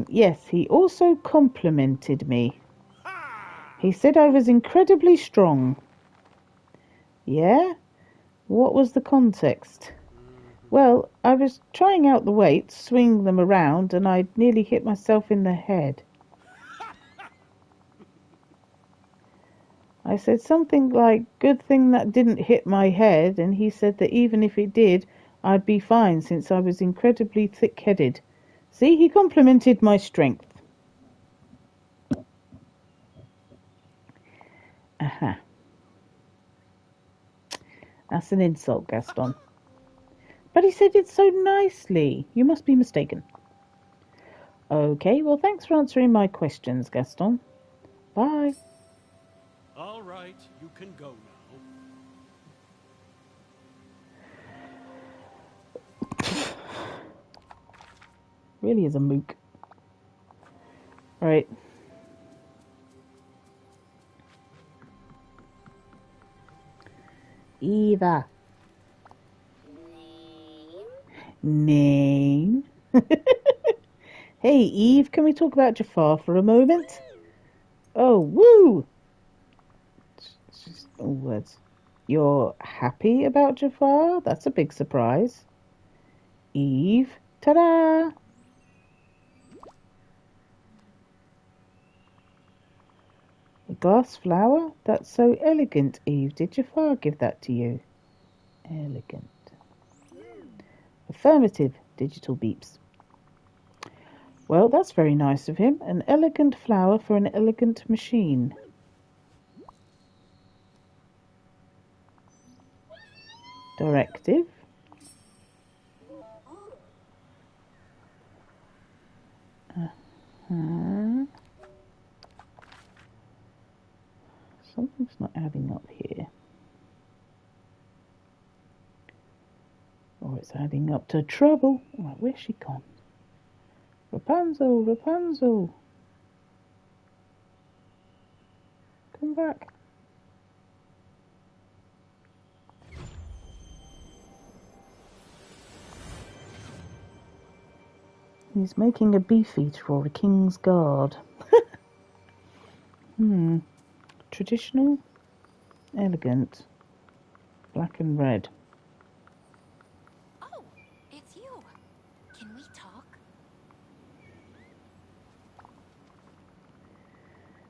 Yes, he also complimented me. He said I was incredibly strong. Yeah? What was the context? Well, I was trying out the weights, swinging them around, and I nearly hit myself in the head. I said something like, good thing that didn't hit my head, and he said that even if it did, I'd be fine since I was incredibly thick-headed. See, he complimented my strength. Aha. That's an insult, Gaston. But he said it so nicely. You must be mistaken. Okay, well, thanks for answering my questions, Gaston. Bye. All right, you can go now. Really is a mook. Right. Eva. Name? Hey, Eve, can we talk about Jafar for a moment? Oh, woo! It's just all words. You're happy about Jafar? That's a big surprise. Eve, ta-da! A glass flower? That's so elegant, Eve. Did Jafar give that to you? Elegant. Affirmative, digital beeps. Well, that's very nice of him. An elegant flower for an elegant machine. Directive. Something's not adding up here. Or it's adding up to trouble. Right, where's she gone? Rapunzel, Rapunzel. Come back. He's making a beef eater for a king's guard. Traditional, elegant, black and red. Oh, it's you. Can we talk?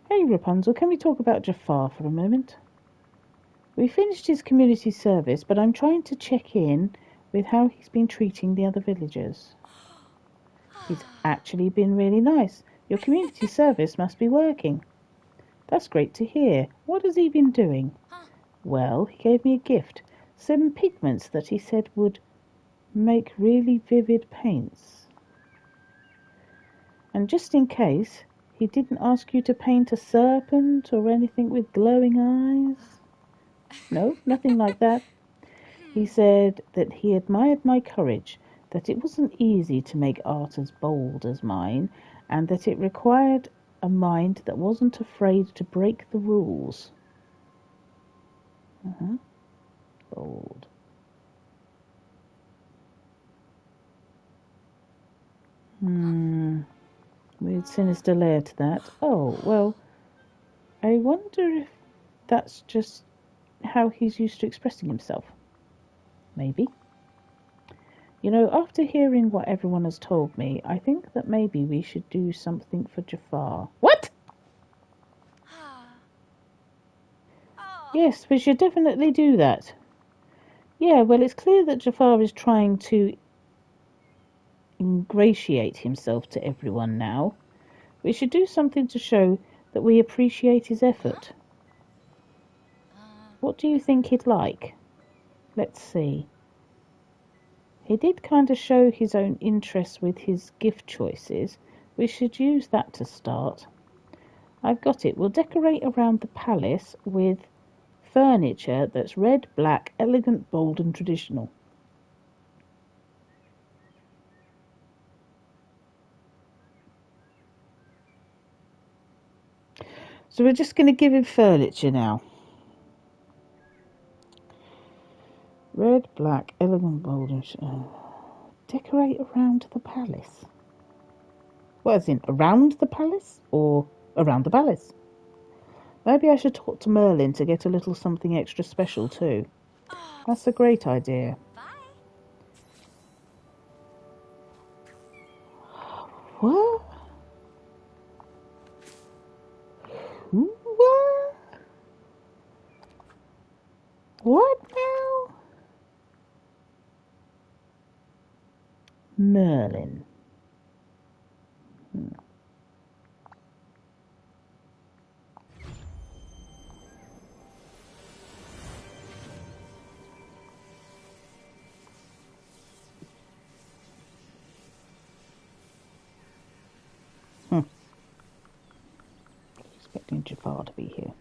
Hey Rapunzel, can we talk about Jafar for a moment? We finished his community service, but I'm trying to check in with how he's been treating the other villagers. He's actually been really nice. Your community service must be working. That's great to hear. What has he been doing? Well, he gave me a gift. Some pigments that he said would make really vivid paints. And just in case, he didn't ask you to paint a serpent or anything with glowing eyes? No, nothing like that. He said that he admired my courage, that it wasn't easy to make art as bold as mine, and that it required a mind that wasn't afraid to break the rules. Bold. Weird sinister layer to that. Oh, well, I wonder if that's just how he's used to expressing himself. Maybe. You know, after hearing what everyone has told me, I think that maybe we should do something for Jafar. What? Yes, we should definitely do that. Yeah, well, it's clear that Jafar is trying to ingratiate himself to everyone now. We should do something to show that we appreciate his effort. What do you think he'd like? Let's see. He did kind of show his own interest with his gift choices. We should use that to start. I've got it. We'll decorate around the palace with furniture that's red, black, elegant, bold and traditional. So we're just going to give him furniture now. Red, black, elegant, bold and... decorate around the palace. What, as in around the palace or around the palace? Maybe I should talk to Merlin to get a little something extra special too. That's a great idea. What? What? What now? Merlin. Expecting Jafar to be here.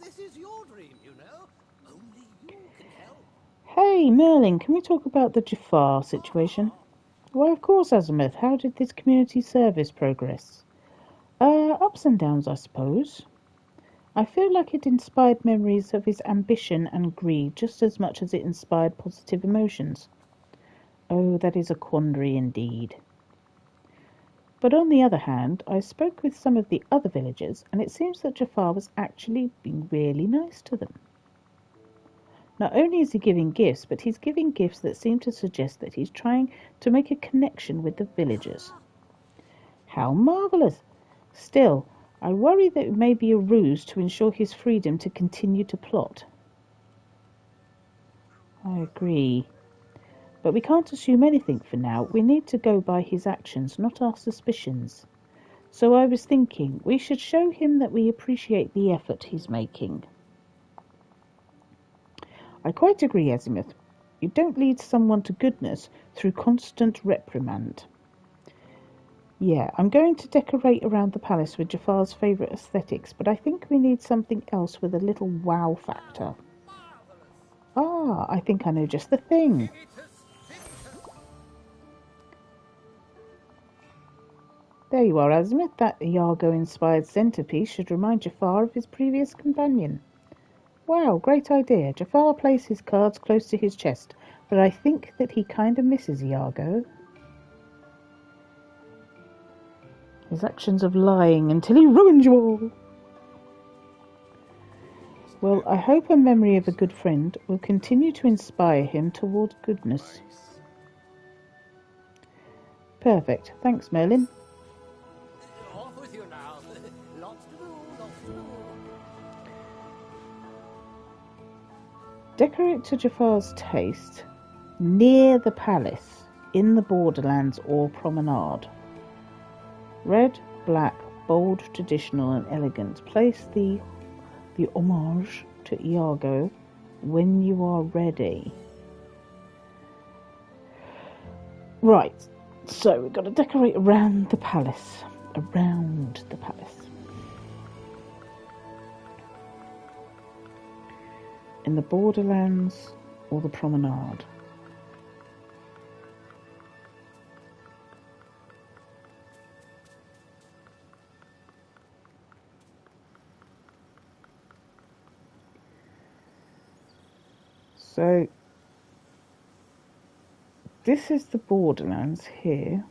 This is your dream, you know. Only you can help. Hey, Merlin, can we talk about the Jafar situation? Why, of course, Azimuth. How did this community service progress? Ups and downs, I suppose. I feel like it inspired memories of his ambition and greed just as much as it inspired positive emotions. Oh, that is a quandary indeed. But on the other hand, I spoke with some of the other villagers, and it seems that Jafar was actually being really nice to them. Not only is he giving gifts, but he's giving gifts that seem to suggest that he's trying to make a connection with the villagers. How marvellous! Still, I worry that it may be a ruse to ensure his freedom to continue to plot. I agree. But we can't assume anything for now. We need to go by his actions, not our suspicions. So I was thinking, we should show him that we appreciate the effort he's making. I quite agree, Azimuth. You don't lead someone to goodness through constant reprimand. Yeah, I'm going to decorate around the palace with Jafar's favourite aesthetics, but I think we need something else with a little wow factor. Ah, I think I know just the thing. There you are, Azimuth. That Iago-inspired centerpiece should remind Jafar of his previous companion. Wow, great idea. Jafar placed his cards close to his chest, but I think that he kind of misses Iago. His actions of lying until he ruined you all. Well, I hope a memory of a good friend will continue to inspire him toward goodness. Perfect. Thanks, Merlin. Off with you now. Lots to do, lots to do. Decorate to Jafar's taste near the palace, in the borderlands or promenade. Red, black, bold, traditional and elegant. Place the homage to Iago when you are ready. Right, so we've got to decorate around the palace. Around the palace. In the borderlands or the promenade. So this is the borderlands here.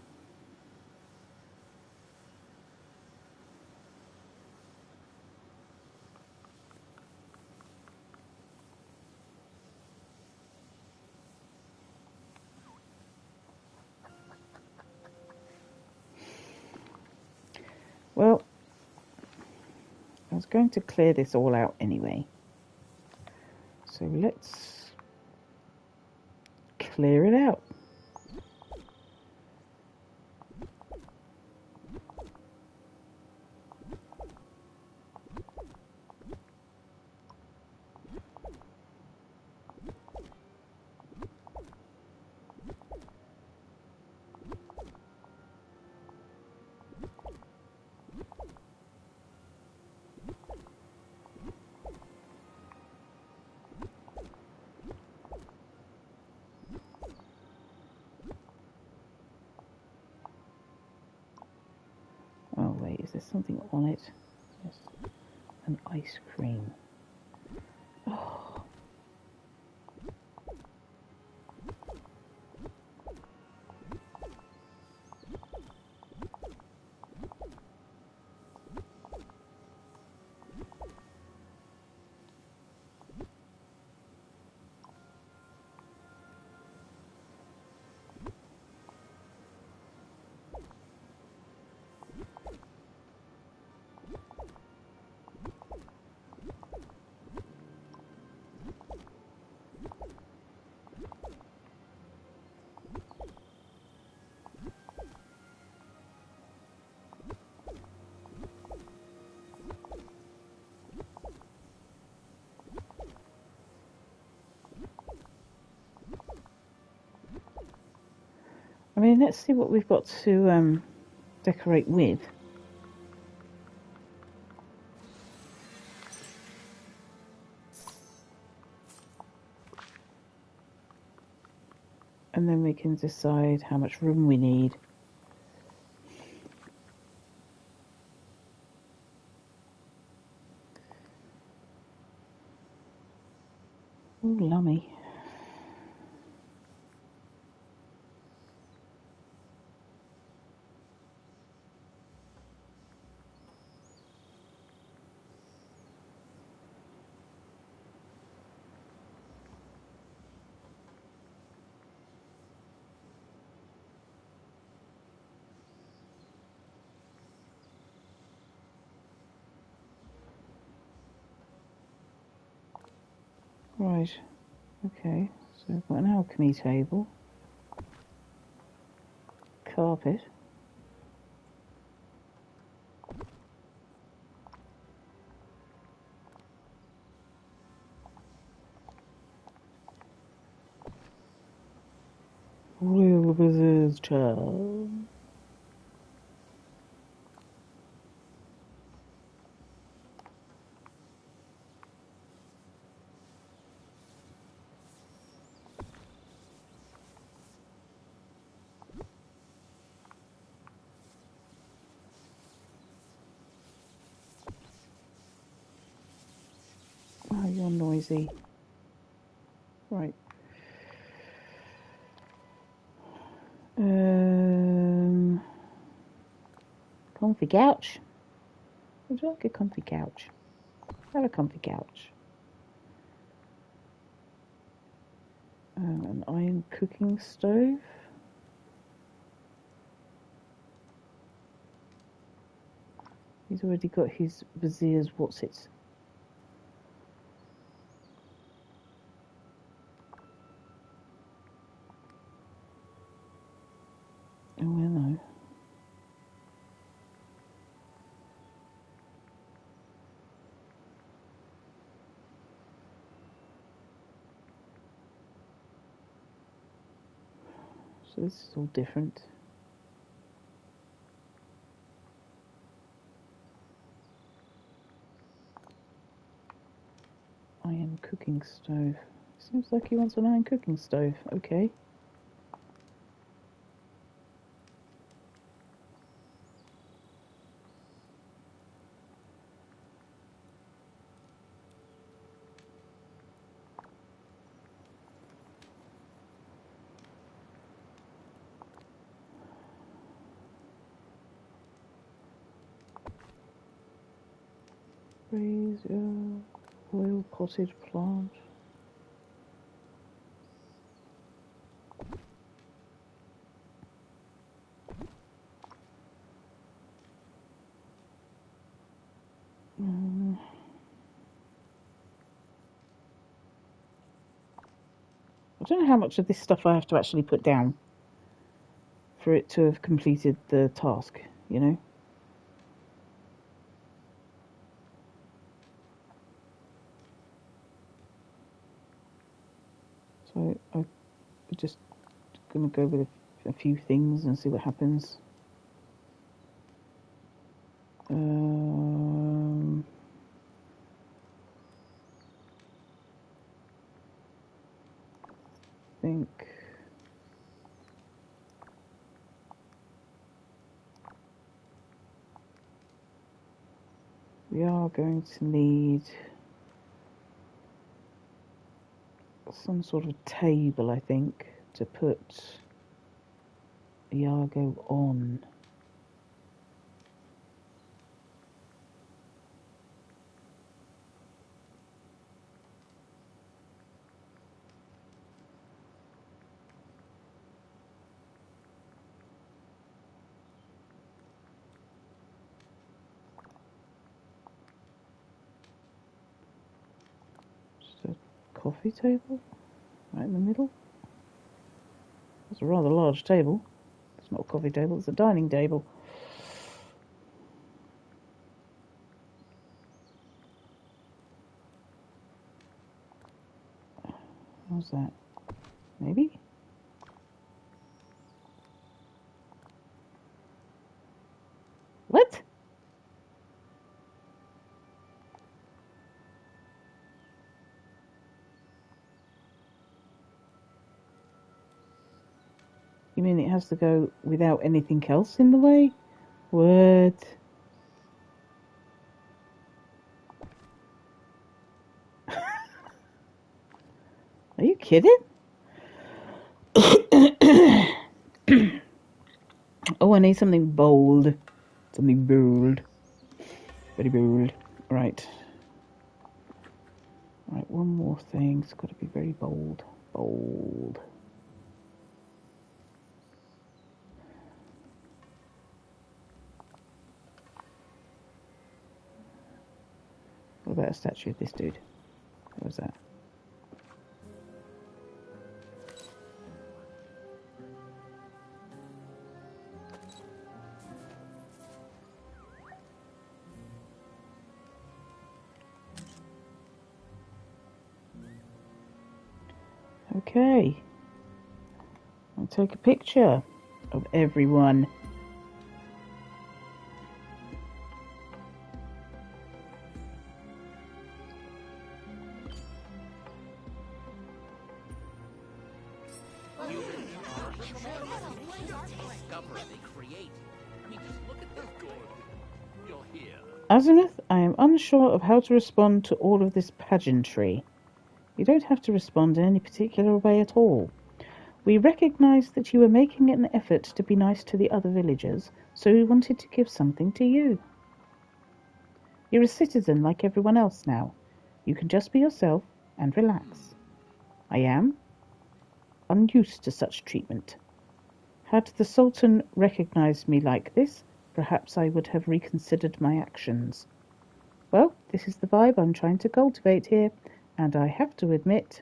Well, I was going to clear this all out anyway. So let's clear it out. Oh wait, is there something on it? Yes, an ice cream. Oh. I mean, let's see what we've got to decorate with. And then we can decide how much room we need. Ooh, lummy. Right, okay, so we've got an alchemy table, carpet, real wizard's charm. is he? Right. Comfy couch. Would you like a comfy couch? Have a comfy couch. An iron cooking stove. He's already got his vizier's what's it? Oh, well, no. So this is all different. Iron cooking stove. Seems like he wants an iron cooking stove. Okay. Raise your oil potted plant. I don't know how much of this stuff I have to actually put down for it to have completed the task, you know? So I'm just going to go with a few things and see what happens. I think we are going to need some sort of table, I think, to put Iago on. Just a coffee table right in the middle. It's a rather large table. It's not a coffee table, it's a dining table. How's that? Maybe? What? You mean it has to go without anything else in the way? What? Are you kidding? Oh, I need something bold. Something bold. Very bold. Right. Right, one more thing. It's got to be very bold. Bold. What about a statue of this dude? What was that? Okay. I'll take a picture of everyone. Azimuth, I am unsure of how to respond to all of this pageantry. You don't have to respond in any particular way at all. We recognized that you were making an effort to be nice to the other villagers, so we wanted to give something to you. You're a citizen like everyone else now. You can just be yourself and relax. I am unused to such treatment. Had the Sultan recognized me like this, perhaps I would have reconsidered my actions. Well, this is the vibe I'm trying to cultivate here, and I have to admit,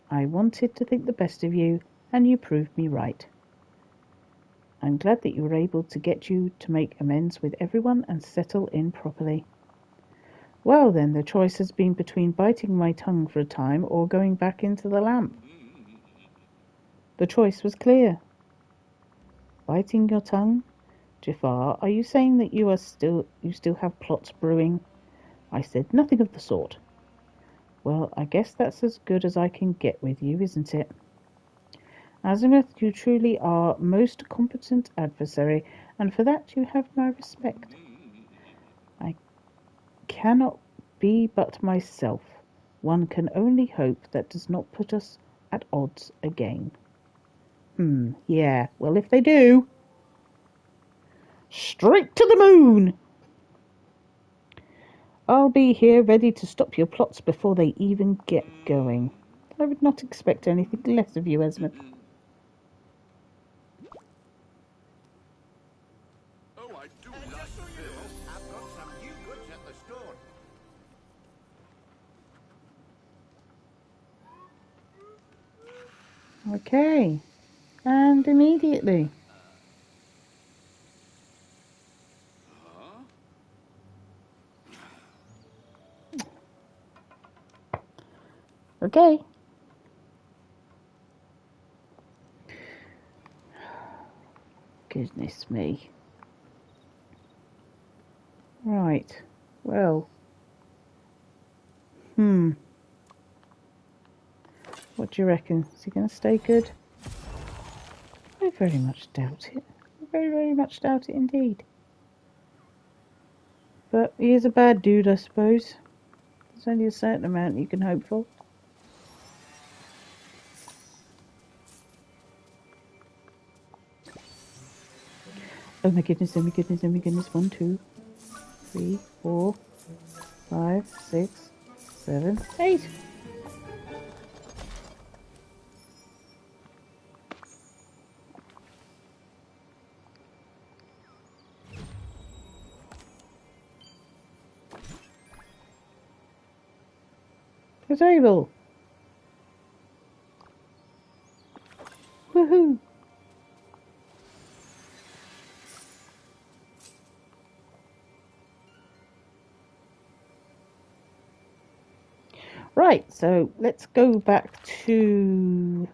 I wanted to think the best of you, and you proved me right. I'm glad that you were able to get you to make amends with everyone and settle in properly. Well then, the choice has been between biting my tongue for a time or going back into the lamp. The choice was clear. Biting your tongue? Jafar, are you saying that you still have plots brewing? I said nothing of the sort. Well, I guess that's as good as I can get with you, isn't it? Azimuth, you truly are most competent adversary, and for that you have my respect. I cannot be but myself. One can only hope that does not put us at odds again. Yeah, well if they do... Straight to the moon! I'll be here ready to stop your plots before they even get going. I would not expect anything less of you, Esmond. Oh, I do like Just so you this. know, I've got some new goods at the store. Okay, and immediately. Huh? Okay. Goodness me. Right, well. What do you reckon? Is he going to stay good? I very much doubt it. I very, very much doubt it indeed. But he is a bad dude, I suppose. There's only a certain amount you can hope for. Oh my goodness, oh my goodness, oh my goodness. 1, 2, 3, 4, 5, 6, 7, 8. The table. Woohoo! Right, so let's go back to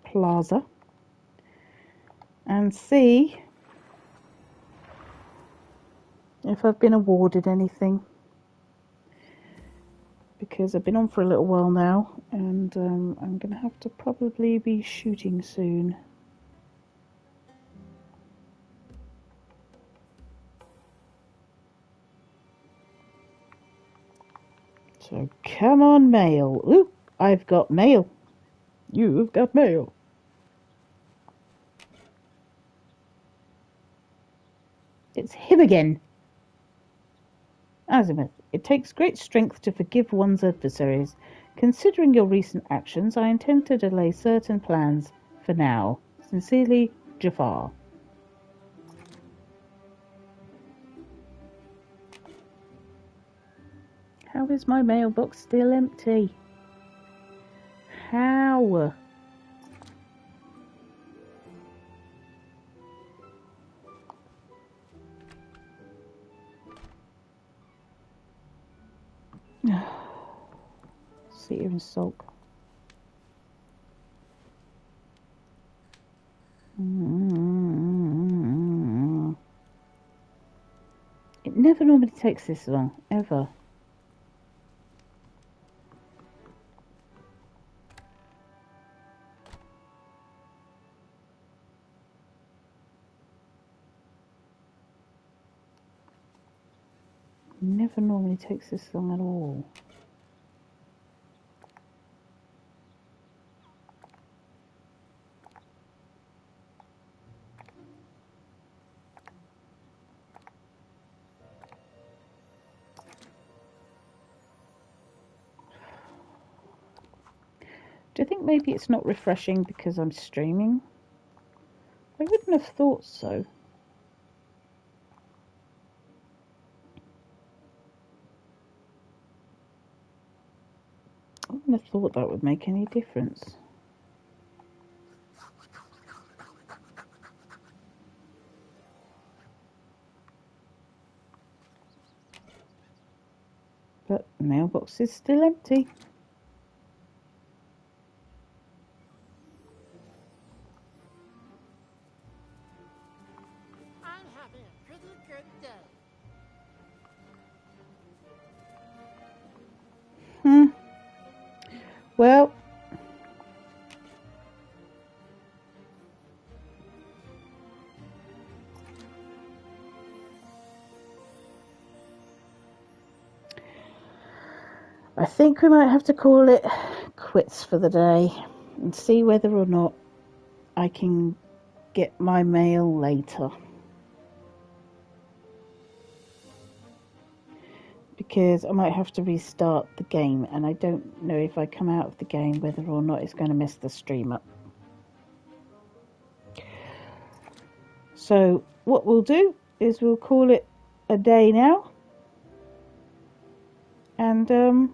Plaza and see if I've been awarded anything, because I've been on for a little while now and I'm going to have to probably be shooting soon. So come on, mail. Ooh, I've got mail. You've got mail. It's him again. Azimuth, it takes great strength to forgive one's adversaries. Considering your recent actions, I intend to delay certain plans for now. Sincerely, Jafar. How is my mailbox still empty? How? Sit here and sulk. It never normally takes this long, ever. Never normally takes this long at all. Do you think maybe it's not refreshing because I'm streaming? I wouldn't have thought so. I wouldn't have thought that would make any difference. But the mailbox is still empty. I'm having a pretty good day. Well, I think we might have to call it quits for the day and see whether or not I can get my mail later. Because I might have to restart the game, and I don't know if I come out of the game whether or not it's going to mess the stream up. So what we'll do is we'll call it a day now, and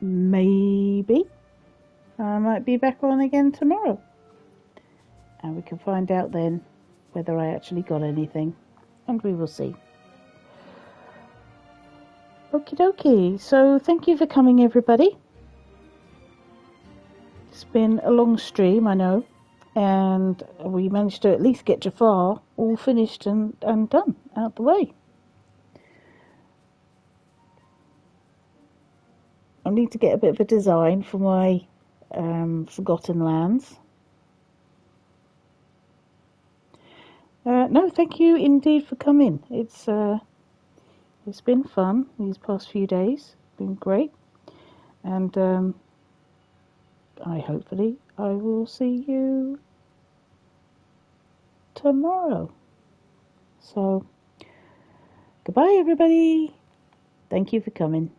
maybe I might be back on again tomorrow, and we can find out then whether I actually got anything, and we will see. Okie dokie, so thank you for coming, everybody. It's been a long stream, I know, and we managed to at least get Jafar all finished and done, out the way. I need to get a bit of a design for my Forgotten Lands. No, thank you indeed for coming. It's been fun these past few days. Been great, and hopefully I will see you tomorrow. So goodbye, everybody. Thank you for coming.